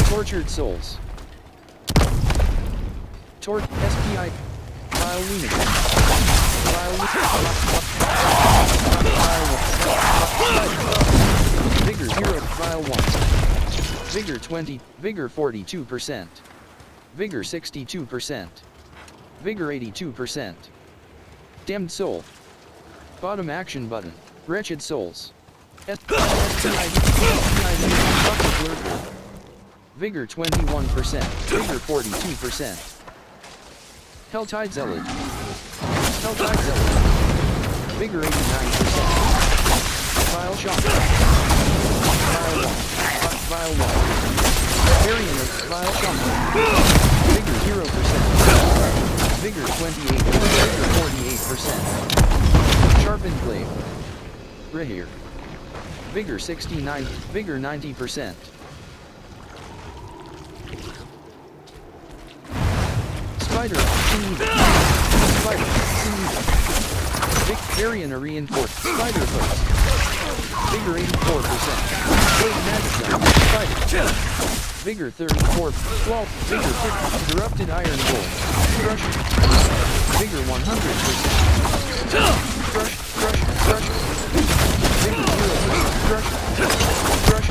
Tortured Souls. SPI. Vile Lunatic. Vigor 0. Vile 1. Vigor 20. Vigor 42%. Vigor 62%. Vigor 82%. Damned Soul. Bottom action button. Wretched Souls. Vigor 21%. Vigor 42%. Helltide Zealot. Helltide Zealot. Vigor 89%. Vile Shock. Vile 1. Vile 1. Varian of Vile Shock. Vigor 0%. Vigor 28. Vigor 48%. Sharpened Blade. Rehir. Vigor 69. Vigor 90%. Spider. Spider. Varian a reinforced. Spider Hook. Vigor 84%. Blade Magazine. Spider. Vigor 34. 12. Vigor 50. Corrupted Iron Gold. Crusher. Vigor 100%. Crush. Vigor 0%. Crush.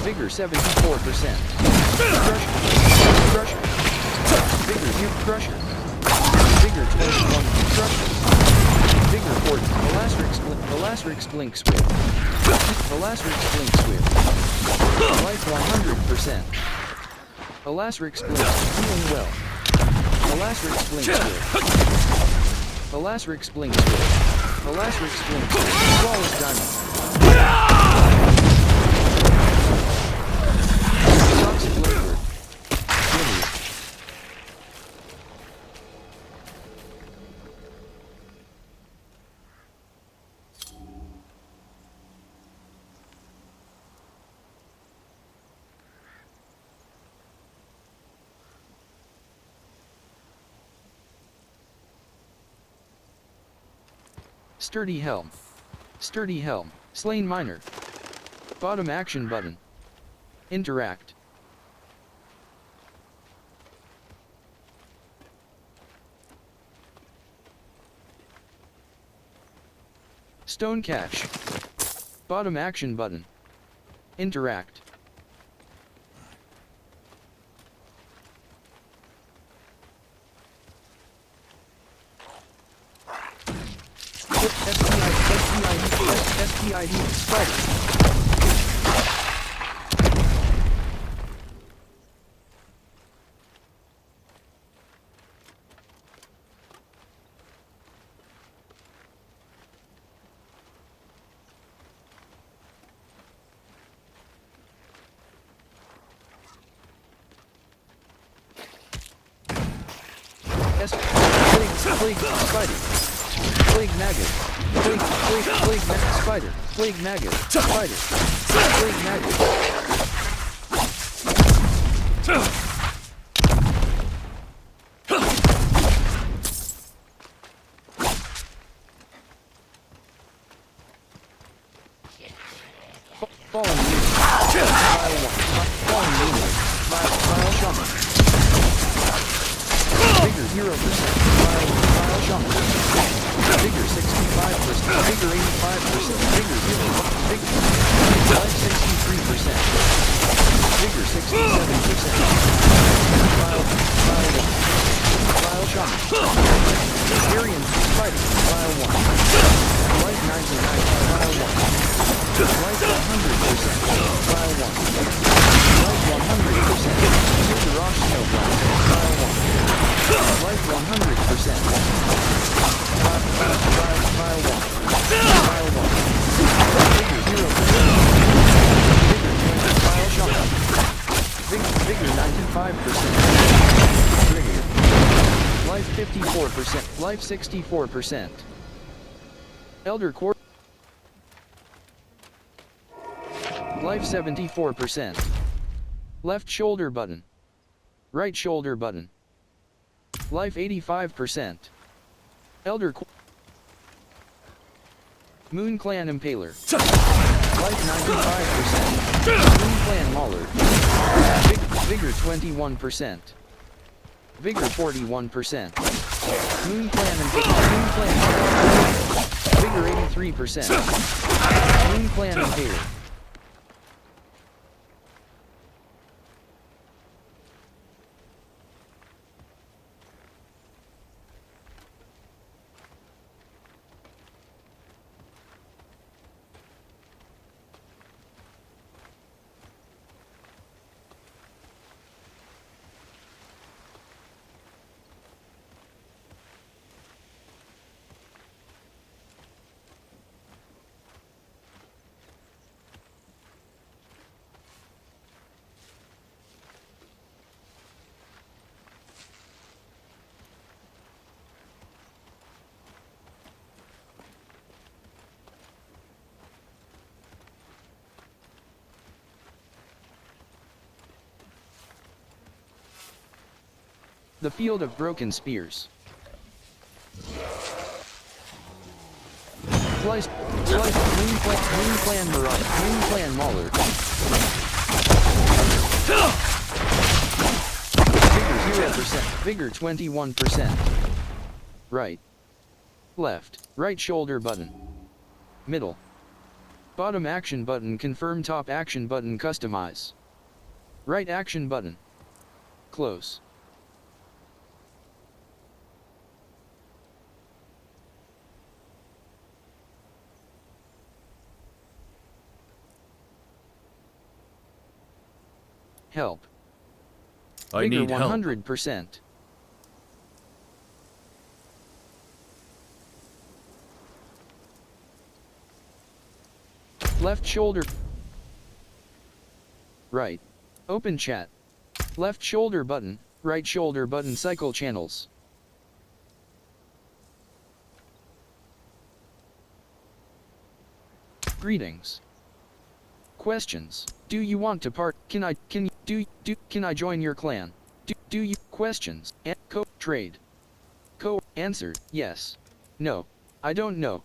Vigor 74%. Crush. Vigor 0. Crusher. Vigor 21. Crusher. Vigor 40. Elastrix Blink Swift. Elastrix Blink Swift. Life 100%. Elastrix Blink. Healing well. Elastrix Blink Swift. Elastrix Blink Swift. Elastrix Blink Swift. Flawless Diamond. Toxic Liquid. Sturdy Helm. Sturdy Helm. Slain Miner. Bottom action button. Interact. Stone Cache. Bottom action button. Interact. SPID Spider. Plague Spider. Plague Maggot. Plague Spider. Plague Maggot. Spider. Plague Maggot. Fallen Luminous. Fallen Luminous. Vile Shaman. 0%. File shock. Vigor 65%. Vigor 85%. Vigor 0. Life 63%. Vigor 67%. File 1. File shock. Variant fighting. File 1. Life 99. File 1. Life 100%. File 1. Life 100%. Thlegifknotarzan. File 1. Life 100%. File 1. File 1. Vigor 0%. Vigor 20. File shock. Vigor 95%. Trigger. Life 54%. Life 64%. Elder Core. Life 74%. Left shoulder button. Right shoulder button. Life 85%. Elder Core. Moon Clan Impaler. Life 95%. Moon Clan Mauler. Vigor 21%. Vigor 41%. Moon Clan Impaler. Moon Clan Mauler. Vigor 83%. Moon Clan Impaler. The Field of Broken Spears. Slice, Moon Clan Mirage, Moon Clan Mauler. Vigor 0%, Vigor 21%. Right. Left, right shoulder button. Middle. Bottom action button confirm, top action button customize. Right action button. Close. Help. I Vigor need help. 100%. Left shoulder. Right. Open chat. Left shoulder button, right shoulder button cycle channels. Greetings. Questions. Do you want to can I join your clan? Do you questions and trade? Answer, yes. No. I don't know.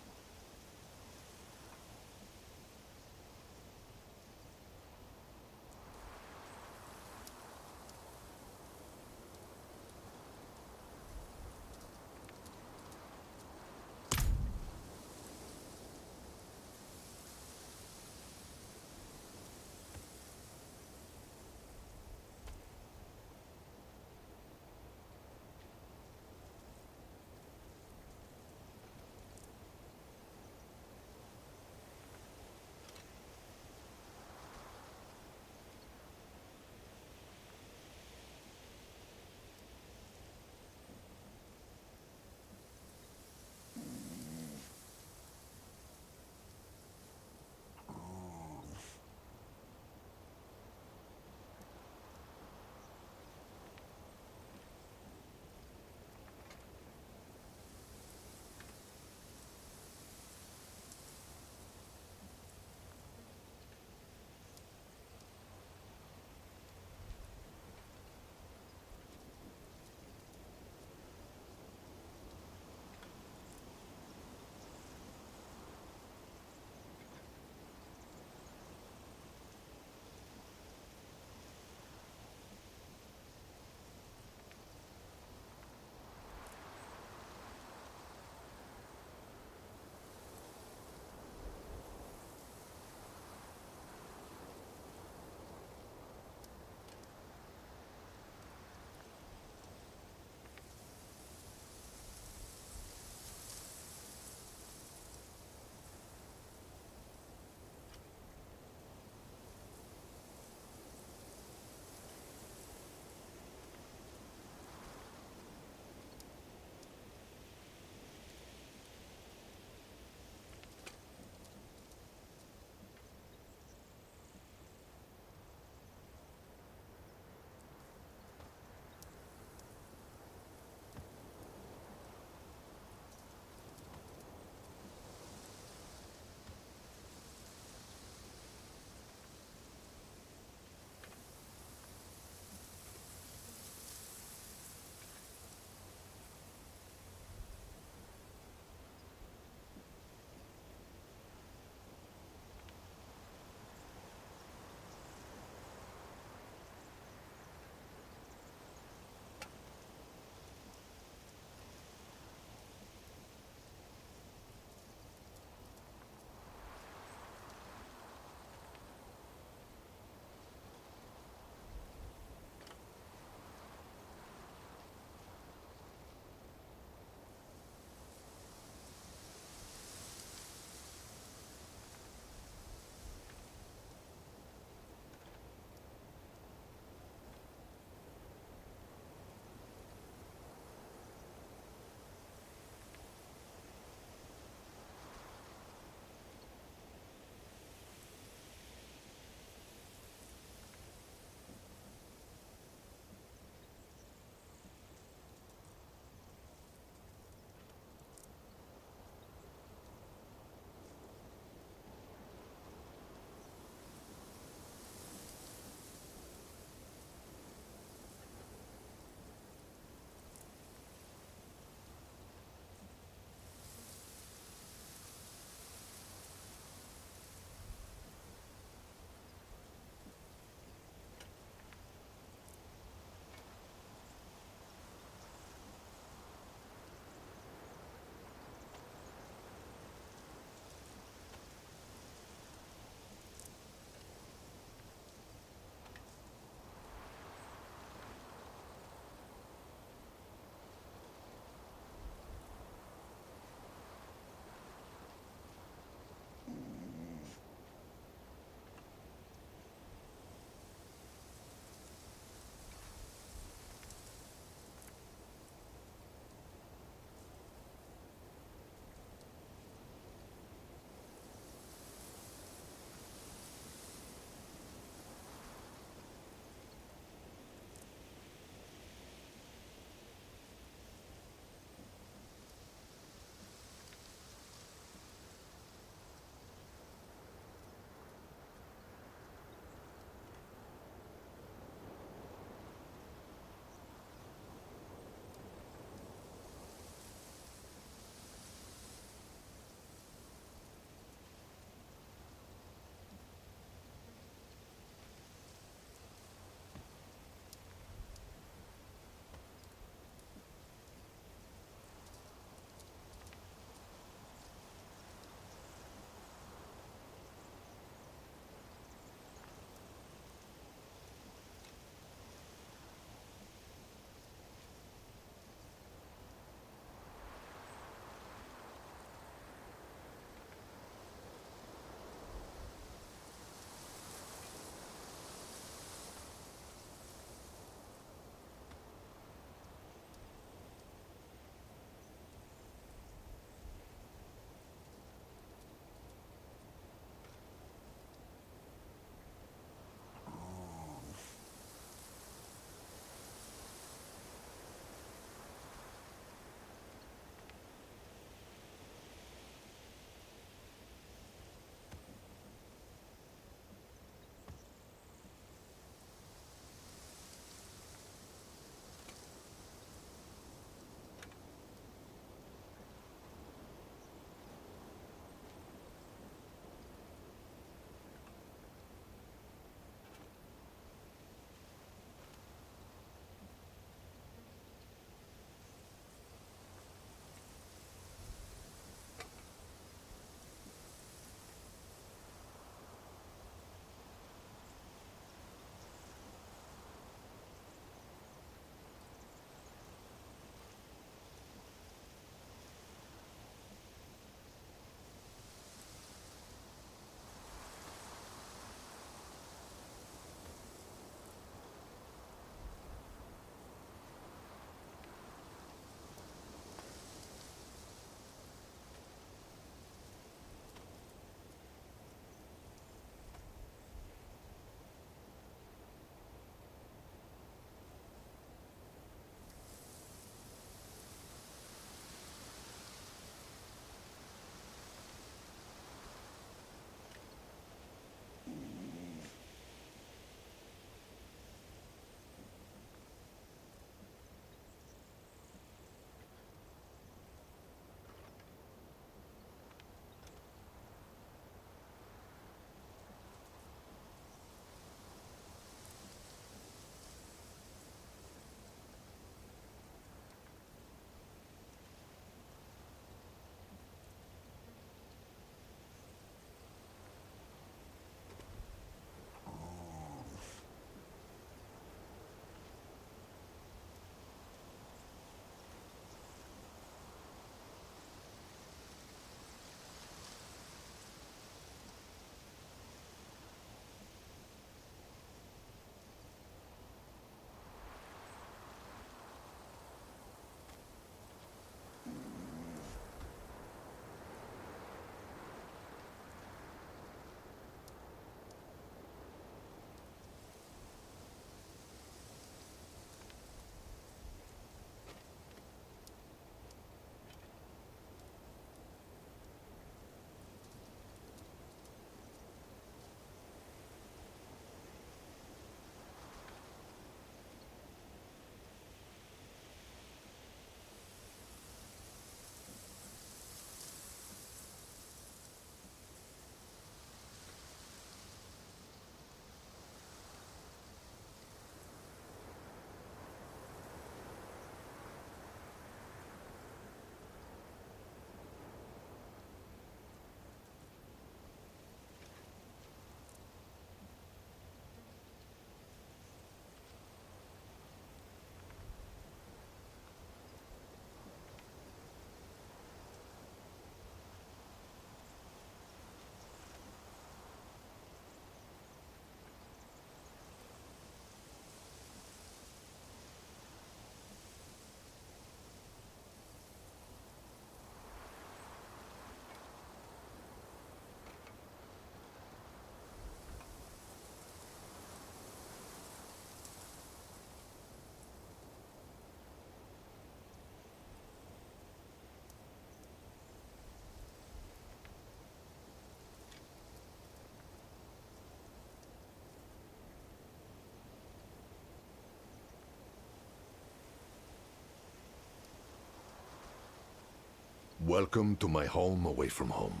Welcome to my home away from home.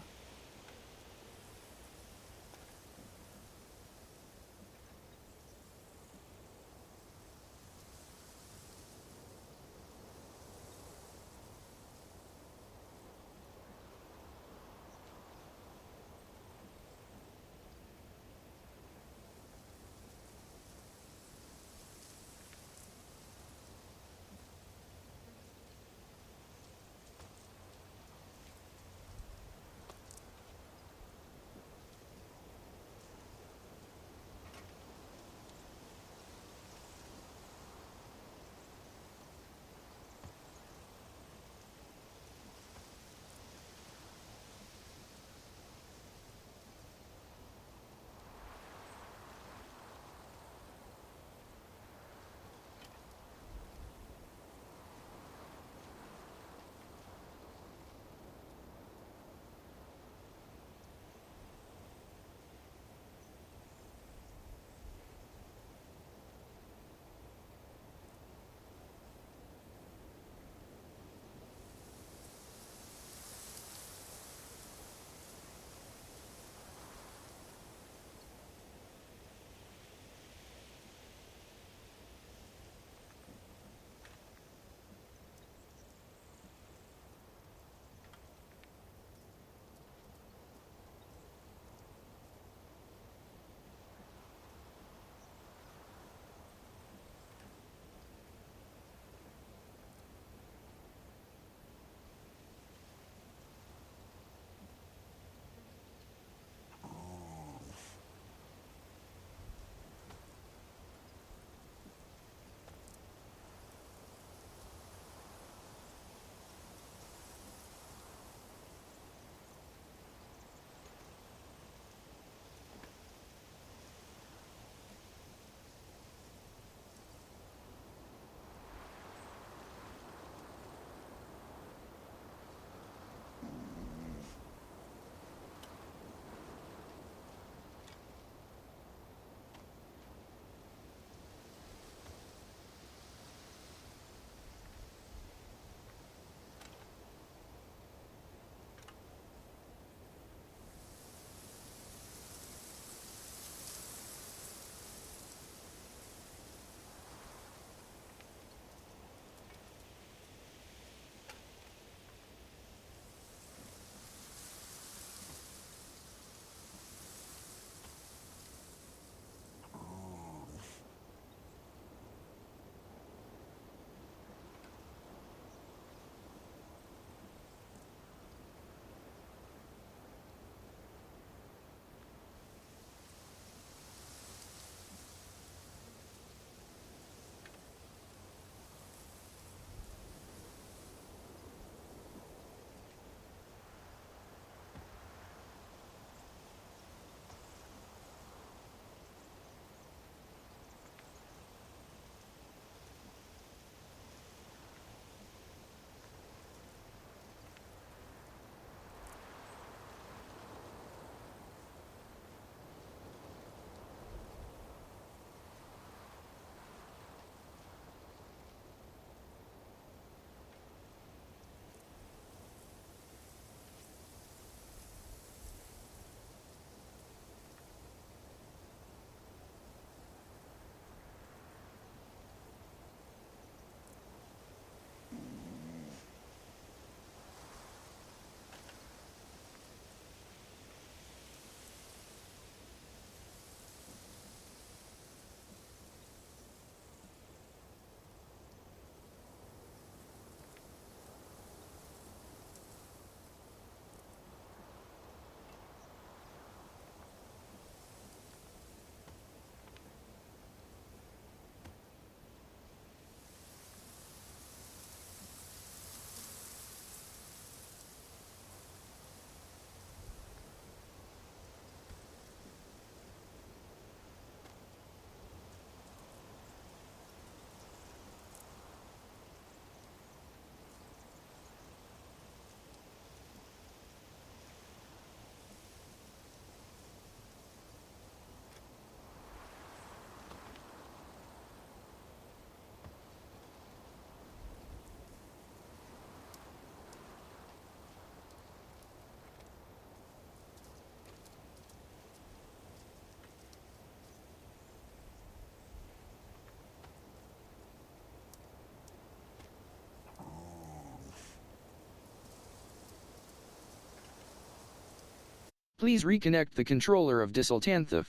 Please reconnect the controller of Thlegifknotarzan.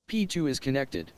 P2 is connected.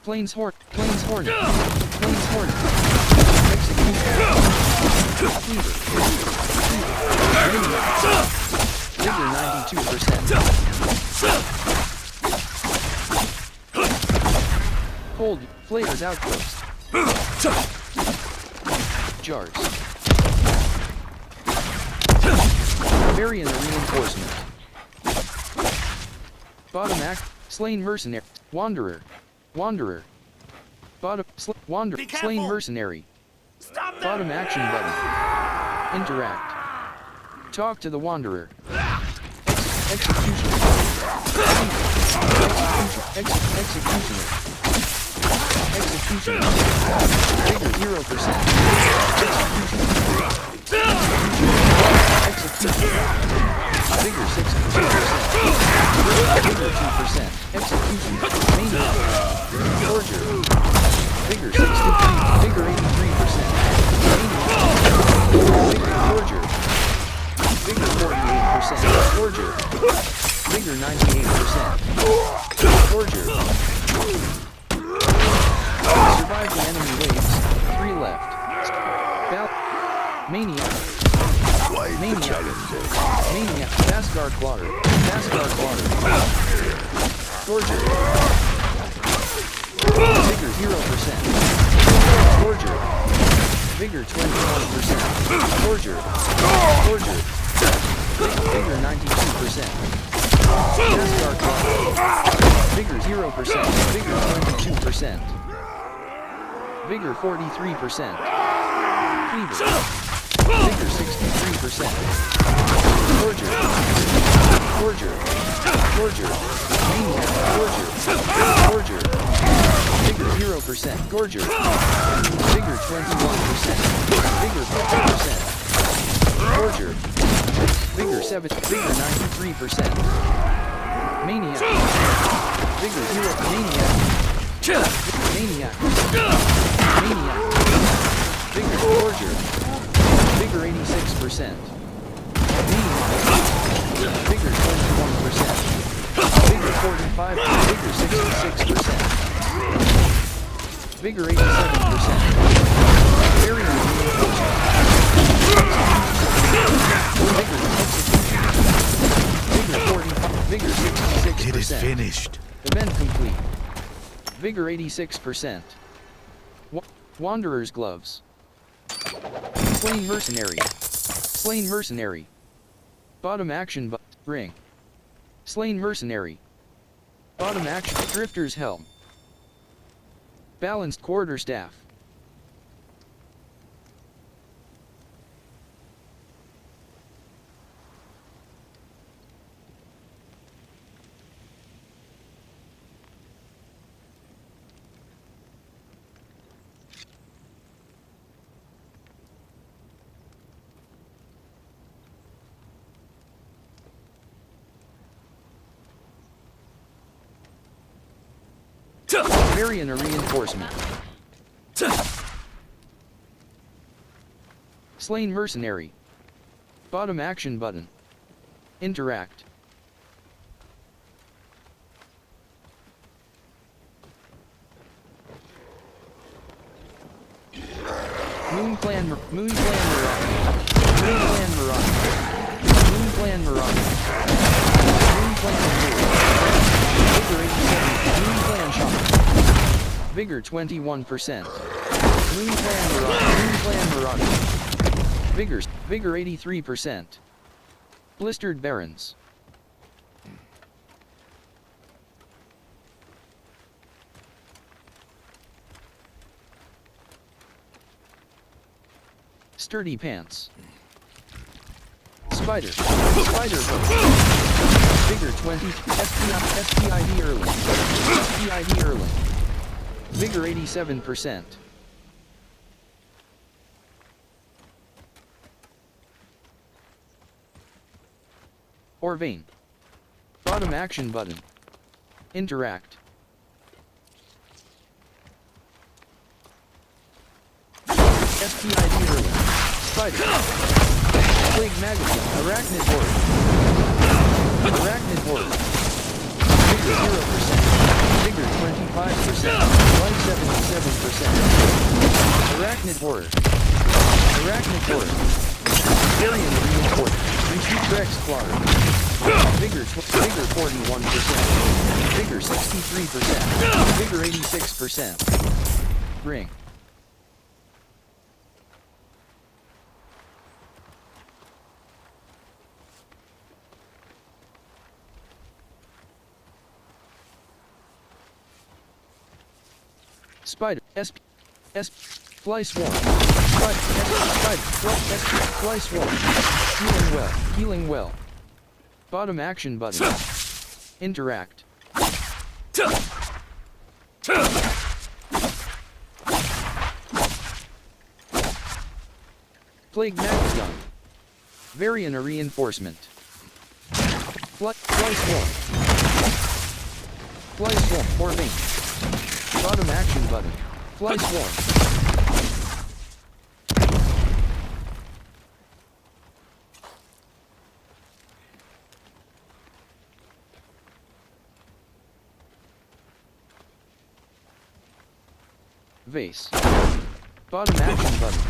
Plains Hornet. Plains Hornet. Vigor 92%. Cold, flavors outpost. Jars. Variant reinforcement. Bottom act, slain mercenary. Wanderer. Wanderer. Bottom, slain mercenary. Bottom action button. Interact. Talk to the Wanderer. Executioner. Executioner. Executioner. Vigor 0%. Executioner. Vigor 6%. Vigor 2%. Executioner. Maniac. Forger. Vigor 63. Vigor 83%. Vigor Forger. Vigor 48%. Forger. Vigor 98%. Forger. Survive the enemy waves. 3 left. Maniac. Maniac. Maniac. Fastguard Quarter. Fastguard Quarter. Forger. Vigor 0%. Forger. Vigor 21%. Forger. Forger. Vigor 92%. Fastguard Quarter. Vigor 0%. Vigor 22%. Vigor 43%. Fever. Vigor 63%. Forger. Forger. Forger. Maniac. Forger. Forger. Vigor 0%. Gorger. Vigor 21%. Vigor 50%. Forger. Vigor 7. Vigor 93%. Maniac. Vigor 0. Maniac. Maniac. Maniac. Vigor Forger. Vigor 86%. Maniac. Vigor 21%. Vigor 45. Vigor 66%. Vigor 87%. Very Vigor 45. Vigor 66%. It is finished. Event complete. Vigor 86%. Wanderer's gloves. Slain mercenary. Slain mercenary. Bottom action ring. Slain mercenary. Bottom action drifter's helm. Balanced quarterstaff. Variant reinforcement. Slain mercenary. Bottom action button. Interact. Moon Clan Marauder. Moon Clan Marauder. Moon Clan Marauder. Moon Clan Marauder. Vigor 87. Moon Clan Shock. Vigor 21%. Moon Clan Marauder. Moon Clan Marauder. Vigor 83%. Blistered Barons. Sturdy Pants. Spider. Spider Hook. Vigor 20. SPID Erling. SPID Erling. Vigor 87%. Or vein. Bottom action button. Interact. SPID Erling. Spider. Plague Magazine. Arachnid Horde. Arachnid Horde. Vigor 0%. Vigor 25%. Life 77%. Arachnid Horde. Arachnotaurus. Variant reinforcement. Rex Clark. Vigor 41%. Vigor 63%. Vigor 86%. Ring. Spider. Fly swarm. Spider. Fly swarm. Healing well. Bottom action button. Interact. Plague Magnet gun. Variant reinforcement. Fly swarm. Fly swarm. Forming. Bottom action button. Fly swarm. Vase. Bottom action button.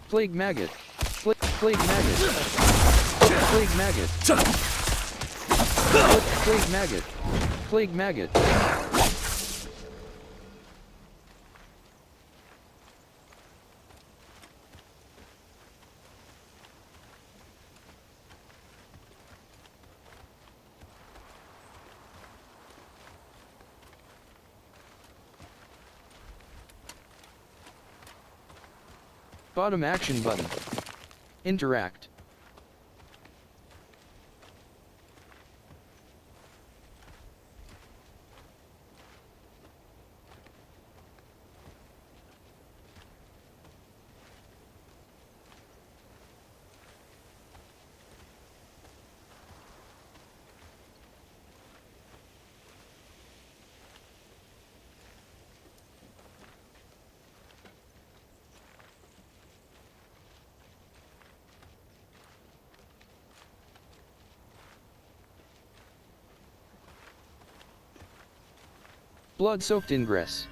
Plague maggot. Plague maggot. Plague maggot. Plague maggot. Plague maggot. Bottom action button. Interact. Blood soaked ingress.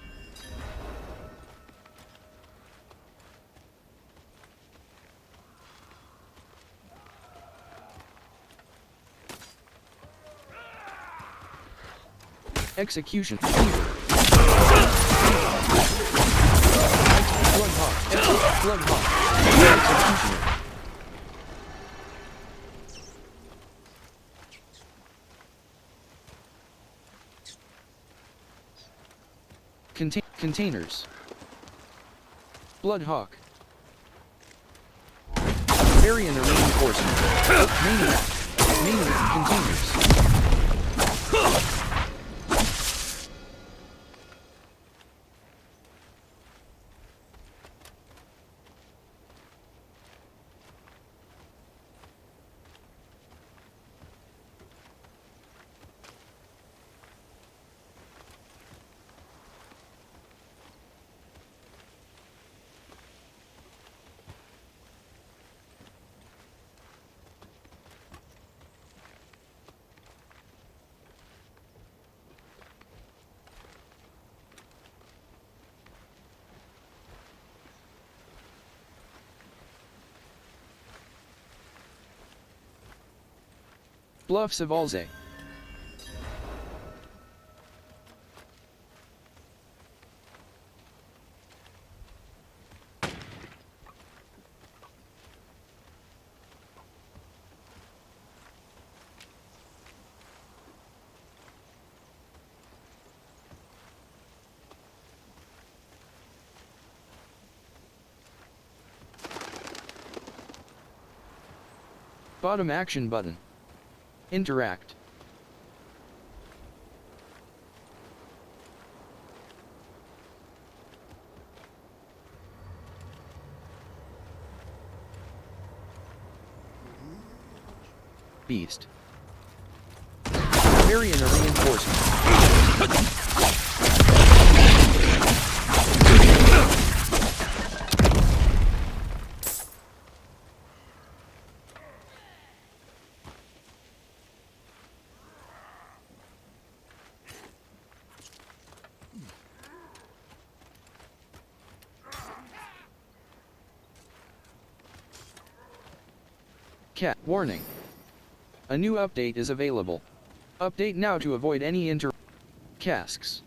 Execution. Blood hawk. Blood hawk. Executioner. Containers. Bloodhawk. Variant reinforcement. Maniac. Containers. Bluffs of Alze. Bottom action button. Interact. Beast. Variant reinforcement. Cat warning. A new update is available. Update now to avoid any casks.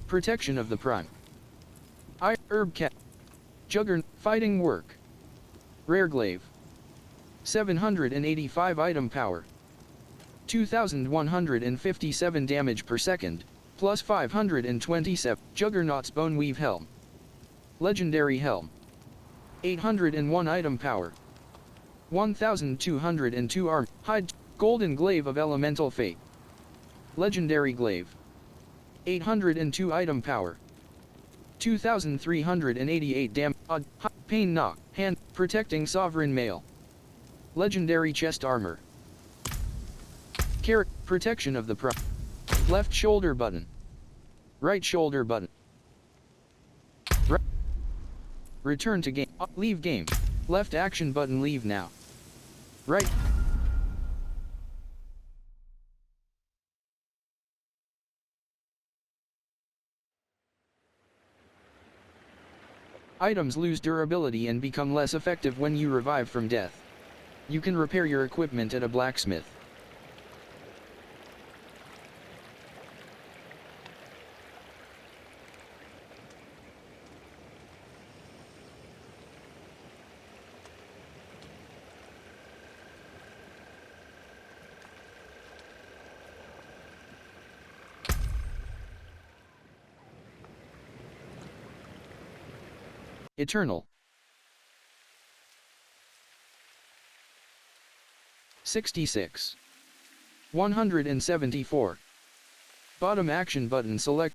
Protection of the Prime. Herb Cat. Juggernaut. Fighting Work. Rare Glaive. 785 item power. 2157 damage per second, plus 527. Juggernaut's Bone Weave Helm. Legendary Helm. 801 item power. 1202 arm. Hide. Golden Glaive of Elemental Fate. Legendary Glaive. 802 item power. 2388 dam. Pain Knock. Hand. Protecting Sovereign Mail. Legendary Chest Armor. Protection of the Prime. Left shoulder button. Right shoulder button. Return to game. Leave game. Left action button. Leave now. Right. Items lose durability and become less effective when you revive from death. You can repair your equipment at a blacksmith. Eternal. 66. 174. Bottom action button select.